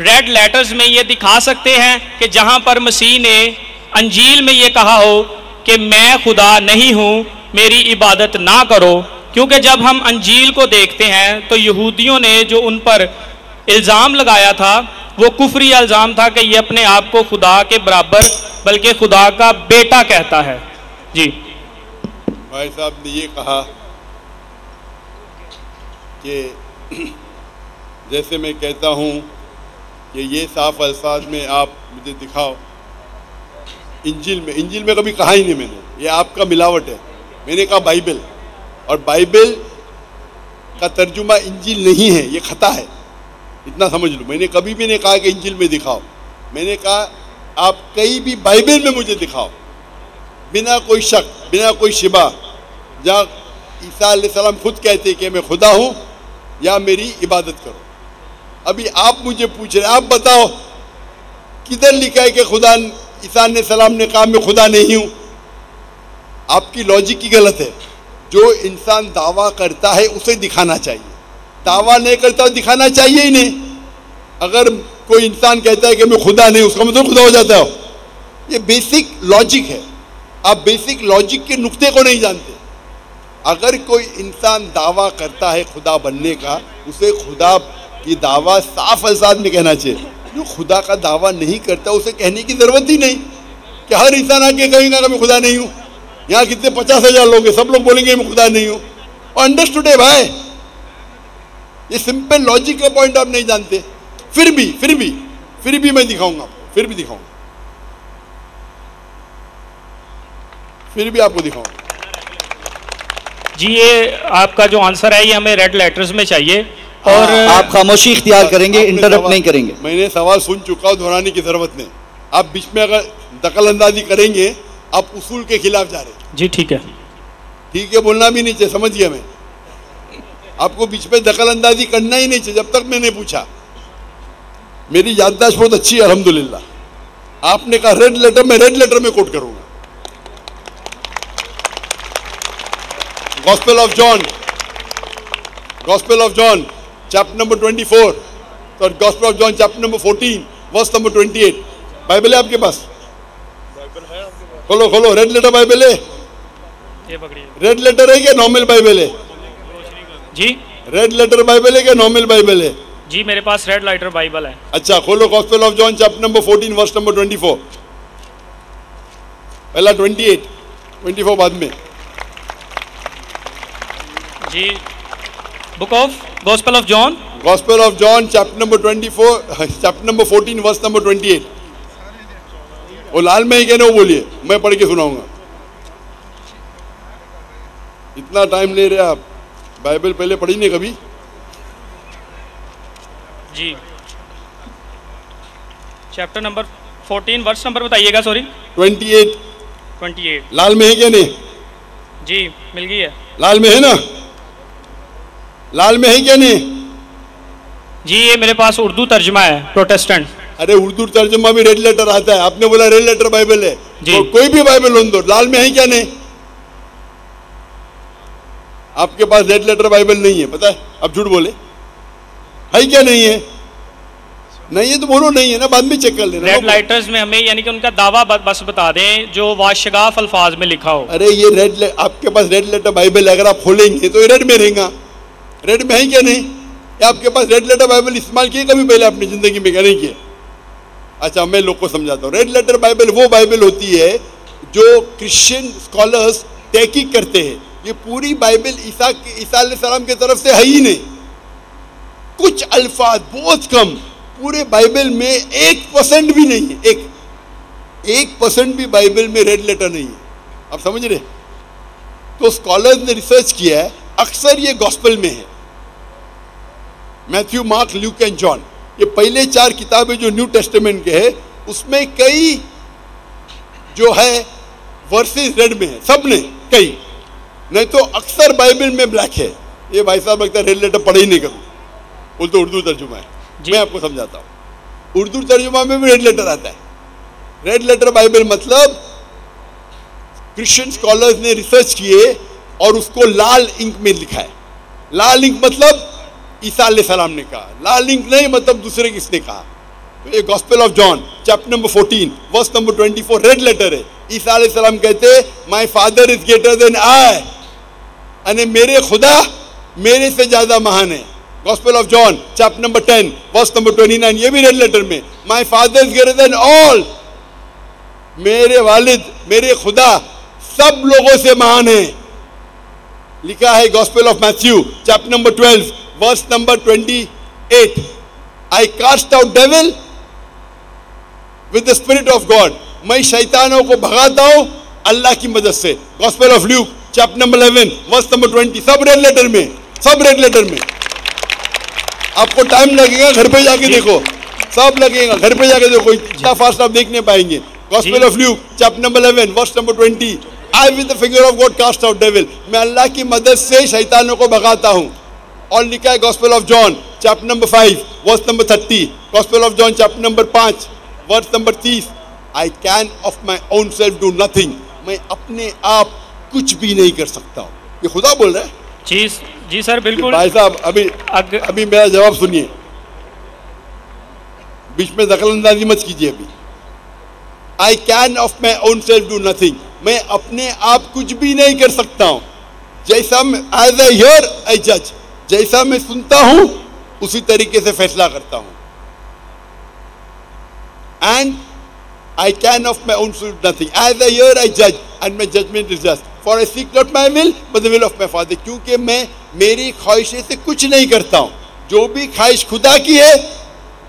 रेड लेटर्स में ये दिखा सकते हैं कि जहाँ पर मसीह ने अंजील में ये कहा हो कि मैं खुदा नहीं हूँ, मेरी इबादत ना करो। क्योंकि जब हम अंजील को देखते हैं तो यहूदियों ने जो उन पर इल्ज़ाम लगाया था वो कुफरी इल्ज़ाम था कि ये अपने आप को खुदा के बराबर बल्कि खुदा का बेटा कहता है। जी भाई साहब ने ये कहा कि जैसे मैं कहता हूँ कि ये साफ अल्फाज में आप मुझे दिखाओ। इंजिल में कभी कहा ही नहीं मैंने, ये आपका मिलावट है। मैंने कहा बाइबल, और बाइबल का तर्जुमा इंजिल नहीं है, ये खता है, इतना समझ लो। मैंने कभी भी नहीं कहा कि इंजिल में दिखाओ। मैंने कहा आप कहीं भी बाइबल में मुझे दिखाओ बिना कोई शक, बिना कोई शिबा, जहाँ ईसा अलैहिस्सलाम खुद कहते कि मैं खुदा हूँ या मेरी इबादत करो। अभी आप मुझे पूछ रहे, आप बताओ किधर लिखा है कि खुदा ईसा अलैहिस्सलाम ने कहा मैं खुदा नहीं हूँ। आपकी लॉजिक ही गलत है। जो इंसान दावा करता है उसे दिखाना चाहिए, दावा नहीं करता तो दिखाना चाहिए ही नहीं। अगर कोई इंसान कहता है कि मैं खुदा नहीं, उसका मतलब खुदा हो जाता है। ये बेसिक लॉजिक है, आप बेसिक लॉजिक के नुक्ते को नहीं जानते। अगर कोई इंसान दावा करता है खुदा बनने का, उसे खुदा की दावा साफ अल्फाज में कहना चाहिए। जो खुदा का दावा नहीं करता उसे कहने की ज़रूरत ही नहीं कि हर इंसान आके कहेगा कि मैं खुदा नहीं हूँ। यहाँ कितने 50,000 लोग हैं, सब लोग बोलेंगे मैं खुदा नहीं हूँ। और अंडरस्टूड है भाई, ये सिंपल लॉजिक का पॉइंट आप नहीं जानते। फिर भी मैं दिखाऊंगा, फिर भी आपको दिखाऊंगा। जी ये आपका जो आंसर है ये हमें रेड लेटर्स में चाहिए और आप खामोशी इख्तियार करेंगे, इंटरप्ट नहीं करेंगे। मैंने सवाल सुन चुका हूँ, दोहराने की जरूरत नहीं। आप बीच में अगर दखल अंदाजी करेंगे आप उसूल के खिलाफ जा रहे हैं। जी ठीक है, ठीक है, बोलना भी नहीं चाहिए, समझ गया मैं। आपको बीच में दखल अंदाजी करना ही नहीं चाहिए। जब तक मैंने पूछा, मेरी याददाश्त बहुत अच्छी है अल्हम्दुलिल्लाह। आपने कहा रेड लेटर, मैं रेड लेटर में कोट करूंगा। Gospel of John chapter number 24 और Gospel of John chapter number 14 verse number 28। Bible है आपके पास? खोलो, रेड लेटर बाइबल है? ये पकड़िए। रेड लेटर है क्या नॉर्मल बाइबल है? जी रेड लेटर बाइबल है क्या नॉर्मल बाइबल है? जी मेरे पास रेड लेटर बाइबल है। अच्छा, खोलो gospel of John chapter number 14 verse number 24। पहला 28, 24 बाद में। जी book of gospel of John chapter number 24, chapter number 14 verse number 28। वो लाल में ही कहना, वो बोलिए, मैं पढ़ के सुनाऊंगा। इतना टाइम ले रहे आप, बाइबल पहले पढ़ी नहीं कभी? जी चैप्टर नंबर 14 वर्स नंबर बताइएगा। सॉरी 28। लाल में है क्या नहीं? जी मिल गई है। लाल में है ना? लाल में है क्या नहीं? जी ये मेरे पास उर्दू तर्जमा है, प्रोटेस्टेंट। अरे उर्दू तर्जमा भी रेड लेटर आता है। आपने बोला रेड लेटर बाइबल है, तो कोई भी बाइबल हो दो, लाल में है क्या नहीं? आपके पास रेड लेटर बाइबल नहीं है, पता है? अब झूठ बोले, है क्या नहीं है? नहीं है तो बोलो नहीं है ना, बाद में चेक कर लेना। रेड लेटर्स में हमें यानी कि उनका दावा बस बता दें जो वाशगाफ अल्फाज में लिखा हो। अरे ये आपके पास रेड लेटर बाइबल है, अगर आप खोलेंगे तो ये रेड में रहेगा। रेड में है क्या नहीं? आपके पास रेड लेटर बाइबल इस्तेमाल किए कभी पहले अपनी जिंदगी में? क्या नहीं किए? अच्छा, मैं लोग को समझाता हूँ। रेड लेटर बाइबल वो बाइबल होती है जो क्रिश्चियन स्कॉलर्स तहकीक करते हैं। ये पूरी बाइबल ईसा अलैहिस्सलाम की तरफ से है ही नहीं। कुछ अल्फाज बहुत कम, पूरे बाइबल में 1% भी नहीं है। 1% भी बाइबल में रेड लेटर नहीं है। आप समझ रहे? तो स्कॉलर्स ने रिसर्च किया है, अक्सर ये गॉस्पेल में है, Matthew, mark, Luke and John, ये पहले 4 किताबें जो न्यू टेस्टामेंट के है, उसमें कई जो है वर्सेस रेड में है, सब ने कई, नहीं तो अक्सर बाइबल में ब्लैक है। ये भाई साहब लगता है रेड लेटर पढ़े ही नहीं कभी, वो तो उर्दू तर्जुमा है। मैं आपको समझाता हूँ, उर्दू तर्जुमा में भी रेड लेटर आता है। रेड लेटर बाइबल मतलब क्रिश्चियन स्कॉलर्स ने रिसर्च किए और उसको लाल इंक में लिखा है। लाल इंक मतलब ईसा अलैहिस्सलाम ने कहा, लाल इंक नहीं मतलब दूसरे किसने कहा। तो ये Gospel of John chapter number 14 verse number 24 red letter है। ईसा अलैहिस्सलाम कहते my father is greater than I, यानी मेरे खुदा मेरे से ज्यादा महान है। Gospel of John chapter number 10 verse number 29, ये भी रेड लेटर में, my father is greater than all, मेरे वालिद मेरे खुदा सब लोगों से महान है। लिखा है Gospel of Matthew chapter number 12 verse number 28, I cast out devil with the spirit of God, मैं शैतानों को भगाता हूं अल्लाह की मदद से। Gospel of Luke chapter number 11 verse number 20, सब रेड लेटर में, सब रेड लेटर में। आपको टाइम लगेगा, घर पे जाके देखो, सब लगेगा, घर पे जाके देखो, इतना फास्ट आप देख नहीं पाएंगे। Gospel of Luke chapter number 11 verse number 20, I with the finger of God cast out devil, मैं अल्लाह की मदद से शैतानों को भगाता हूं। और लिखा है Gospel of John chapter number 5 verse number 30, Gospel of John chapter number 5 verse number 30, I can of my own self do nothing, मैं अपने आप कुछ भी नहीं कर सकता हूँ। ये खुदा बोल रहा है। जी सर बिल्कुल। भाई साहब अभी मेरा जवाब सुनिए, बीच में दखल अंदाजी मत कीजिए। अभी आई can of my own self do nothing, मैं अपने आप कुछ भी नहीं कर सकता हूँ। जैसा एज आई हियर आई जज, जैसा मैं सुनता हूं उसी तरीके से फैसला करता हूं। And I can of my own self nothing, as I hear I जज and my judgement is just, for I seek not my will but the will of my father, क्योंकि मैं मेरी ख्वाहिशें से कुछ नहीं करता हूं, जो भी ख्वाहिश खुदा की है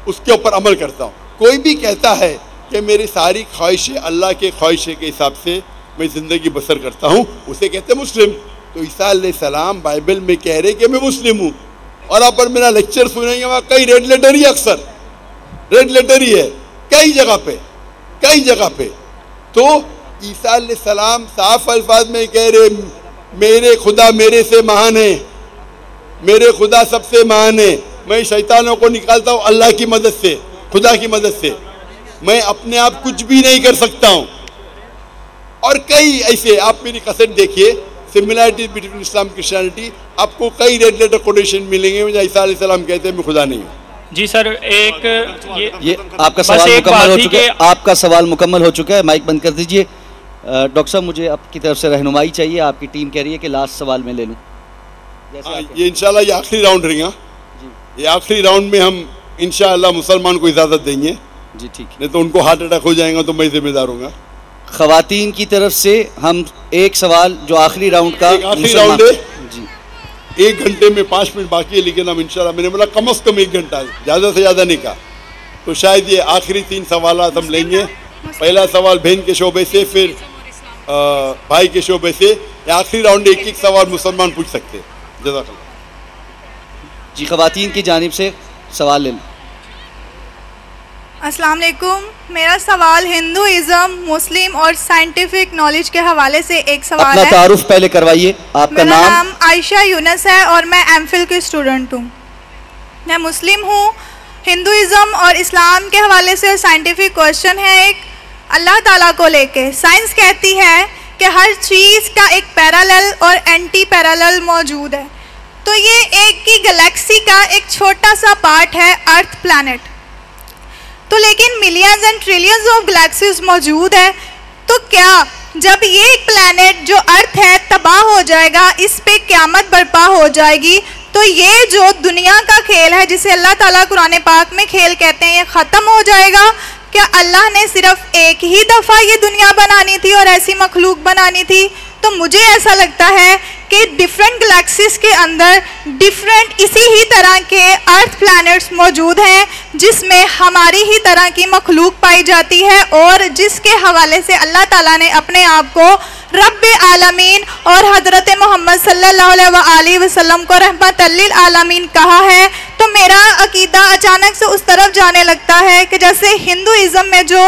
उसके ऊपर अमल करता हूं। कोई भी कहता है कि मेरी सारी ख्वाहिशें अल्लाह के ख्वाहिशें के हिसाब से मैं जिंदगी बसर करता हूं, उसे कहते हैं मुस्लिम। तो ईसा अलैहिस्सलाम बाइबल में कह रहे कि मैं मुस्लिम हूं, और आप पर मेरा लेक्चर सुनेंगे वहां कई रेड लेटर ही, अक्सर रेड लेटर ही है कई जगह पे, कई जगह पे। तो ईसा अलैहिस्सलाम साफ अल्फाज में कह रहे मेरे खुदा मेरे से महान है, मेरे खुदा सबसे महान है, मैं शैतानों को निकालता हूं अल्लाह की मदद से, खुदा की मदद से, मैं अपने आप कुछ भी नहीं कर सकता हूं। और कई ऐसे, आप मेरी कैसेट देखिए, सिमिलैरिटी बिटवीन इस्लाम क्रिश्चियनिटी, आपको कई रेड लेटर कोटेशन मिलेंगे मुझे ईसा अलैहिस्सलाम कहते हैं मैं खुदा नहीं हूँ। जी सर, एक ये आपका सवाल मुकम्मल हो चुका है, आपका सवाल मुकम्मल हो चुका है, माइक बंद कर दीजिए। डॉक्टर साहब मुझे आपकी तरफ से रहनुमाई चाहिए, आपकी टीम कह रही है कि लास्ट सवाल में ले लूँ। ये इंशाल्लाह ये आखिरी राउंड रहेगा, ये आखिरी राउंड में हम इंशाल्लाह मुसलमान को इजाज़त देंगे। जी ठीक, नहीं तो उनको हार्ट अटैक हो जाएगा तो मैं जिम्मेदार हूँगा। खवातीन की तरफ से हम एक सवाल जो आखिरी राउंड का, आखिरी राउंड है जी, 1 घंटे में 5 मिनट बाकी है, लेकिन हम इंशाल्लाह, मैंने बोला कम से कम 1 घंटा, ज़्यादा से ज़्यादा नहीं कहा, तो शायद ये आखिरी 3 सवाल हम लेंगे। पहला सवाल बहन के शोबे से, फिर भाई के शोबे से, आखिरी राउंड 1-1 सवाल मुसलमान पूछ सकते हैं। जज़ाकल्लाह। जी खवातीन की जानिब से सवाल ले लें। अस्सलाम वालेकुम, मेरा सवाल हिंदुइज़्म, मुस्लिम और साइंटिफिक नॉलेज के हवाले से एक सवाल है। अपना तारुफ पहले करवाइए, आपका मेरा नाम आयशा यूनस है और मैं एमफिल की स्टूडेंट हूँ। मैं मुस्लिम हूँ। हिंदुइज़्म और इस्लाम के हवाले से साइंटिफिक क्वेश्चन है एक, अल्लाह ताला को लेके। साइंस कहती है कि हर चीज़ का एक पैरेलल और एंटी पैरेलल मौजूद है, तो ये एक ही गैलेक्सी का एक छोटा सा पार्ट है अर्थ प्लैनेट। तो लेकिन millions and trillions of galaxies मौजूद है, तो क्या जब ये प्लैनेट जो अर्थ है तबाह हो जाएगा, इस पे क़यामत बर्पा हो जाएगी, तो ये जो दुनिया का खेल है जिसे अल्लाह ताला कुरान पाक में खेल कहते हैं, ये ख़त्म हो जाएगा? क्या अल्लाह ने सिर्फ एक ही दफ़ा ये दुनिया बनानी थी और ऐसी मखलूक बनानी थी? तो मुझे ऐसा लगता है कि डिफरेंट गैलेक्सीज के अंदर डिफरेंट इसी ही तरह के अर्थ प्लैनेट्स मौजूद हैं जिसमें हमारी ही तरह की मखलूक पाई जाती है, और जिसके हवाले से अल्लाह ताला ने अपने आप को रब्बे आलमीन और हज़रत मोहम्मद सल्लल्लाहु अलैहि वसल्लम को रहमतुल लिल आलमीन कहा है। तो मेरा अकीदा अचानक से उस तरफ जाने लगता है कि जैसे हिंदुइज़्म में जो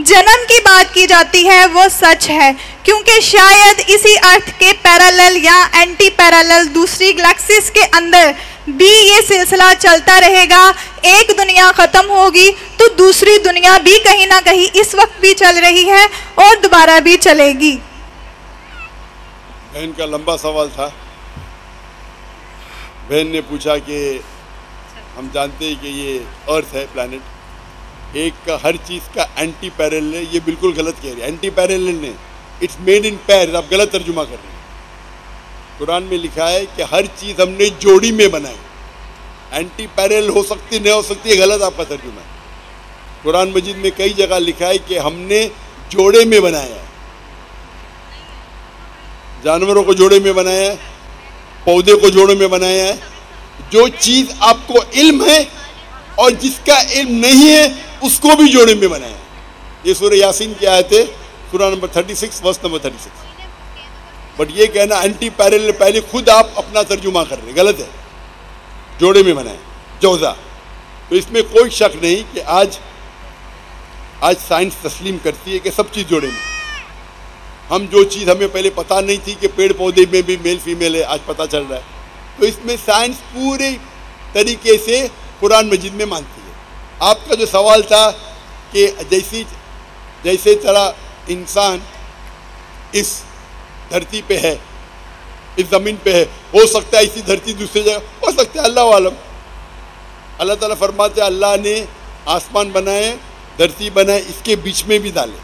जन्म की बात की जाती है वो सच है, क्योंकि शायद इसी अर्थ के पैरेलल या एंटी पैरेलल दूसरी गैलेक्सीज के अंदर भी ये सिलसिला चलता रहेगा। एक दुनिया ख़त्म होगी तो दूसरी दुनिया भी कहीं ना कहीं इस वक्त भी चल रही है और दोबारा भी चलेगी। बहन का लंबा सवाल था। बहन ने पूछा कि हम जानते हैं कि ये अर्थ है प्लैनेट, एक का हर चीज़ का एंटी पैरेलल है, ये बिल्कुल गलत कह रही है। एंटी पैरेलल ने इट्स मेड इन पैर, आप गलत तर्जुमा कर रहे हैं। कुरान में लिखा है कि हर चीज़ हमने जोड़ी में बनाई। एंटी पैरेलल हो सकती नहीं हो सकती है, गलत आपका तर्जुमा है। कुरान मजीद में कई जगह लिखा है कि हमने जोड़े में बनाया है, जानवरों को जोड़े में बनाया है, पौधे को जोड़े में बनाया है। जो चीज़ आपको इल्म है और जिसका इल्म नहीं है उसको भी जोड़े में बनाया है। ये सूरह यासीन की आयत है, सूरह नंबर 36 वर्स नंबर 36। बट ये कहना एंटी पैरेलल, पहले खुद आप अपना तर्जुमा कर रहे हैं, गलत है। जोड़े में बनाए जौजा, तो इसमें कोई शक नहीं कि आज साइंस तस्लीम करती है कि सब चीज़ जोड़े में। हम जो चीज़ हमें पहले पता नहीं थी कि पेड़ पौधे में भी मेल फीमेल है, आज पता चल रहा है। तो इसमें साइंस पूरे तरीके से कुरान मजीद में मानती है। आपका जो सवाल था कि जैसे तरह इंसान इस धरती पे है, इस ज़मीन पे है, हो सकता है इसी धरती दूसरी जगह हो सकता है, अल्लाह आलम। अल्लाह ताला फरमाते हैं अल्लाह ने आसमान बनाए, धरती बनाए, इसके बीच में भी डाले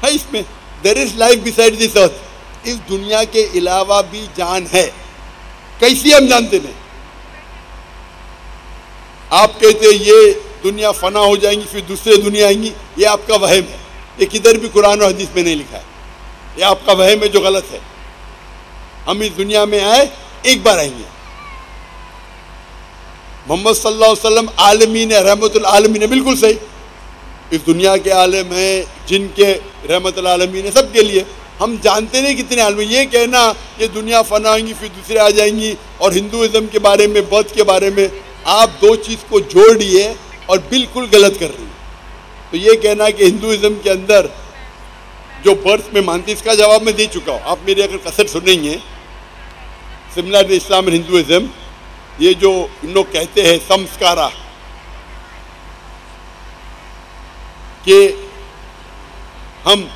है। इसमें there is life beside this earth, इस दुनिया के अलावा भी जान है। कैसी हम जानते नहीं। आप कहते हैं ये दुनिया फना हो जाएंगी फिर दूसरे दुनिया आएंगी, ये आपका वहम है। ये किधर भी कुरान और हदीस में नहीं लिखा है, ये आपका वहम है जो गलत है। हम इस दुनिया में आए, एक बार आएंगे। मोहम्मद सल्लल्लाहु अलैहि वसल्लम आलमीन है, रहमतुल आलमीन है, बिल्कुल सही। इस दुनिया के आलम हैं, जिनके रहमतुल आलमीन है, सबके लिए। हम जानते नहीं कितने आलम। ये कहना ये दुनिया फना होंगी फिर दूसरे आ जाएंगी, और हिंदुइज्म के बारे में, बौद्ध के बारे में आप दो चीज़ को जोड़ दिए और बिल्कुल गलत कर रही है। तो ये कहना कि हिंदुइज्म के अंदर जो बर्थ में मानती, इसका जवाब मैं दे चुका हूँ। आप मेरी अगर कसर सुनेंगे, सिमिलर इस्लाम एंड हिंदुइज्म, ये जो इन लोग कहते हैं संस्कारा, कि हम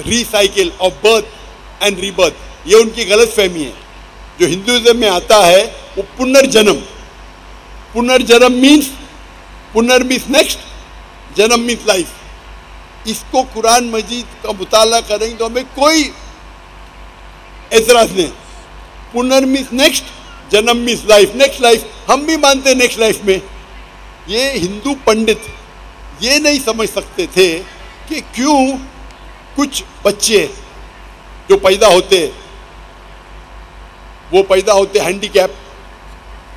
recycle of birth and rebirth, ये उनकी गलत फहमी है। जो हिंदुइज्म में आता है वो पुनर्जन्म, पुनर्जन्म मीन्स नेक्स्ट, जन्म मीन्स लाइफ। इसको कुरान मजीद का मुताला करेंगे तो हमें कोई एतराज नहीं। पुनर् मीन्स नेक्स्ट, जन्म मीन्स लाइफ, नेक्स्ट लाइफ। हम भी मानते हैं नेक्स्ट लाइफ में। ये हिंदू पंडित ये नहीं समझ सकते थे कि क्यों कुछ बच्चे जो पैदा होते, वो पैदा होते हैंडीकैप,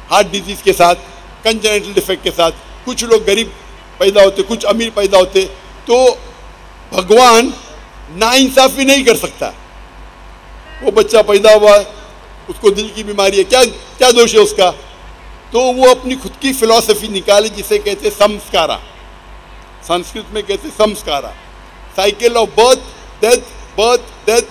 हार्ट डिजीज के साथ, कंजेनिटल डिफेक्ट के साथ। कुछ लोग गरीब पैदा होते, कुछ अमीर पैदा होते। तो भगवान नाइंसाफ़ी नहीं कर सकता। वो बच्चा पैदा हुआ, उसको दिल की बीमारी है, क्या क्या दोष है उसका? तो वो अपनी खुद की फिलॉसफी निकाले जिसे कहते संस्कारा, संस्कृत में कहते संस्कारा। साइकिल ऑफ बर्थ डेथ,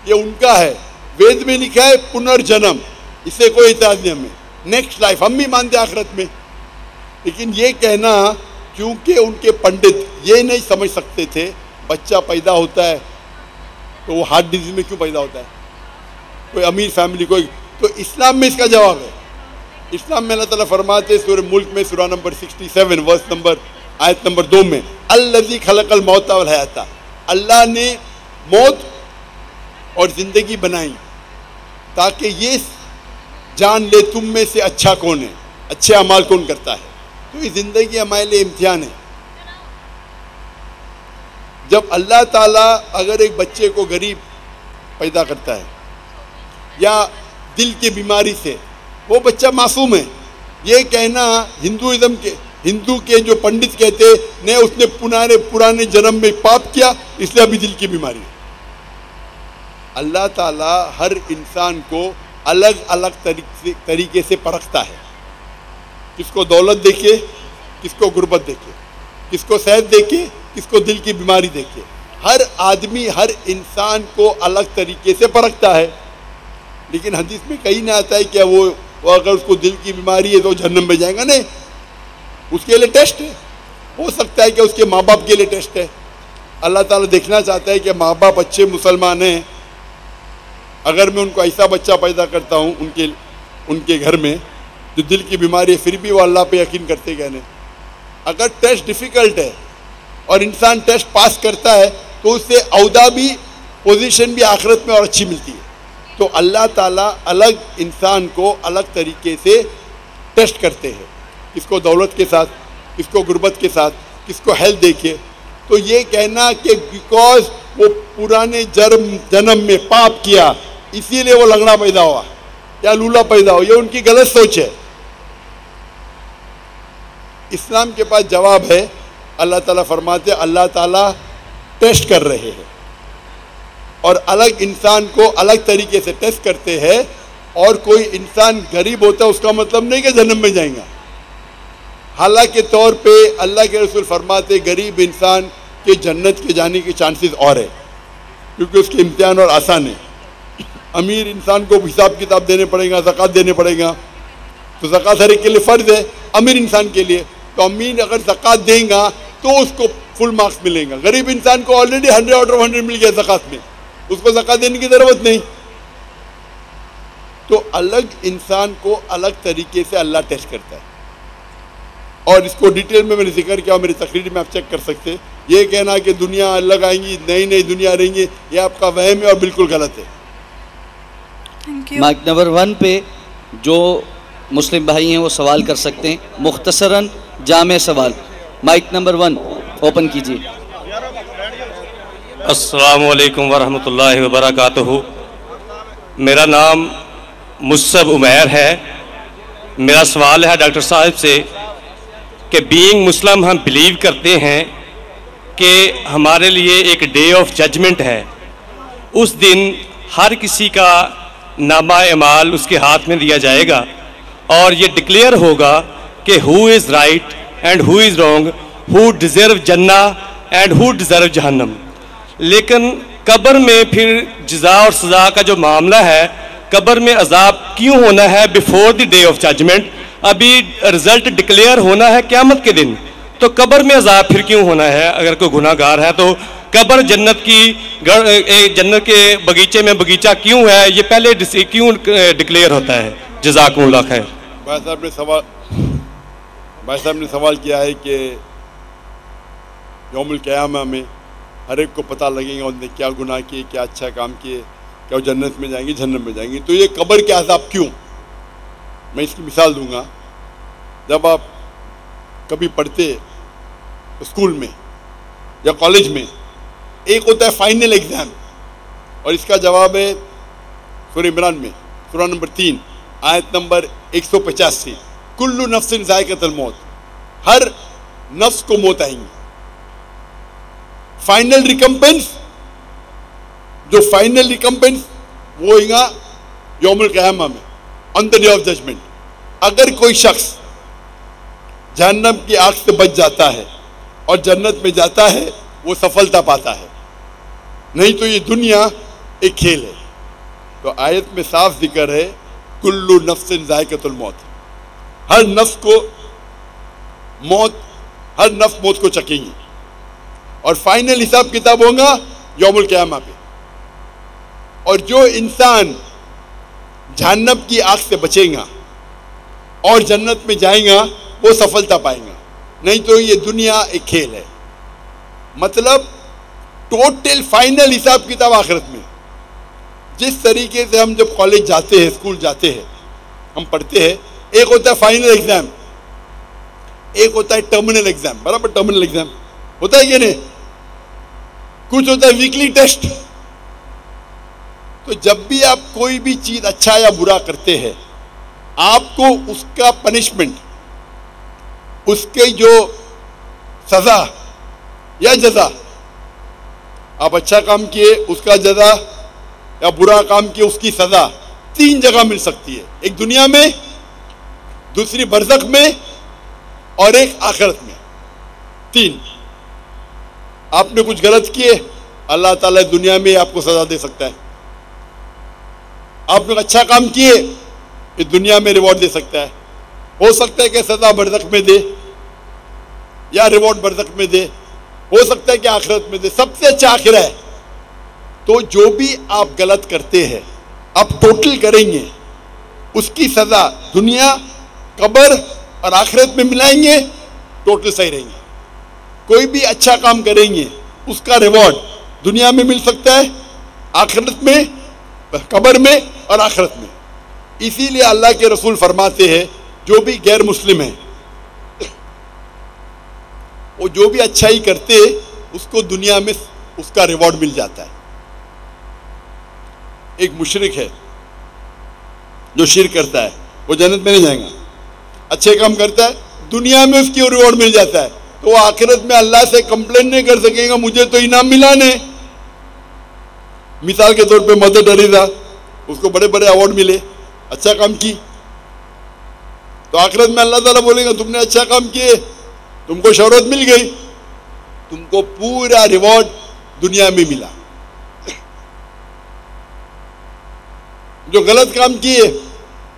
ये उनका है। वेद में लिखा है पुनर्जन्म, इससे कोई इतराज नहीं हमें। नेक्स्ट लाइफ हम भी मानते आखिरत में, लेकिन ये कहना क्योंकि उनके पंडित ये नहीं समझ सकते थे बच्चा पैदा होता है तो वो हार्ट डिजीज में क्यों पैदा होता है, कोई अमीर फैमिली कोई। तो इस्लाम में इसका जवाब है। इस्लाम में अल्लाह ताला फरमाते सूरह मुल्क में सूरह नंबर 67 वर्स नंबर आयत नंबर 2 में, अल्लज़ी खलक़ल मौत वल हयाता, अल्लाह ने मौत और ज़िंदगी बनाई ताकि ये जान ले तुम में से अच्छा कौन है, अच्छे अमाल कौन करता है। तो ये ज़िंदगी हमारे लिए इम्तिहान है। जब अल्लाह ताला अगर एक बच्चे को गरीब पैदा करता है या दिल की बीमारी से, वो बच्चा मासूम है। ये कहना हिंदू के जो पंडित कहते ने उसने पुराने जन्म में पाप किया इसलिए अभी दिल की बीमारी है। अल्लाह ताला हर इंसान को अलग अलग तरीके से परखता है। किसको दौलत देखे, किसको गुर्बत देखे, किसको सेहत देखे, किसको दिल की बीमारी देखे। हर आदमी हर इंसान को अलग तरीके से परखता है। लेकिन हदीस में कहीं ना आता है क्या वो अगर उसको दिल की बीमारी है तो जहन्नम में जाएगा? नहीं, उसके लिए टेस्ट है। हो सकता है कि उसके माँ बाप के लिए टेस्ट है। अल्लाह ताला देखना चाहता है कि माँ बाप अच्छे मुसलमान हैं, अगर मैं उनको ऐसा बच्चा पैदा करता हूँ उनके घर में जो दिल की बीमारी है, फिर भी वो अल्लाह पे यकीन करते क्या नहीं। अगर टेस्ट डिफ़िकल्ट है और इंसान टेस्ट पास करता है तो उससे औदा भी, पोजीशन भी आखिरत में और अच्छी मिलती है। तो अल्लाह ताला अलग इंसान को अलग तरीके से टेस्ट करते हैं, किसको दौलत के साथ, किसको गुर्बत के साथ, किसको हेल्थ देखे। तो ये कहना कि बिकॉज वो पुराने जन्म में पाप किया इसीलिए वो लंगड़ा पैदा हुआ या लूला पैदा हुआ, ये उनकी गलत सोच है। इस्लाम के पास जवाब है। अल्लाह ताला फरमाते अल्लाह ताला टेस्ट कर रहे हैं और अलग इंसान को अलग तरीके से टेस्ट करते हैं। और कोई इंसान गरीब होता है उसका मतलब नहीं कि जन्नत में जाएगा। हालांकि तौर पे अल्लाह के रसूल फरमाते गरीब इंसान के जन्नत के जाने के चांसेस और है, क्योंकि उसके इम्तिहान और आसान है। अमीर इंसान को हिसाब किताब देने पड़ेगा, ज़कात देने पड़ेगा, तो ज़कात हर एक के लिए फ़र्ज है। अमीर इंसान के लिए तो अमीर अगर ज़कात देगा तो उसको फुल मार्क्स मिलेगा। गरीब इंसान को ऑलरेडी 100 आउट ऑफ 100 मिल गया ज़कात में, उसको ज़कात देने की ज़रूरत नहीं। तो अलग इंसान को अलग तरीके से अल्लाह टेस्ट करता है। और इसको डिटेल में मैंने जिक्र किया, मेरी तकरीर में आप चेक कर सकते। ये कहना कि दुनिया अलग आएंगी, नई नई दुनिया रहेंगी, ये आपका वहम है और बिल्कुल गलत है। माइक नंबर 1 पे जो मुस्लिम भाई हैं वो सवाल कर सकते हैं, मुख्तसरन जामे सवाल। माइक नंबर 1 ओपन कीजिए। अस्सलामु अलैकुम वरहमतुल्लाहि वबरकातुहू। मेरा नाम मुसब उमैर है। मेरा सवाल है डॉक्टर साहब से कि बीइंग मुस्लिम हम बिलीव करते हैं कि हमारे लिए एक डे ऑफ जजमेंट है। उस दिन हर किसी का नामा एमाल उसके हाथ में दिया जाएगा और ये डिक्लेयर होगा कि who is right and who is wrong, who deserve जन्ना एंड हु डिज़र्व जहन्नम। लेकिन कब्र में फिर जज़ा और सज़ा का जो मामला है, कब्र में अजाब क्यों होना है before the day of judgement? अभी रिजल्ट डिक्लेयर होना है क़यामत के दिन, तो कब्र में अजाब फिर क्यों होना है? अगर कोई गुनाहगार है तो कब्र जन्नत के बगीचे में बगीचा क्यों है, ये पहले क्यों डिक्लेयर होता है? जज़ाकुमुल्लाह खैर। भाई साहब ने सवाल किया है कि यौमुल क़यामा में हर एक को पता लगेगा उन्होंने क्या गुनाह किए, क्या अच्छा काम किए, क्या वो जन्नत में जाएंगे, जहन्नम में जाएंगे। तो ये कब्र के अज़ाब क्यों? मैं इसकी मिसाल दूंगा। जब आप कभी पढ़ते स्कूल में या कॉलेज में, एक होता है फाइनल एग्ज़ाम और इसका जवाब है सूरह इमरान में सूरह नंबर 3 आयत नंबर 185, कुल्लु नफ्सिन ज़ाइक़तुल मौत, हर नफ्स को मौत आएंगी। फाइनल रिकम्पेंस, जो फाइनल रिकम्पेंस वो होगा यौमुल क़यामा में, on the day of judgement. अगर कोई शख्स जहन्नम की आग से बच जाता है और जन्नत में जाता है, वो सफलता पाता है, नहीं तो ये दुनिया एक खेल है। तो आयत में साफ जिक्र है कुल्लु नफ्सिन ज़ाइक़तुल मौत, हर नफ्स को मौत, हर नफ्स मौत को चखेंगी और फाइनल हिसाब किताब होगा यौमुल क़यामा पे। और जो इंसान जहन्नम की आग से बचेगा और जन्नत में जाएगा वो सफलता पाएगा, नहीं तो ये दुनिया एक खेल है। मतलब टोटल फाइनल हिसाब किताब आखिरत में। जिस तरीके से हम जब कॉलेज जाते हैं, स्कूल जाते हैं, हम पढ़ते हैं, एक होता है फाइनल एग्जाम, एक होता है टर्मिनल एग्जाम। बराबर टर्मिनल एग्जाम होता है कि नहीं? कुछ होता है वीकली टेस्ट, तो जब भी आप कोई भी चीज अच्छा या बुरा करते हैं, आपको उसका पनिशमेंट, उसके जो सजा या जजा, आप अच्छा काम किए उसका जजा या बुरा काम किए उसकी सजा 3 जगह मिल सकती है। एक दुनिया में, दूसरी बरज़ख में और एक आखिरत में। 3। आपने कुछ गलत किए, अल्लाह ताला दुनिया में आपको सजा दे सकता है। आपने अच्छा काम किए, ये दुनिया में रिवॉर्ड दे सकता है। हो सकता है कि सजा बरज़ख में दे या रिवॉर्ड बरज़ख में दे, हो सकता है कि आखिरत में दे। सबसे अच्छा आखिर है। तो जो भी आप गलत करते हैं, आप टोटल करेंगे, उसकी सजा दुनिया, कब्र और आखिरत में मिलाएंगे, टोटल सही रहेंगे। कोई भी अच्छा काम करेंगे, उसका रिवॉर्ड दुनिया में मिल सकता है, आखिरत में, कब्र में और आखिरत में। इसीलिए अल्लाह के रसूल फरमाते हैं, जो भी गैर मुस्लिम है वो जो भी अच्छाई करते उसको दुनिया में उसका रिवॉर्ड मिल जाता है। एक मुशरिक है जो शिर्क करता है, वो जन्नत में नहीं जाएगा। अच्छे काम करता है, दुनिया में उसकी रिवॉर्ड मिल जाता है, तो वो आखिरत में अल्लाह से कंप्लेन नहीं कर सकेगा, मुझे तो इनाम मिला नहीं। मिसाल के तौर पे मदर टेरेसा, उसको बड़े बड़े अवार्ड मिले, अच्छा काम की, तो आखिरत में अल्लाह ताला बोलेगा तुमने अच्छा काम किए, तुमको शोहरत मिल गई, तुमको पूरा रिवॉर्ड दुनिया में मिला। जो गलत काम किए,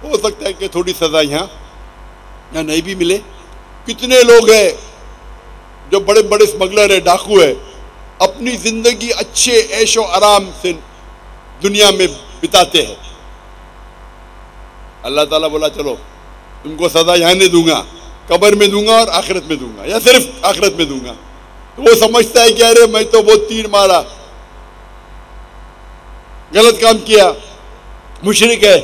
हो सकता है कि थोड़ी सजा यहाँ नहीं भी मिले। कितने लोग हैं जो बड़े बड़े स्मगलर है, डाकू है, अपनी जिंदगी अच्छे ऐशो आराम से दुनिया में बिताते हैं। अल्लाह ताला बोला चलो तुमको सजा यहाँ नहीं दूंगा, कब्र में दूंगा और आखिरत में दूंगा, या सिर्फ आखिरत में दूंगा। तो वो समझता है कि अरे मैं तो बहुत तीर मारा, गलत काम किया, मुशरिक है,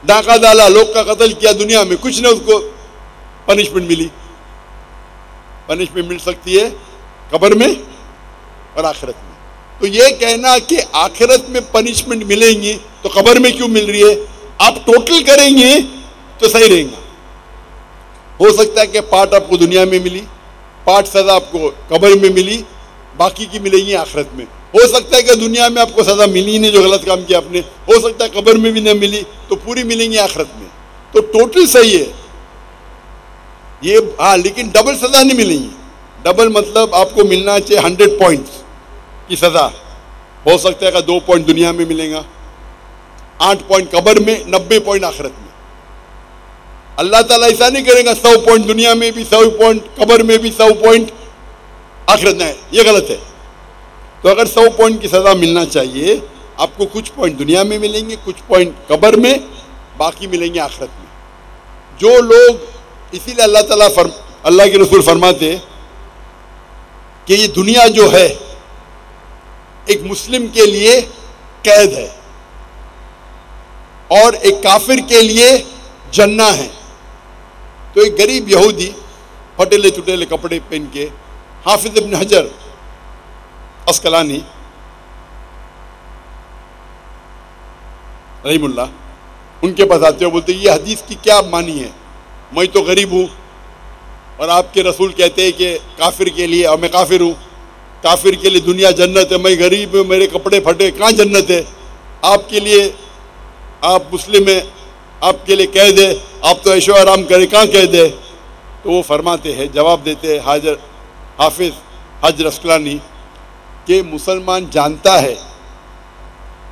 डाका डाला, लोग का कत्ल किया, दुनिया में कुछ नहीं उसको पनिशमेंट मिली। पनिशमेंट मिल सकती है कब्र में और आखिरत में। तो ये कहना कि आखिरत में पनिशमेंट मिलेंगी तो कब्र में क्यों मिल रही है, आप टोटल करेंगे तो सही रहेगा। हो सकता है कि पार्ट आपको दुनिया में मिली, पार्ट सजा आपको कब्र में मिली, बाकी की मिलेंगी आखिरत में। हो सकता है कि दुनिया में आपको सजा मिली नहीं जो गलत काम किया आपने, हो सकता है कब्र में भी नहीं मिली तो पूरी मिलेंगी आखिरत में। तो टोटल सही है ये, हाँ, लेकिन डबल सजा नहीं मिलेंगी। डबल मतलब आपको मिलना चाहिए 100 पॉइंट्स की सजा, हो सकता है कि 2 पॉइंट दुनिया में मिलेगा, 8 पॉइंट कब्र में, 90 पॉइंट आखिरत में। अल्लाह ताला ऐसा नहीं करेगा 100 पॉइंट दुनिया में भी, 100 पॉइंट कब्र में भी, 100 पॉइंट आखिरत में। ये गलत है। तो अगर 100 पॉइंट की सजा मिलना चाहिए, आपको कुछ पॉइंट दुनिया में मिलेंगे, कुछ पॉइंट कब्र में, बाकी मिलेंगे आखिरत में। जो लोग, इसीलिए अल्लाह के रसूल फरमाते कि ये दुनिया जो है एक मुस्लिम के लिए कैद है और एक काफिर के लिए जन्ना है। तो एक गरीब यहूदी फटेले चुटेले कपड़े पहन के, हाफिज इब्न हजर अस्कलानी रहीमुल्लाह, उनके पास आते हो, बोलते ये हदीस की क्या मानी है, मैं तो गरीब हूँ और आपके रसूल कहते हैं कि काफिर के लिए, और मैं काफिर हूँ, काफिर के लिए दुनिया जन्नत है, मैं गरीब हूँ, मेरे कपड़े फटे, कहाँ जन्नत है? आपके लिए, आप मुस्लिम हैं, आपके लिए कैद है, आप तो ऐशो आराम करें, कहाँ कैद है? तो वो फरमाते हैं, जवाब देते हैं हाफिज हजर अस्कलानी कि मुसलमान जानता है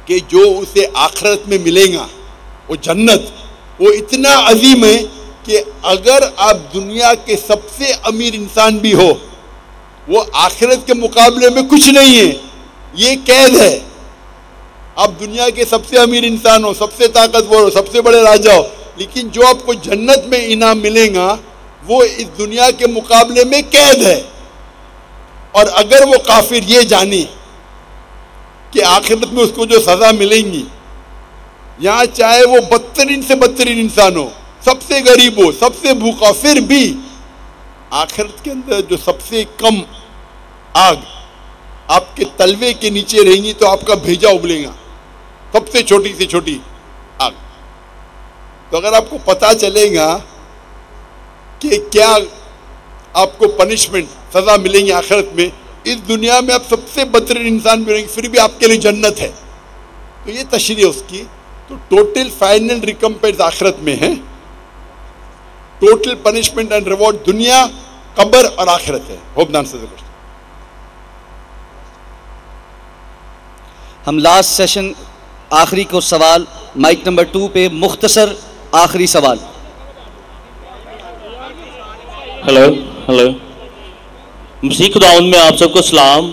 कि जो उसे आखिरत में मिलेगा वो जन्नत, वो इतना अजीम है कि अगर आप दुनिया के सबसे अमीर इंसान भी हो, वो आखिरत के मुकाबले में कुछ नहीं है, ये कैद है। आप दुनिया के सबसे अमीर इंसान हो, सबसे ताकतवर हो, सबसे बड़े राजा हो, लेकिन जो आपको जन्नत में इनाम मिलेगा वो इस दुनिया के मुकाबले में कैद है। और अगर वो काफिर ये जाने कि आखिरत में उसको जो सजा मिलेंगी, यहाँ चाहे वो बदतरीन से बदतरीन इंसान हो, सबसे गरीब हो, सबसे भूखा, फिर भी आखिरत के अंदर जो सबसे कम आग आपके तलवे के नीचे रहेंगी तो आपका भेजा उबलेगा। सबसे छोटी से छोटी आग। तो अगर आपको पता चलेगा कि क्या आपको पनिशमेंट सज़ा मिलेंगी आखिरत में, इस दुनिया में आप सबसे बदतरीन इंसान भी रहेंगे फिर भी आपके लिए जन्नत है, तो ये तशरीह उसकी। तो टोटल फाइनल रिकम्पेंस आखिरत में है, टोटल पनिशमेंट एंड रिवॉर्ड दुनिया, कब्र और आखिरत है। Hope the answer the question. हम लास्ट सेशन आखिरी को सवाल माइक नंबर 2 पे मुख्तसर आखिरी सवाल। हेलो हेलो, मसीह खुदाउन में आप सबको सलाम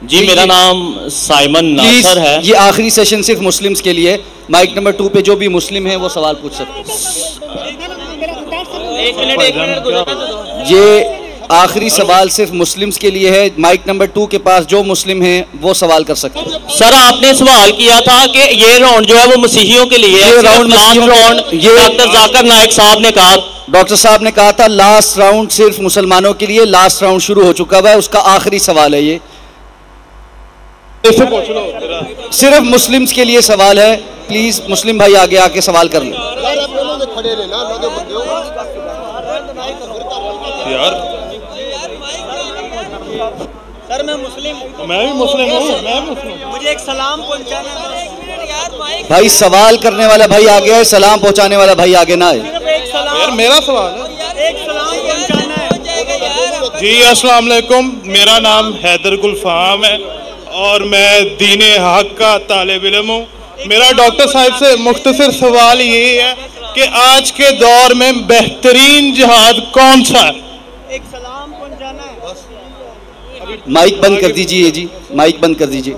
जी। मेरा नाम साइमन नासर है। ये आखिरी सेशन सिर्फ मुस्लिम्स के लिए। माइक नंबर 2 पे जो भी मुस्लिम है वो सवाल पूछ सकते हैं। ये आखिरी सवाल सिर्फ मुस्लिम्स के लिए है। माइक नंबर 2 के पास जो मुस्लिम हैं वो सवाल कर सकते हैं। सर आपने सवाल किया था कि ये राउंड जो है वो मसीहियों के लिए है। ये राउंड ये डॉक्टर जाकिर नाइक साहब ने कहा, डॉक्टर साहब ने कहा था लास्ट राउंड सिर्फ मुसलमानों के लिए। लास्ट राउंड शुरू हो चुका है, उसका आखिरी सवाल है ये। सिर्फ मुस्लिम्स के लिए सवाल है। प्लीज मुस्लिम भाई आगे आके सवाल कर लें। सर मैं मुस्लिम हूँ। मैं भी मुस्लिम हूँ। मुझे एक सलाम पहुँचाना है। भाई सवाल करने वाला भाई आगे है, सलाम पहुंचाने वाला भाई आगे ना है। यार मेरा सवाल है। एक सलाम पहुँचाना है। जी अस्सलाम वालेकुम, मेरा नाम हैदर गुलफाम है और मैं दीन हक का तालिब इल्म हूँ। मेरा डॉक्टर साहब से मुख्तसर सवाल यही है कि आज के दौर में बेहतरीन जिहाद कौन सा है? एक सलाम पहुँचाना है। माइक बंद कर दीजिए जी, माइक बंद कर दीजिए।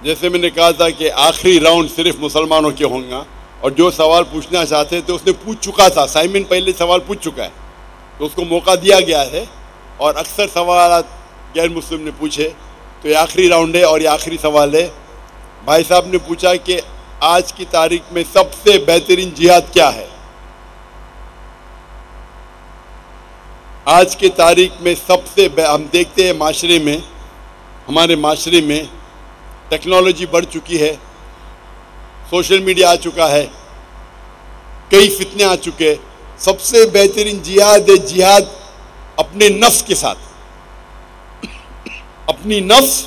जैसे मैंने कहा था कि आखिरी राउंड सिर्फ मुसलमानों के होंगे और जो सवाल पूछना चाहते थे उसने पूछ चुका था। साइमन पहले सवाल पूछ चुका है तो उसको मौका दिया गया है और अक्सर सवाल गैर मुस्लिम ने पूछे, तो ये आखिरी राउंड है और ये आखिरी सवाल है। भाई साहब ने पूछा कि आज की तारीख में सबसे बेहतरीन जिहाद क्या है। आज की तारीख में सबसे हम देखते हैं माशरे में, हमारे माशरे में टेक्नोलॉजी बढ़ चुकी है, सोशल मीडिया आ चुका है, कई फितने आ चुके। सबसे बेहतरीन जिहाद है जिहाद अपने नफ्स के साथ, अपनी नफ्स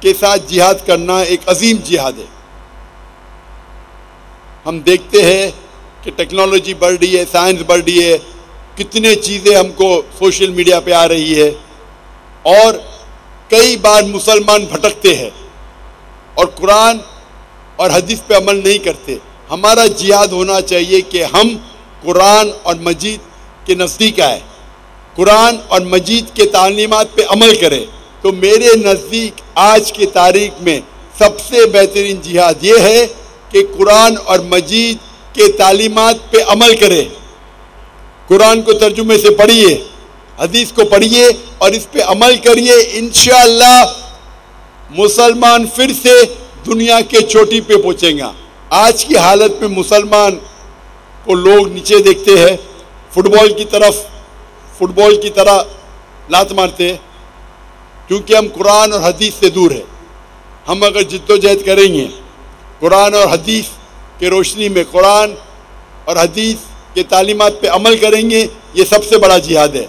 के साथ जिहाद करना एक अजीम जिहाद है। हम देखते हैं कि टेक्नोलॉजी बढ़ रही है, साइंस बढ़ रही है, कितने चीज़ें हमको सोशल मीडिया पे आ रही है और कई बार मुसलमान भटकते हैं और कुरान और हदीस पे अमल नहीं करते। हमारा जिहाद होना चाहिए कि हम कुरान और मजीद के नज़दीक आए, कुरान और मजीद के तालीमात पे अमल करें। तो मेरे नज़दीक आज की तारीख में सबसे बेहतरीन जिहाद ये है कि कुरान और मजीद के तालीमात पे अमल करें। कुरान को तर्जुमे से पढ़िए, हदीस को पढ़िए और इस पे अमल करिए। इंशाअल्लाह मुसलमान फिर से दुनिया के चोटी पे पहुँचेगा। आज की हालत में मुसलमान को लोग नीचे देखते हैं, फुटबॉल की तरह लात मारते हैं, क्योंकि हम कुरान और हदीस से दूर हैं। हम अगर जिद्दोजहद करेंगे कुरान और हदीस के रोशनी में, कुरान और हदीस के तालीमात पे अमल करेंगे, ये सबसे बड़ा जिहाद है।